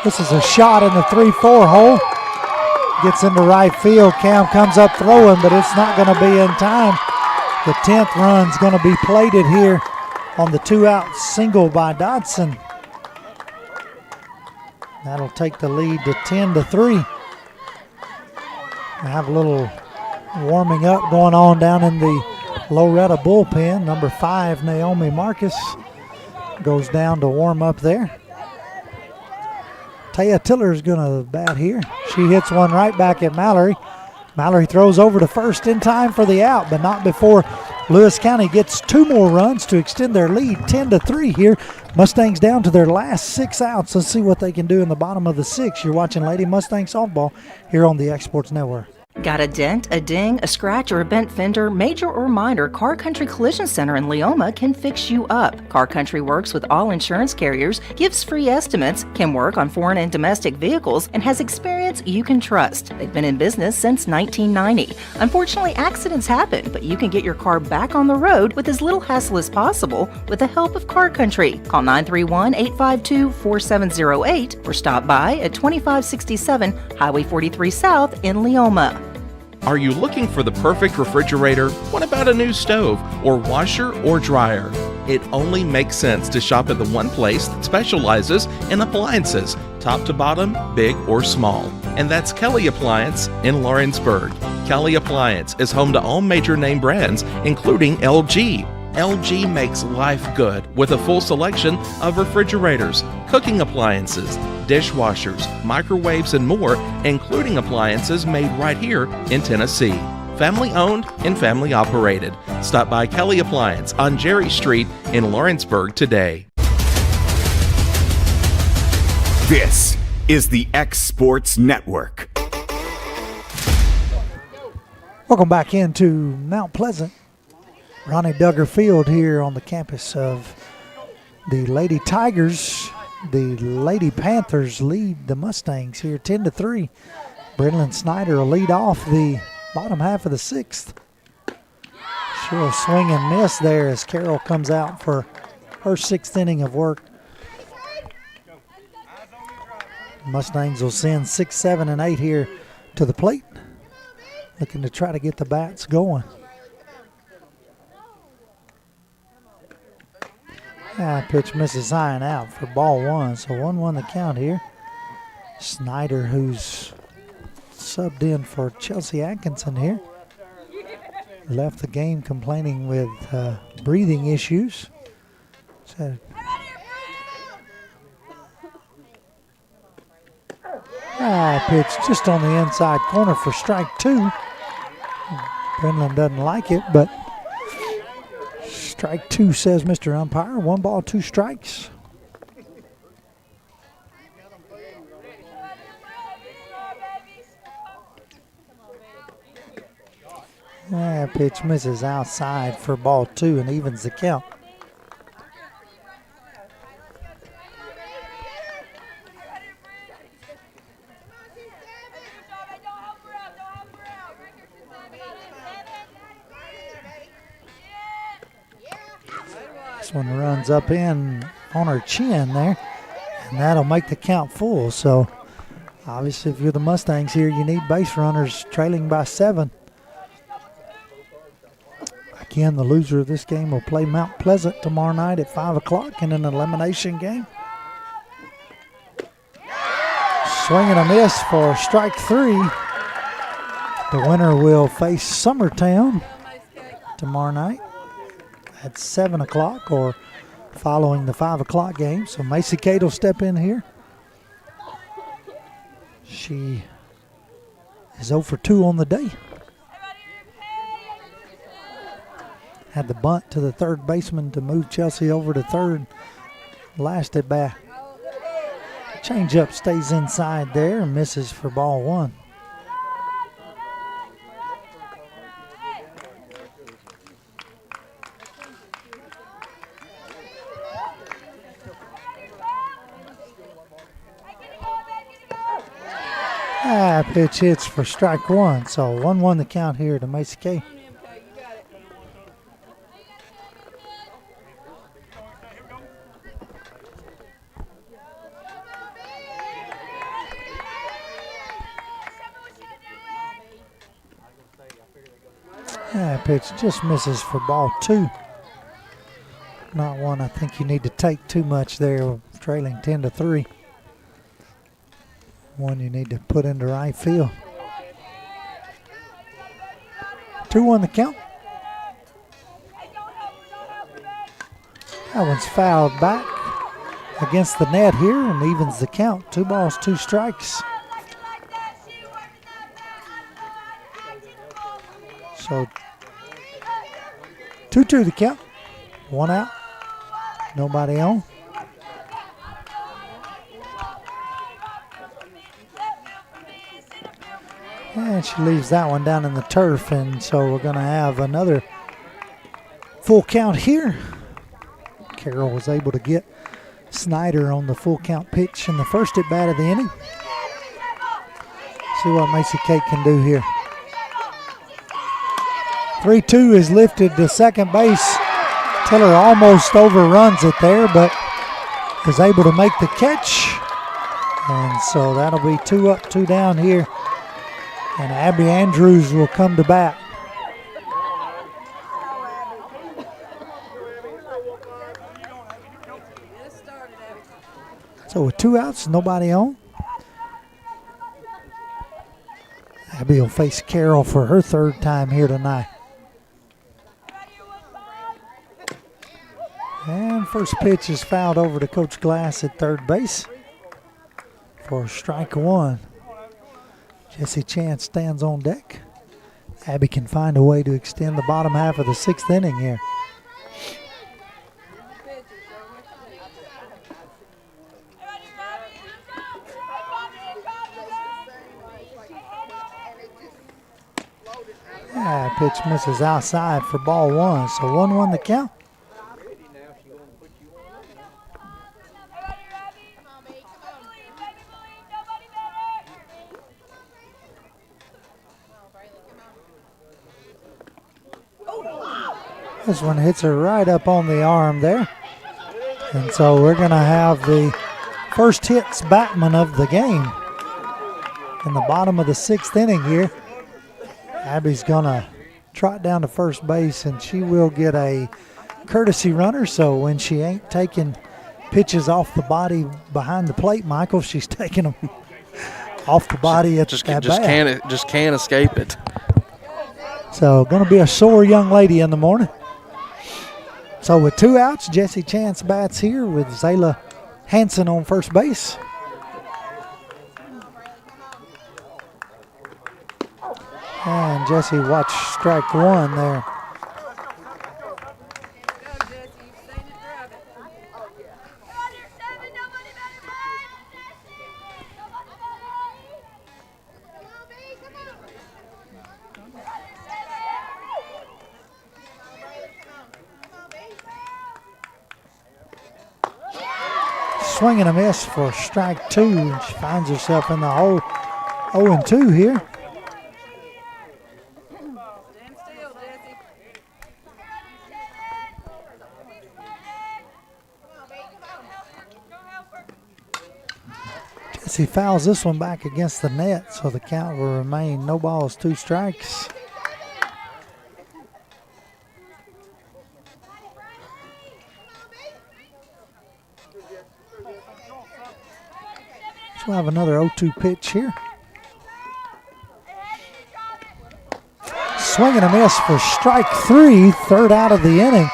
This is a shot in the 3-4 hole. Gets into right field. Cam comes up throwing, but it's not going to be in time. The 10th run's going to be plated here on the 2-out single by Dodson. That'll take the lead to 10-3. I have a little warming up going on down in the Loretto bullpen. Number 5, Naomi Marcus, goes down to warm up there. Taya Tiller's going to bat here. She hits one right back at Mallory. Mallory throws over to first in time for the out, but not before Lewis County gets 2 more runs to extend their lead 10-3 here. Mustangs down to their last 6 outs. Let's see what they can do in the bottom of the 6th. You're watching Lady Mustang Softball here on the Exports Network. Got a dent, a ding, a scratch, or a bent fender? Major or minor, Car Country Collision Center in Leoma can fix you up. Car Country works with all insurance carriers, gives free estimates, can work on foreign and domestic vehicles, and has experience you can trust. They've been in business since 1990. Unfortunately, accidents happen, but you can get your car back on the road with as little hassle as possible with the help of Car Country. Call 931-852-4708 or stop by at 2567 Highway 43 South in Leoma. Are you looking for the perfect refrigerator? What about a new stove or washer or dryer? It only makes sense to shop at the one place that specializes in appliances. top to bottom, big or small. And that's Kelly Appliance in Lawrenceburg. Kelly Appliance is home to all major name brands, including LG. LG makes life good with a full selection of refrigerators, cooking appliances, dishwashers, microwaves, and more, including appliances made right here in Tennessee. Family owned and family operated. Stop by Kelly Appliance on Jerry Street in Lawrenceburg today. This is the X Sports Network. Welcome back into Mount Pleasant. Ronnie Duggar Field here on the campus of the Lady Tigers. The Lady Panthers lead the Mustangs here 10-3. Brenlyn Snyder will lead off the bottom half of the sixth. She'll swing and miss there as Carroll comes out for her sixth inning of work. Mustangs will send 6, 7, and 8 here to the plate, looking to try to get the bats going. Pitch misses high and out for ball one, so 1-1 the count here. Snyder, who's subbed in for Chelsea Atkinson here, left the game complaining with breathing issues. Pitch just on the inside corner for strike two. Brenlyn doesn't like it, but strike two, says Mr. Umpire. 1 ball, 2 strikes. Pitch misses outside for ball 2 and evens the count. This one runs up in on her chin there, and that'll make the count full. So obviously if you're the Mustangs here, you need base runners trailing by 7. Again, the loser of this game will play Mount Pleasant tomorrow night at 5 o'clock in an elimination game. Swing and a miss for strike 3. The winner will face Summertown tomorrow night at 7 o'clock or following the 5 o'clock game. So Macy Kate will step in here. She is 0 for 2 on the day. Had the bunt to the third baseman to move Chelsea over to third. Last at bat. Change-up stays inside there and misses for ball 1. Pitch hits for strike 1. So 1-1 the count here to Macy K. Pitch just misses for ball 2. Not one I think you need to take too much there, trailing 10-3. One you need to put into right field. 2-1 the count. That one's fouled back against the net here and evens the count. 2 balls, 2 strikes. So 2-2 the count. 1 out. Nobody on. And she leaves that one down in the turf, and so we're going to have another full count here. Carroll was able to get Snyder on the full count pitch in the first at bat of the inning. See what Macy Kate can do here. 3-2 is lifted to second base. Tiller almost overruns it there, but is able to make the catch. And so that'll be 2 up, 2 down here. And Abby Andrews will come to bat. So with 2 outs, nobody on. Abby will face Carroll for her 3rd time here tonight. And first pitch is fouled over to Coach Glass at 3rd base for strike 1. Jesse Chance stands on deck. Abby can find a way to extend the bottom half of the 6th inning here. Pitch misses outside for ball 1, so 1-1 the count. This one hits her right up on the arm there. And so we're going to have the first hits batman of the game in the bottom of the 6th inning here. Abby's going to trot down to first base, and she will get a courtesy runner. So when she ain't taking pitches off the body behind the plate, Michael, she's taking them off the body at just bat. can't escape it. So going to be a sore young lady in the morning. So with 2 outs, Jesse Chance bats here with Zayla Hansen on first base. And Jesse watch strike 1 there. Swing and a miss for strike 2. And she finds herself in the hole 0-2 here. Jesse fouls this one back against the net, so the count will remain no balls, 2 strikes. So we'll have another 0-2 pitch here. Swing and a miss for strike 3, 3rd out of the inning.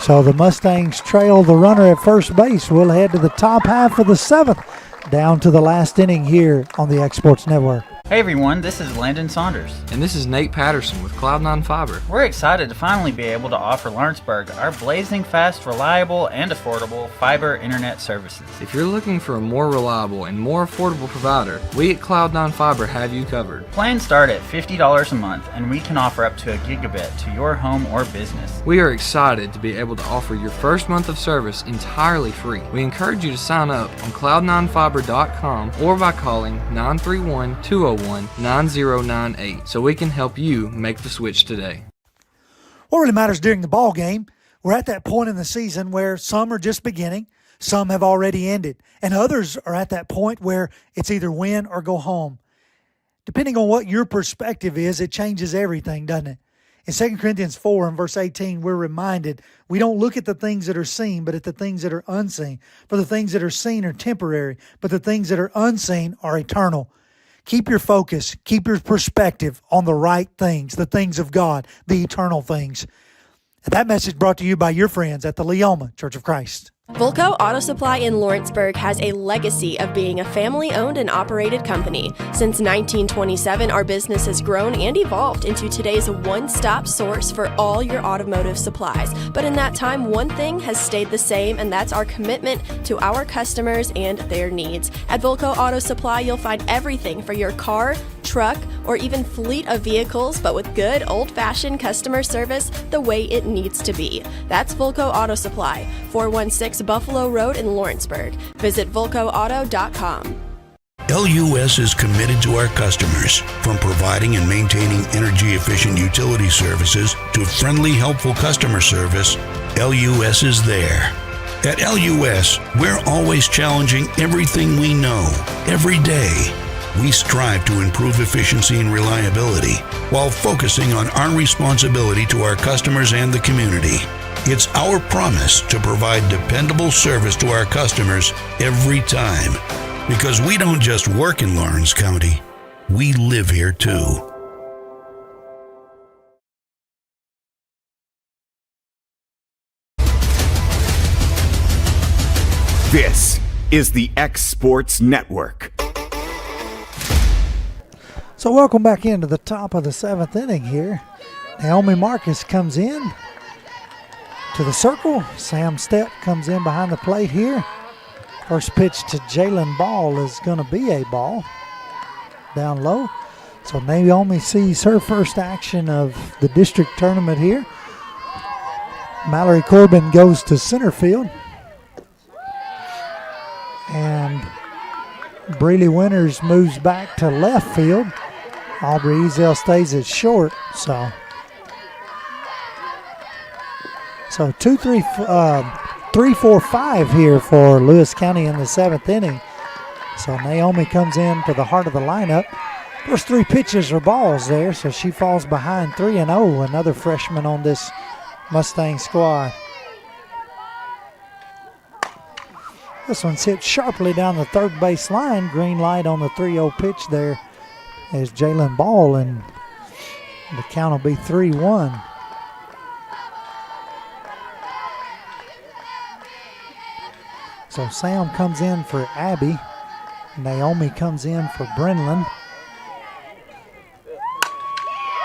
So the Mustangs trail the runner at first base. We'll head to the top half of the 7th, down to the last inning here on the X Sports Network. Hey everyone, this is Landon Saunders. And this is Nate Patterson with Cloud9 Fiber. We're excited to finally be able to offer Lawrenceburg our blazing fast, reliable, and affordable fiber internet services. If you're looking for a more reliable and more affordable provider, we at Cloud9 Fiber have you covered. Plans start at $50 a month, and we can offer up to a gigabit to your home or business. We are excited to be able to offer your first month of service entirely free. We encourage you to sign up on cloud9fiber.com or by calling 931-201-9098 so we can help you make the switch today. What really matters during the ball game, we're at that point in the season where some are just beginning, some have already ended, and others are at that point where it's either win or go home. Depending on what your perspective is, it changes everything, doesn't it? In 2 Corinthians 4 and verse 18, we're reminded we don't look at the things that are seen, but at the things that are unseen. For the things that are seen are temporary, but the things that are unseen are eternal. Keep your focus, keep your perspective on the right things, the things of God, the eternal things. And that message brought to you by your friends at the Leoma Church of Christ. Volco Auto Supply in Lawrenceburg has a legacy of being a family-owned and operated company. Since 1927, our business has grown and evolved into today's one-stop source for all your automotive supplies. But in that time, one thing has stayed the same, and that's our commitment to our customers and their needs. At Volco Auto Supply, you'll find everything for your car, truck, or even fleet of vehicles, but with good old-fashioned customer service the way it needs to be. That's Volco Auto Supply, 416 Buffalo Road in Lawrenceburg. Visit VolcoAuto.com. LUS is committed to our customers, from providing and maintaining energy-efficient utility services to friendly, helpful customer service. LUS is there. At LUS, we're always challenging everything we know, every day. We strive to improve efficiency and reliability while focusing on our responsibility to our customers and the community. It's our promise to provide dependable service to our customers every time. Because we don't just work in Lawrence County, we live here too. This is the X Sports Network. So welcome back into the top of the 7th inning here. Naomi Marcus comes in to the circle. Sam Stepp comes in behind the plate here. First pitch to Jalen Ball is going to be a ball down low. So Naomi sees her first action of the district tournament here. Mallory Corbin goes to center field. And Breeley Winters moves back to left field. Aubrey Ezel stays at short. So 3-4-5 here for Lewis County in the 7th inning. So Naomi comes in to the heart of the lineup. First 3 pitches are balls there, so she falls behind 3-0, another freshman on this Mustang squad. This one's hit sharply down the third base line. Green light on the 3-0 pitch there is Jalen Ball, and the count will be 3-1. So Sam comes in for Abby. Naomi comes in for Brenlin.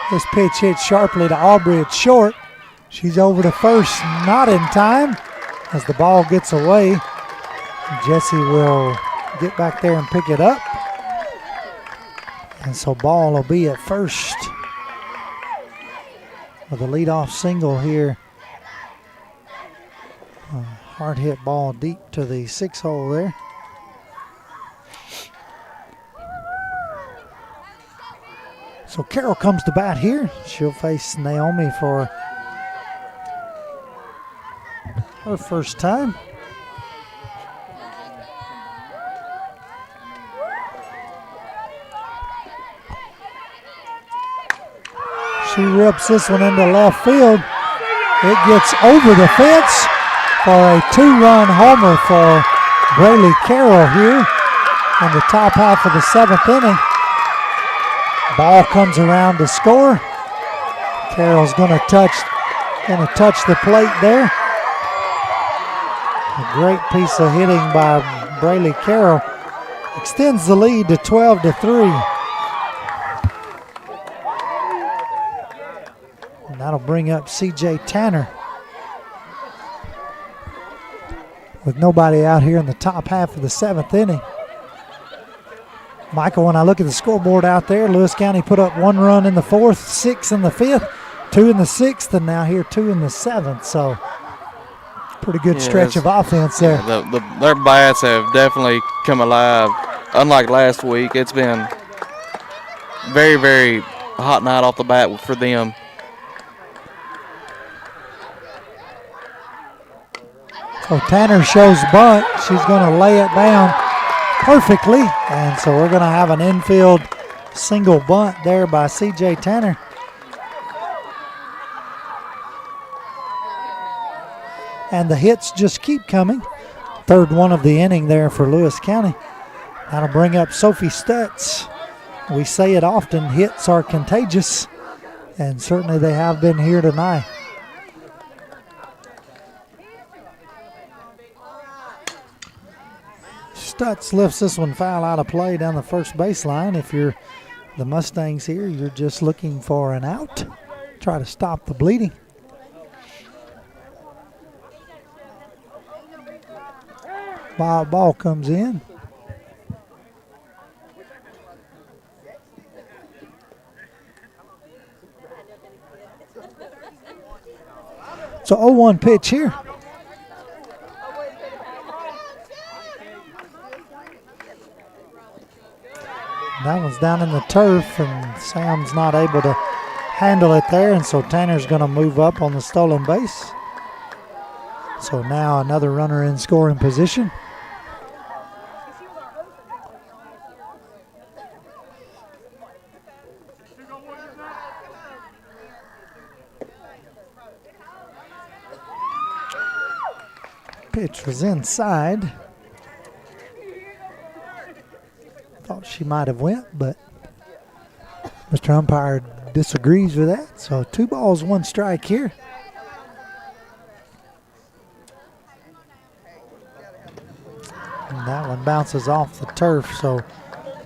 This pitch hit sharply to Aubrey at short. She's over to first, not in time. As the ball gets away, Jesse will get back there and pick it up. And so Ball will be at first with a leadoff single here. A hard hit ball deep to the 6 hole there. So Carroll comes to bat here. She'll face Naomi for her first time. She rips this one into left field. It gets over the fence for a 2-run homer for Braylee Carroll here in the top half of the 7th inning. Ball comes around to score. Carroll's going to touch the plate there. A great piece of hitting by Braylee Carroll extends the lead to 12-3. And that'll bring up C.J. Tanner. With nobody out here in the top half of the 7th inning. Michael, when I look at the scoreboard out there, Lewis County put up 1 run in the 4th, 6 in the 5th, 2 in the 6th, and now here 2 in the 7th. So pretty good stretch of offense there. Their bats have definitely come alive. Unlike last week, it's been very, very hot night off the bat for them. So Tanner shows bunt. She's going to lay it down perfectly. And so we're going to have an infield single bunt there by C.J. Tanner. And the hits just keep coming. Third one of the inning there for Lewis County. That'll bring up Sophie Stutz. We say it often, hits are contagious. And certainly they have been here tonight. Stutz lifts this one foul out of play down the first baseline. If you're the Mustangs here, you're just looking for an out. Try to stop the bleeding. Ball comes in. So 0-1 pitch here. That one's down in the turf, and Sam's not able to handle it there, and so Tanner's going to move up on the stolen base. So now another runner in scoring position. Pitch was inside. Thought she might have went, but Mr. Umpire disagrees with that. So 2 balls, 1 strike here. And that one bounces off the turf. So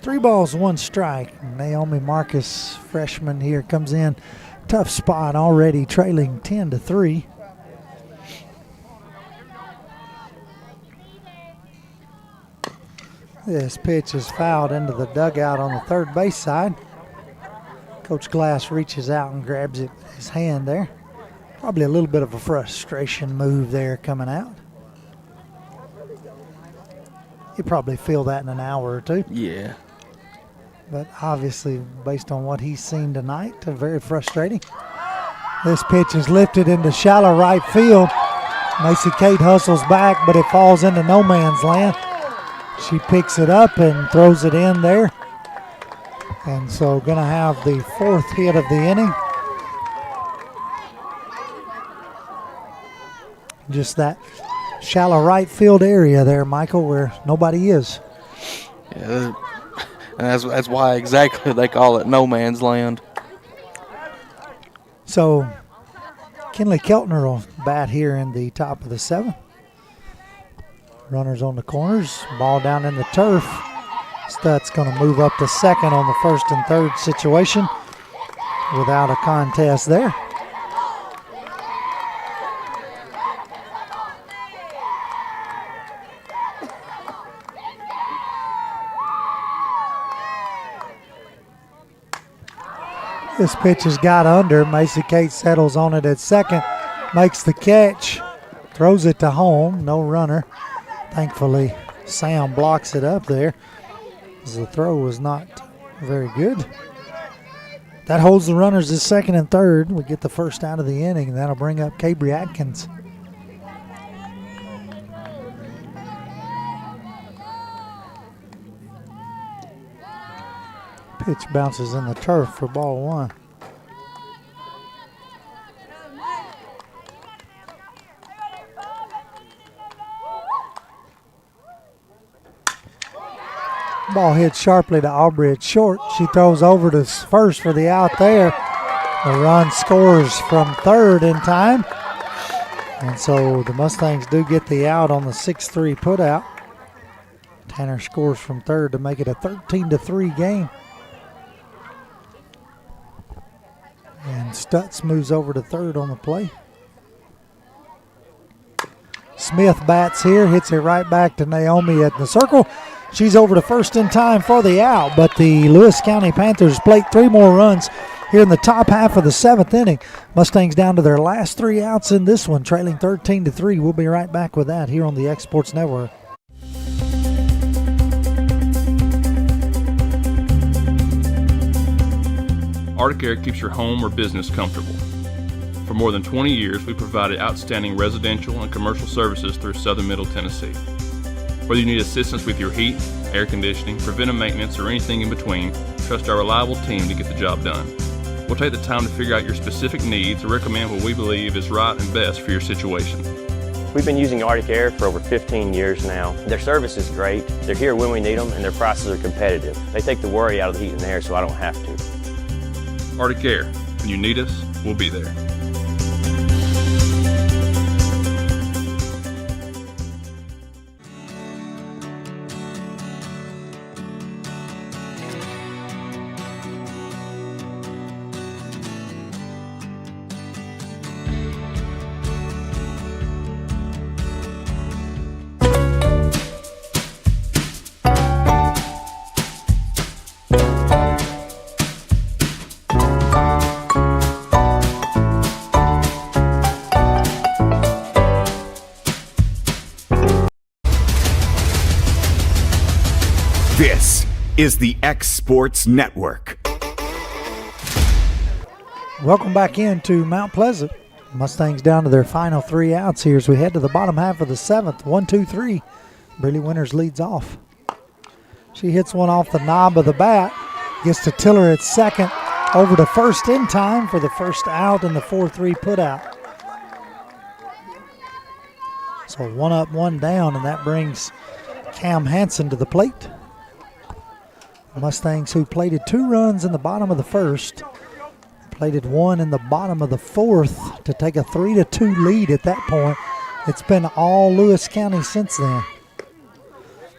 3 balls, 1 strike. Naomi Marcus, freshman here, comes in. Tough spot, already trailing 10-3. This pitch is fouled into the dugout on the third base side. Coach Glass reaches out and grabs it with his hand there. Probably a little bit of a frustration move there coming out. You probably feel that in an hour or two. Yeah. But obviously, based on what he's seen tonight, very frustrating. This pitch is lifted into shallow right field. Macy Kate hustles back, but it falls into no man's land. She picks it up and throws it in there. And so going to have the 4th hit of the inning. Just that shallow right field area there, Michael, where nobody is. Yeah, and that's why exactly they call it no man's land. So Kinley Keltner will bat here in the top of the 7th. Runners on the corners, ball down in the turf. Stutt's going to move up to second on the 1st and 3rd situation without a contest there. This pitch has got under. Macy Kate settles on it at second, makes the catch, throws it to home, no runner. Thankfully, Sam blocks it up there, as the throw was not very good. That holds the runners at second and third. We get the first out of the inning, and that'll bring up Cabry Atkins. Pitch bounces in the turf for ball 1. Ball hits sharply to Aubrey at short. She throws over to first for the out there. The run scores from third in time. And so the Mustangs do get the out on the 6-3 putout. Tanner scores from third to make it a 13-3 game. And Stutz moves over to third on the play. Smith bats here, hits it right back to Naomi at the circle. She's over to first in time for the out, but the Lewis County Panthers plate 3 more runs here in the top half of the 7th inning. Mustangs down to their last 3 outs in this one, trailing 13-3. We'll be right back with that here on the X Sports Network. Arctic Air keeps your home or business comfortable. For more than 20 years, we've provided outstanding residential and commercial services through Southern Middle Tennessee. Whether you need assistance with your heat, air conditioning, preventive maintenance, or anything in between, trust our reliable team to get the job done. We'll take the time to figure out your specific needs and recommend what we believe is right and best for your situation. We've been using Arctic Air for over 15 years now. Their service is great, they're here when we need them, and their prices are competitive. They take the worry out of the heat and air so I don't have to. Arctic Air. When you need us, we'll be there. This is the X Sports Network. Welcome back into Mount Pleasant. Mustangs down to their final 3 outs here as we head to the bottom half of the 7th. 1-2-3. Briley Winters leads off. She hits one off the knob of the bat. Gets to Tiller at second. Over to first in time for the first out in the 4-3 putout. So 1 up, 1 down, and that brings Cam Hansen to the plate. Mustangs, who plated 2 runs in the bottom of the first, plated 1 in the bottom of the fourth to take a 3-2 lead at that point. It's been all Lewis County since then.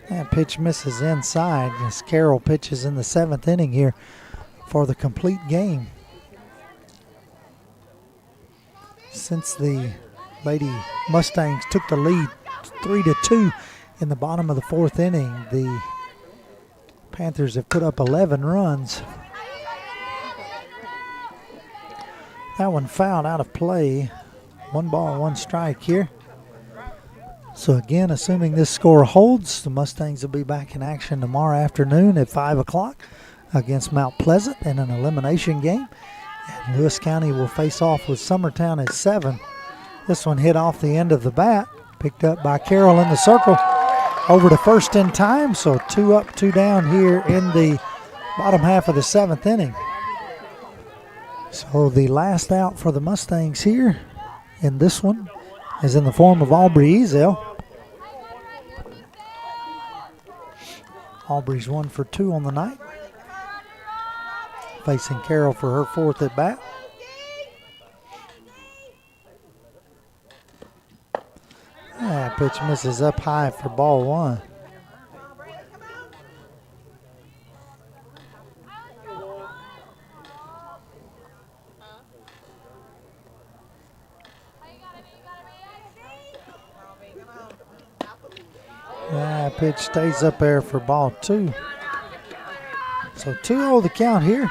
That pitch misses inside as Carroll pitches in the 7th inning here for the complete game. Since the Lady Mustangs took the lead 3-2 in the bottom of the 4th inning, the Panthers have put up 11 runs. That one fouled out of play. 1 ball, 1 strike here. So again, assuming this score holds, the Mustangs will be back in action tomorrow afternoon at 5 o'clock against Mount Pleasant in an elimination game. And Lewis County will face off with Summertown at 7. This one hit off the end of the bat, picked up by Carroll in the circle. Over to first in time, so 2 up, 2 down here in the bottom half of the 7th inning. So the last out for the Mustangs here in this one is in the form of Aubrey Ezel. Aubrey's 1 for 2 on the night, facing Carroll for her 4th at bat. That pitch misses up high for ball 1. That pitch stays up there for ball 2. So 2-0 the count here.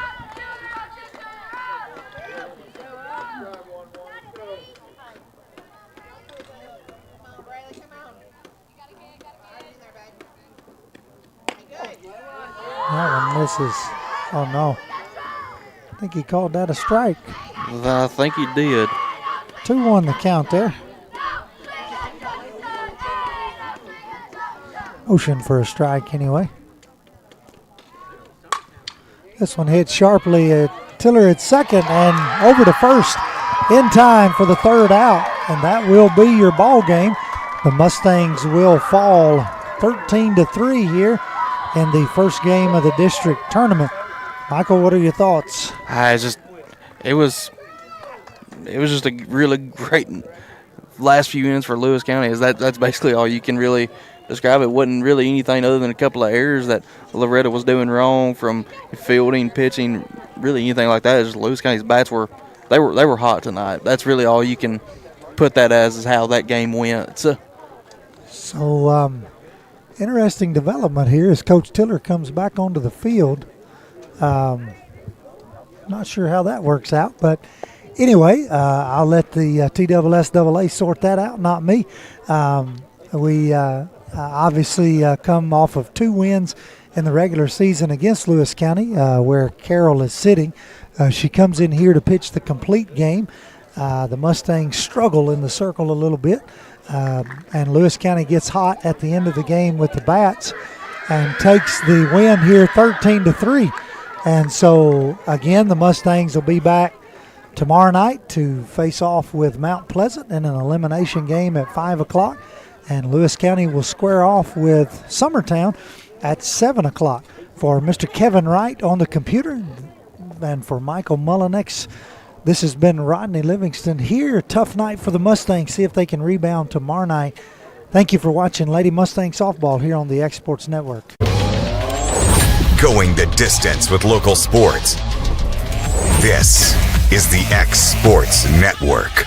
That one misses. Oh no. I think he called that a strike. I think he did. 2-1 the count there. Motion for a strike anyway. This one hit sharply at Tiller at second and over to first in time for the 3rd out. And that will be your ball game. The Mustangs will fall 13-3 here in the first game of the district tournament. Michael, what are your thoughts? It was just a really great last few innings for Lewis County. That's basically all you can really describe. It wasn't really anything other than a couple of errors that Loretto was doing wrong from fielding, pitching, really anything like that. Just Lewis County's bats were hot tonight. That's really all you can put that as, is how that game went. So interesting development here as Coach Tiller comes back onto the field. Not sure how that works out, but anyway, I'll let the TSSAA sort that out, not me. We obviously come off of 2 wins in the regular season against Lewis County, where Carroll is sitting. She comes in here to pitch the complete game. The Mustangs struggle in the circle a little bit, and Lewis County gets hot at the end of the game with the bats and takes the win here 13-3. And so, again, the Mustangs will be back tomorrow night to face off with Mount Pleasant in an elimination game at 5 o'clock. And Lewis County will square off with Summertown at 7 o'clock. For Mr. Kevin Wright on the computer and for Michael Mullinex, this has been Rodney Livingston here. Tough night for the Mustangs. See if they can rebound tomorrow night. Thank you for watching Lady Mustang Softball here on the X Sports Network. Going the distance with local sports. This is the X Sports Network.